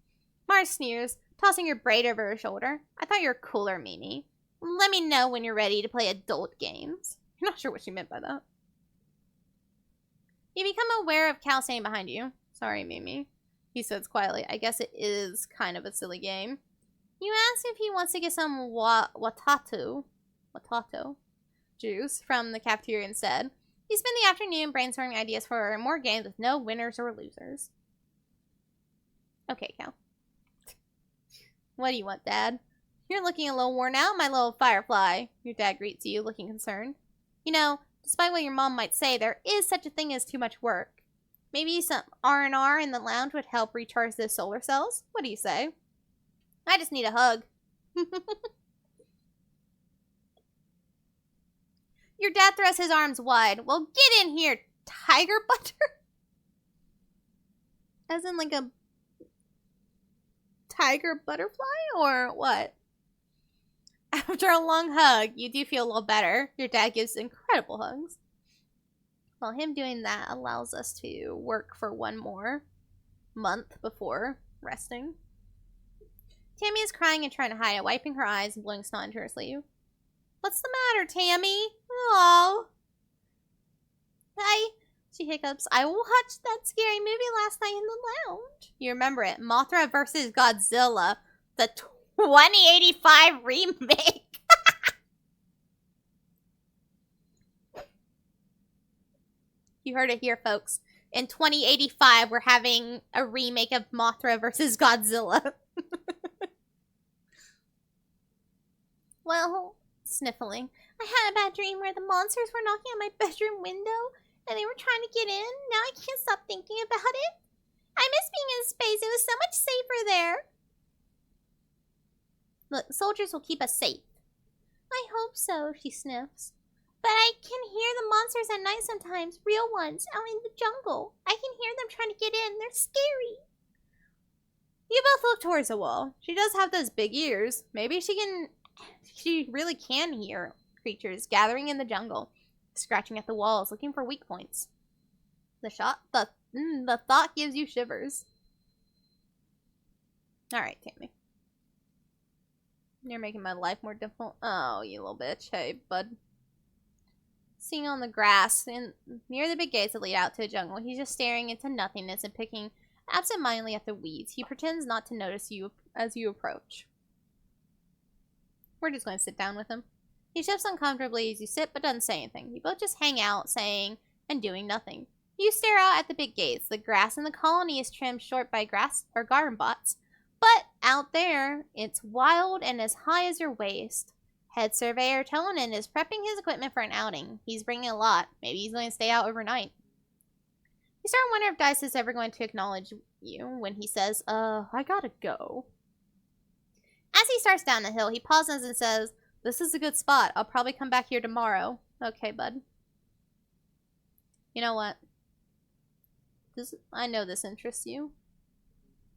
S2: Mars sneers, tossing your braid over her shoulder. I thought you were cooler, Mimi. Let me know when you're ready to play adult games. You're not sure what she meant by that. You become aware of Cal standing behind you. Sorry, Mimi, he says quietly. I guess it is kind of a silly game. You ask if he wants to get some watato juice from the cafeteria instead. You spend the afternoon brainstorming ideas for more games with no winners or losers. Okay, Cal. What do you want, Dad? You're looking a little worn out, my little firefly. Your dad greets you, looking concerned. You know, despite what your mom might say, there is such a thing as too much work. Maybe some R&R in the lounge would help recharge the solar cells? What do you say? I just need a hug. Your dad thrusts his arms wide. Well, get in here, tiger butter. As in like a tiger butterfly or what? After a long hug, you do feel a little better. Your dad gives incredible hugs. Well, him doing that allows us to work for one more month before resting. Tammy is crying and trying to hide it, wiping her eyes and blowing snot into her sleeve. What's the matter, Tammy? Oh. She hiccups. I watched that scary movie last night in the lounge. You remember it. Mothra vs. Godzilla. The 2085 remake. You heard it here, folks. In 2085, we're having a remake of Mothra vs. Godzilla. Well, sniffling. I had a bad dream where the monsters were knocking on my bedroom window and they were trying to get in. Now I can't stop thinking about it. I miss being in space. It was so much safer there. Look, soldiers will keep us safe. I hope so, she sniffs. But I can hear the monsters at night sometimes, real ones, out in the jungle. I can hear them trying to get in. They're scary. You both look towards the wall. She does have those big ears. Maybe she really can hear creatures gathering in the jungle, scratching at the walls, looking for weak points. The thought gives you shivers. Alright, Tammy. You're making my life more difficult. Oh, you little bitch. Hey, bud. Sitting on the grass near the big gates that lead out to a jungle, he's just staring into nothingness and picking absent-mindedly at the weeds. He pretends not to notice you as you approach. We're just going to sit down with him. He shifts uncomfortably as you sit but doesn't say anything. You both just hang out, saying and doing nothing. You stare out at the big gates. The grass in the colony is trimmed short by grass or garden bots. But out there, it's wild and as high as your waist. Head surveyor Tonin is prepping his equipment for an outing. He's bringing a lot. Maybe he's going to stay out overnight. You start wondering if Dice is ever going to acknowledge you when he says, I gotta go. As he starts down the hill, he pauses and says, this is a good spot. I'll probably come back here tomorrow. Okay, bud. You know what? I know this interests you.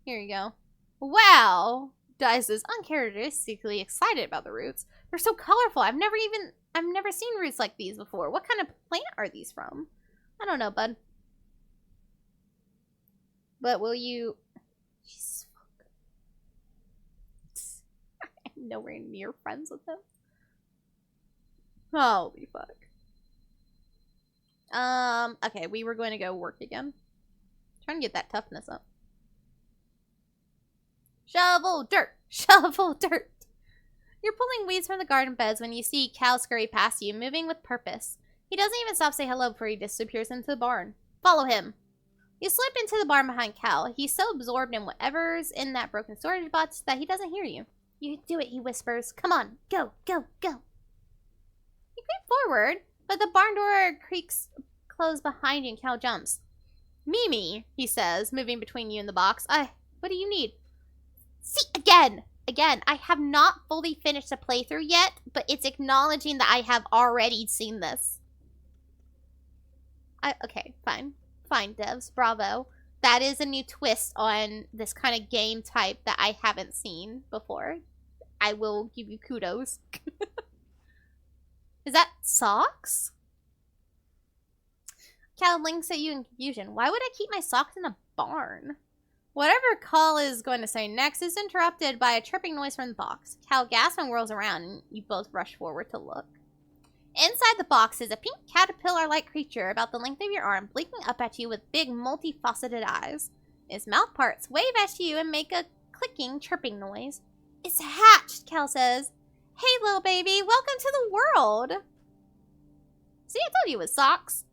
S2: Here you go. Wow! Dice is uncharacteristically excited about the roots. They're so colorful. I've never seen roots like these before. What kind of plant are these from? I don't know, bud. But will you... Jesus fuck. I'm nowhere near friends with him. Holy fuck. Okay, we were going to go work again. Trying to get that toughness up. Shovel dirt! Shovel dirt! You're pulling weeds from the garden beds when you see Cal scurry past you, moving with purpose. He doesn't even stop to say hello before he disappears into the barn. Follow him. You slip into the barn behind Cal. He's so absorbed in whatever's in that broken storage box that he doesn't hear you. You can do it, he whispers. Come on, go, go, go. You creep forward, but the barn door creaks closed behind you and Cal jumps. Mimi, he says, moving between you and the box. What do you need? See, again, I have not fully finished the playthrough yet, but it's acknowledging that I have already seen this. Okay, fine. Fine, devs. Bravo. That is a new twist on this kind of game type that I haven't seen before. I will give you kudos. Is that socks? Cal blinks at you in confusion. Why would I keep my socks in a barn? Whatever Cal is going to say next is interrupted by a chirping noise from the box. Cal gasps and whirls around, and you both rush forward to look. Inside the box is a pink caterpillar-like creature about the length of your arm, blinking up at you with big, multifaceted eyes. Its mouth parts wave at you and make a clicking, chirping noise. It's hatched, Cal says. Hey, little baby, welcome to the world. See, I told you it was socks.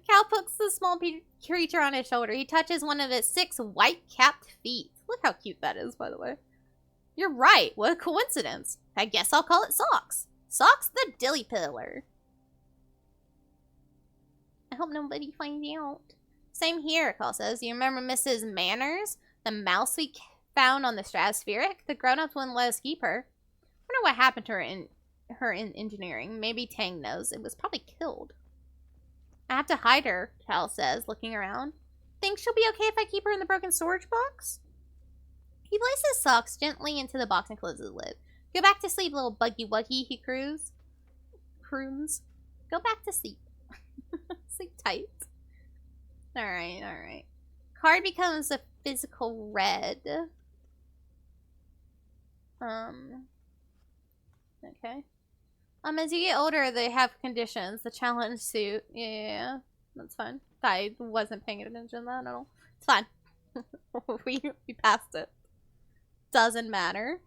S2: Cal pokes the small creature on his shoulder. He touches one of its 6 white-capped feet. Look how cute that is, by the way. You're right. What a coincidence. I guess I'll call it Socks. Socks the dilly pillar. I hope nobody finds out. Same here, Cal says. You remember Mrs. Manners? The mouse we found on the Stratospheric? The grown-ups wouldn't let us keep her. I wonder what happened to her in engineering. Maybe Tang knows. It was probably killed. I have to hide her, Cal says, looking around. think she'll be okay if I keep her in the broken storage box? He places socks gently into the box and closes the lid. Go back to sleep, little buggy wuggy, he croons. Go back to sleep. Sleep tight. Alright. Card becomes a physical red. Okay. As you get older, they have conditions. The challenge suit. Yeah, that's fine. I wasn't paying attention to that at all. It's fine. we passed it. Doesn't matter.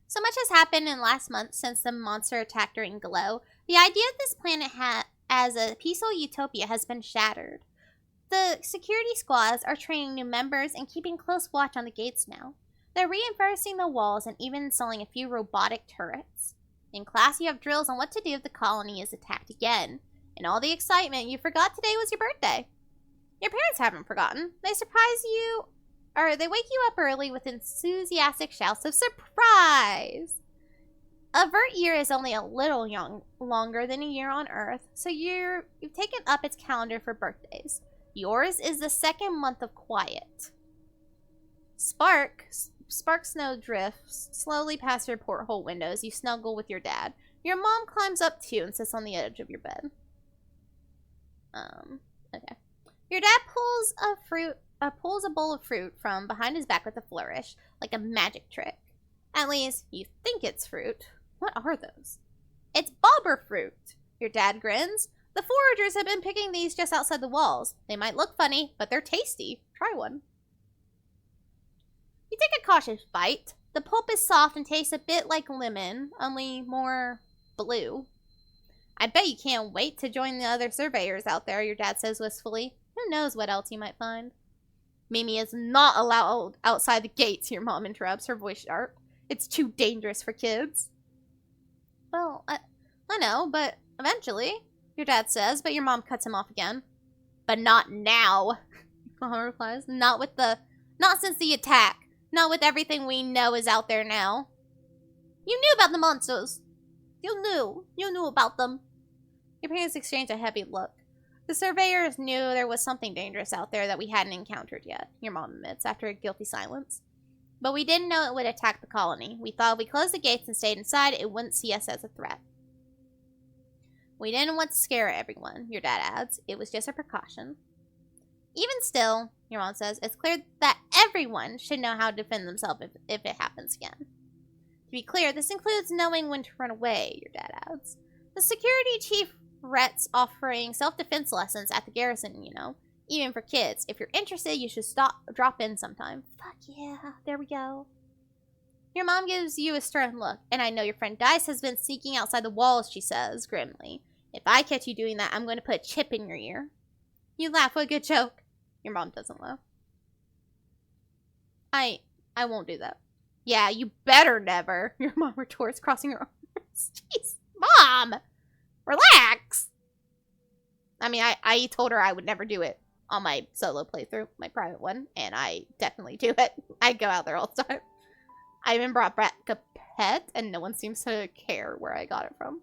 S2: So much has happened in the last month since the monster attacked during Glow. The idea of this planet as a peaceful utopia has been shattered. The security squads are training new members and keeping close watch on the gates now. They're reinforcing the walls and even installing a few robotic turrets. In class, you have drills on what to do if the colony is attacked again. In all the excitement, you forgot today was your birthday. Your parents haven't forgotten. They surprise you, or they wake you up early with enthusiastic shouts of surprise! A Vert year is only a little longer than a year on Earth, so you've taken up its calendar for birthdays. Yours is the second month of quiet. Spark snow drifts slowly past your porthole windows. You snuggle with your dad. Your mom climbs up too and sits on the edge of your bed. Okay. Your dad pulls a bowl of fruit from behind his back with a flourish, like a magic trick. At least, you think it's fruit. What are those? It's bobber fruit. Your dad grins. The foragers have been picking these just outside the walls. They might look funny, but they're tasty. Try one. You take a cautious bite. The pulp is soft and tastes a bit like lemon, only more blue. I bet you can't wait to join the other surveyors out there, your dad says wistfully. Who knows what else you might find. Mimi is not allowed outside the gates, your mom interrupts, her voice sharp. It's too dangerous for kids. Well, I know, but eventually, your dad says, but your mom cuts him off again. But not now, mom replies. Not since the attack. Not with everything we know is out there now. You knew about the monsters. You knew about them. Your parents exchange a heavy look. The surveyors knew there was something dangerous out there that we hadn't encountered yet, your mom admits, after a guilty silence. But we didn't know it would attack the colony. We thought if we closed the gates and stayed inside, it wouldn't see us as a threat. We didn't want to scare everyone, your dad adds. It was just a precaution. Even still, your mom says, it's clear that everyone should know how to defend themselves if it happens again. To be clear, this includes knowing when to run away, your dad adds. The security chief Rhett's offering self-defense lessons at the garrison, you know. Even for kids. If you're interested, you should drop in sometime. Fuck yeah, there we go. Your mom gives you a stern look, and I know your friend Dice has been sneaking outside the walls, she says, grimly. If I catch you doing that, I'm going to put a chip in your ear. You laugh, what a good joke. Your mom doesn't laugh. I won't do that. Yeah, you better never, your mom retorts, crossing her arms. Jeez, Mom! Relax! I mean, I told her I would never do it on my solo playthrough, my private one, and I definitely do it. I go out there all the time. I even brought back a pet, and no one seems to care where I got it from,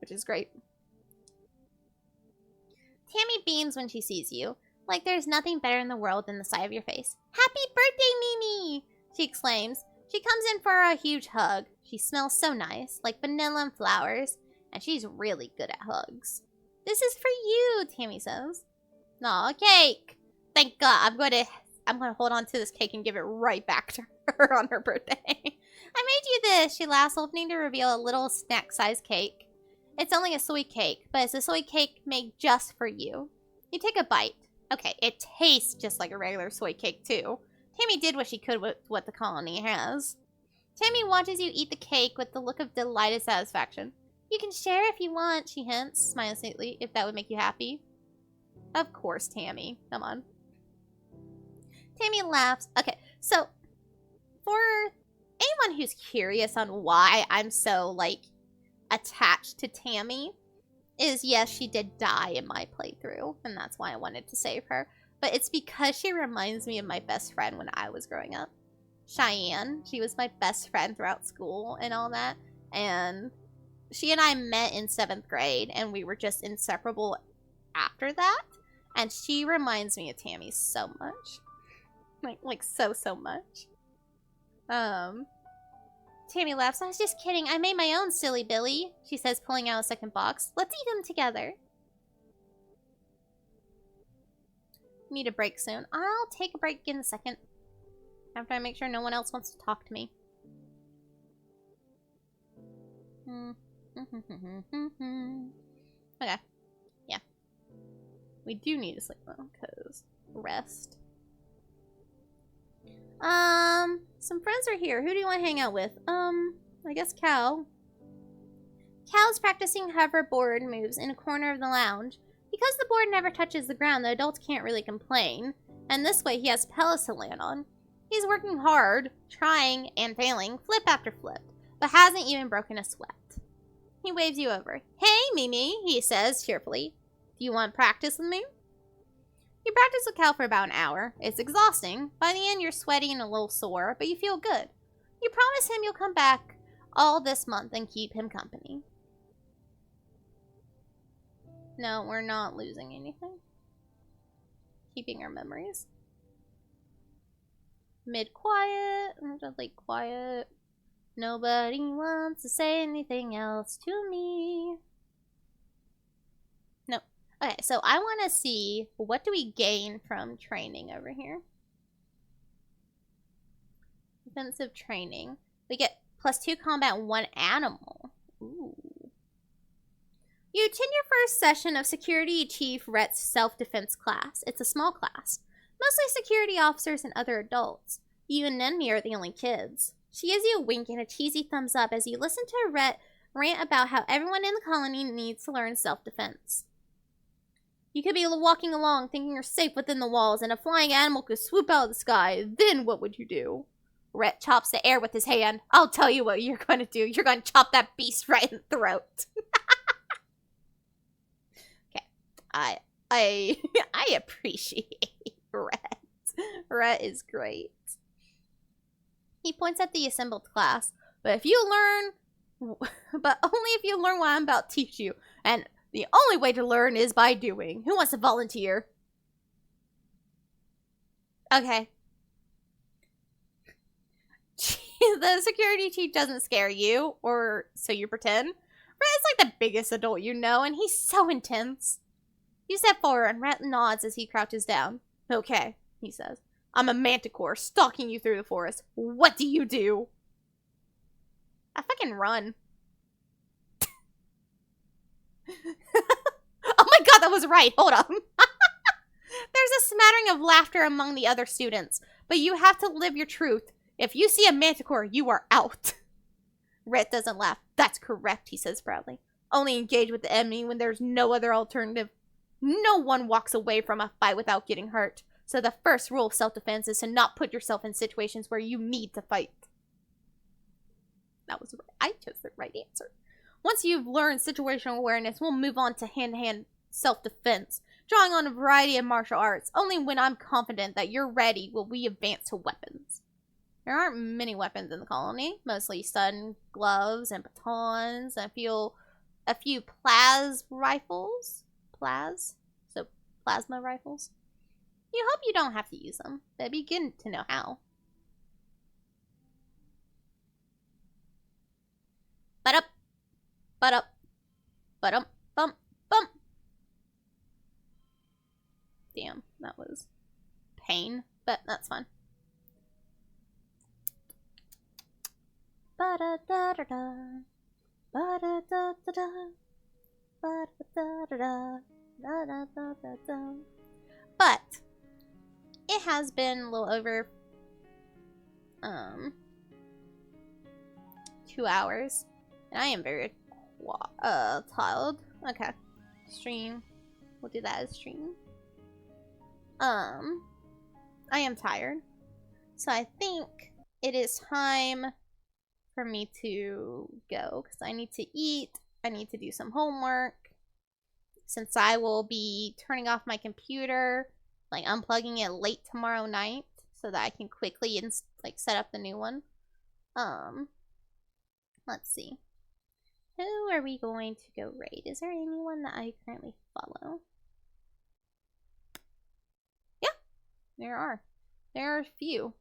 S2: which is great. Tammy beams when she sees you, like there's nothing better in the world than the sight of your face. Happy birthday, Mimi! She exclaims. She comes in for a huge hug. She smells so nice, like vanilla and flowers, and she's really good at hugs. This is for you, Tammy says. Aw, cake! Thank God, I'm gonna hold on to this cake and give it right back to her on her birthday. I made you this, she laughs, opening to reveal a little snack-sized cake. It's only a soy cake, but it's a soy cake made just for you. You take a bite. Okay, it tastes just like a regular soy cake, too. Tammy did what she could with what the colony has. Tammy watches you eat the cake with the look of delighted satisfaction. You can share if you want, she hints, smiling sweetly, if that would make you happy. Of course, Tammy. Come on. Tammy laughs. Okay, so for anyone who's curious on why I'm so, like, attached to Tammy, is yes, she did die in my playthrough, and that's why I wanted to save her. But it's because she reminds me of my best friend when I was growing up. Cheyenne. She was my best friend throughout school and all that. And she and I met in 7th grade, and we were just inseparable after that. And she reminds me of Tammy so much. Like so much. Tammy laughs. I was just kidding. I made my own, silly Billy, she says, pulling out a second box. Let's eat them together. Need a break soon. I'll take a break in a second. After I make sure no one else wants to talk to me. Okay. Yeah. We do need to sleep though, because rest. Some friends are here. Who do you want to hang out with? I guess Cal. Cal's practicing hoverboard moves in a corner of the lounge. Because the board never touches the ground, the adults can't really complain. And this way he has pellets to land on. He's working hard, trying and failing, flip after flip, but hasn't even broken a sweat. He waves you over. Hey, Mimi, he says cheerfully. Do you want practice with me? You practice with Cal for about an hour. It's exhausting. By the end, you're sweaty and a little sore, but you feel good. You promise him you'll come back all this month and keep him company. No, we're not losing anything. Keeping our memories. Mid-quiet, late quiet. Nobody wants to say anything else to me. No. Okay, so I want to see, what do we gain from training over here? Defensive training. We get +2 combat, 1 animal. Ooh. You attend your first session of Security Chief Rhett's self-defense class. It's a small class. Mostly security officers and other adults. You and Nenmi are the only kids. She gives you a wink and a cheesy thumbs up as you listen to Rhett rant about how everyone in the colony needs to learn self-defense. You could be walking along thinking you're safe within the walls and a flying animal could swoop out of the sky. Then what would you do? Rhett chops the air with his hand. I'll tell you what you're going to do. You're going to chop that beast right in the throat. Okay. I appreciate Rhett. Rhett is great. He points at the assembled class. But only if you learn what I'm about to teach you. And the only way to learn is by doing. Who wants to volunteer? Okay. The security chief doesn't scare you, or so you pretend. Rhett's like the biggest adult you know, and he's so intense. You step forward, and Rhett nods as he crouches down. Okay, he says. I'm a manticore stalking you through the forest. What do you do? I fucking run. Oh my god, that was right. Hold on. There's a smattering of laughter among the other students, but you have to live your truth. If you see a manticore, you are out. Rhett doesn't laugh. That's correct, he says proudly. Only engage with the enemy when there's no other alternative. No one walks away from a fight without getting hurt. So the first rule of self-defense is to not put yourself in situations where you need to fight. That was right. I chose the right answer. Once you've learned situational awareness, we'll move on to hand-to-hand self-defense, drawing on a variety of martial arts. Only when I'm confident that you're ready will we advance to weapons. There aren't many weapons in the colony, mostly stun gloves and batons, and a few rifles. So plasma rifles. You hope you don't have to use them, but begin to know how. But up, bump. Damn, that was pain, but that's fun. Ba-da-da-da-da. Ba-da-da-da-da. Ba-da-da-da-da. Da-da-da-da-da. But it has been a little over 2 hours, and I am very tired. Okay, stream. We'll do that as stream. I am tired, so I think it is time for me to go because I need to eat. I need to do some homework. Since I will be turning off my computer, like unplugging it late tomorrow night, so that I can quickly set up the new one. Let's see. Who are we going to go raid? Is there anyone that I currently follow? Yeah, there are. There are a few.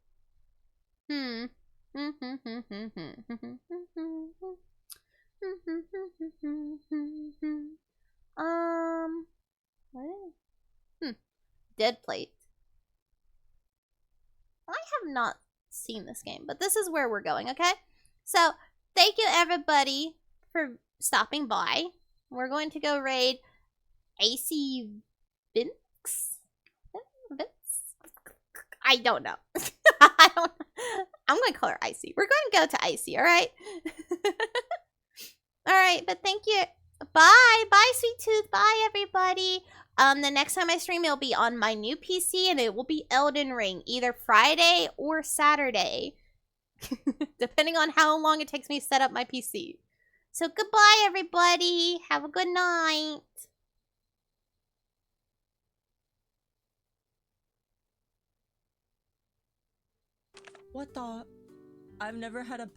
S2: What? Dead Plate. I have not seen this game, but this is where we're going, okay? So, thank you everybody for stopping by. We're going to go raid AC Vince? Vince? I don't know. I don't. I'm going to call her Icy. We're going to go to Icy, alright? Alright, but thank you. Bye. Bye, Sweet Tooth. Bye, everybody. The next time I stream, it'll be on my new PC, and it will be Elden Ring, either Friday or Saturday, depending on how long it takes me to set up my PC. So goodbye, everybody. Have a good night.
S4: What the? I've never had a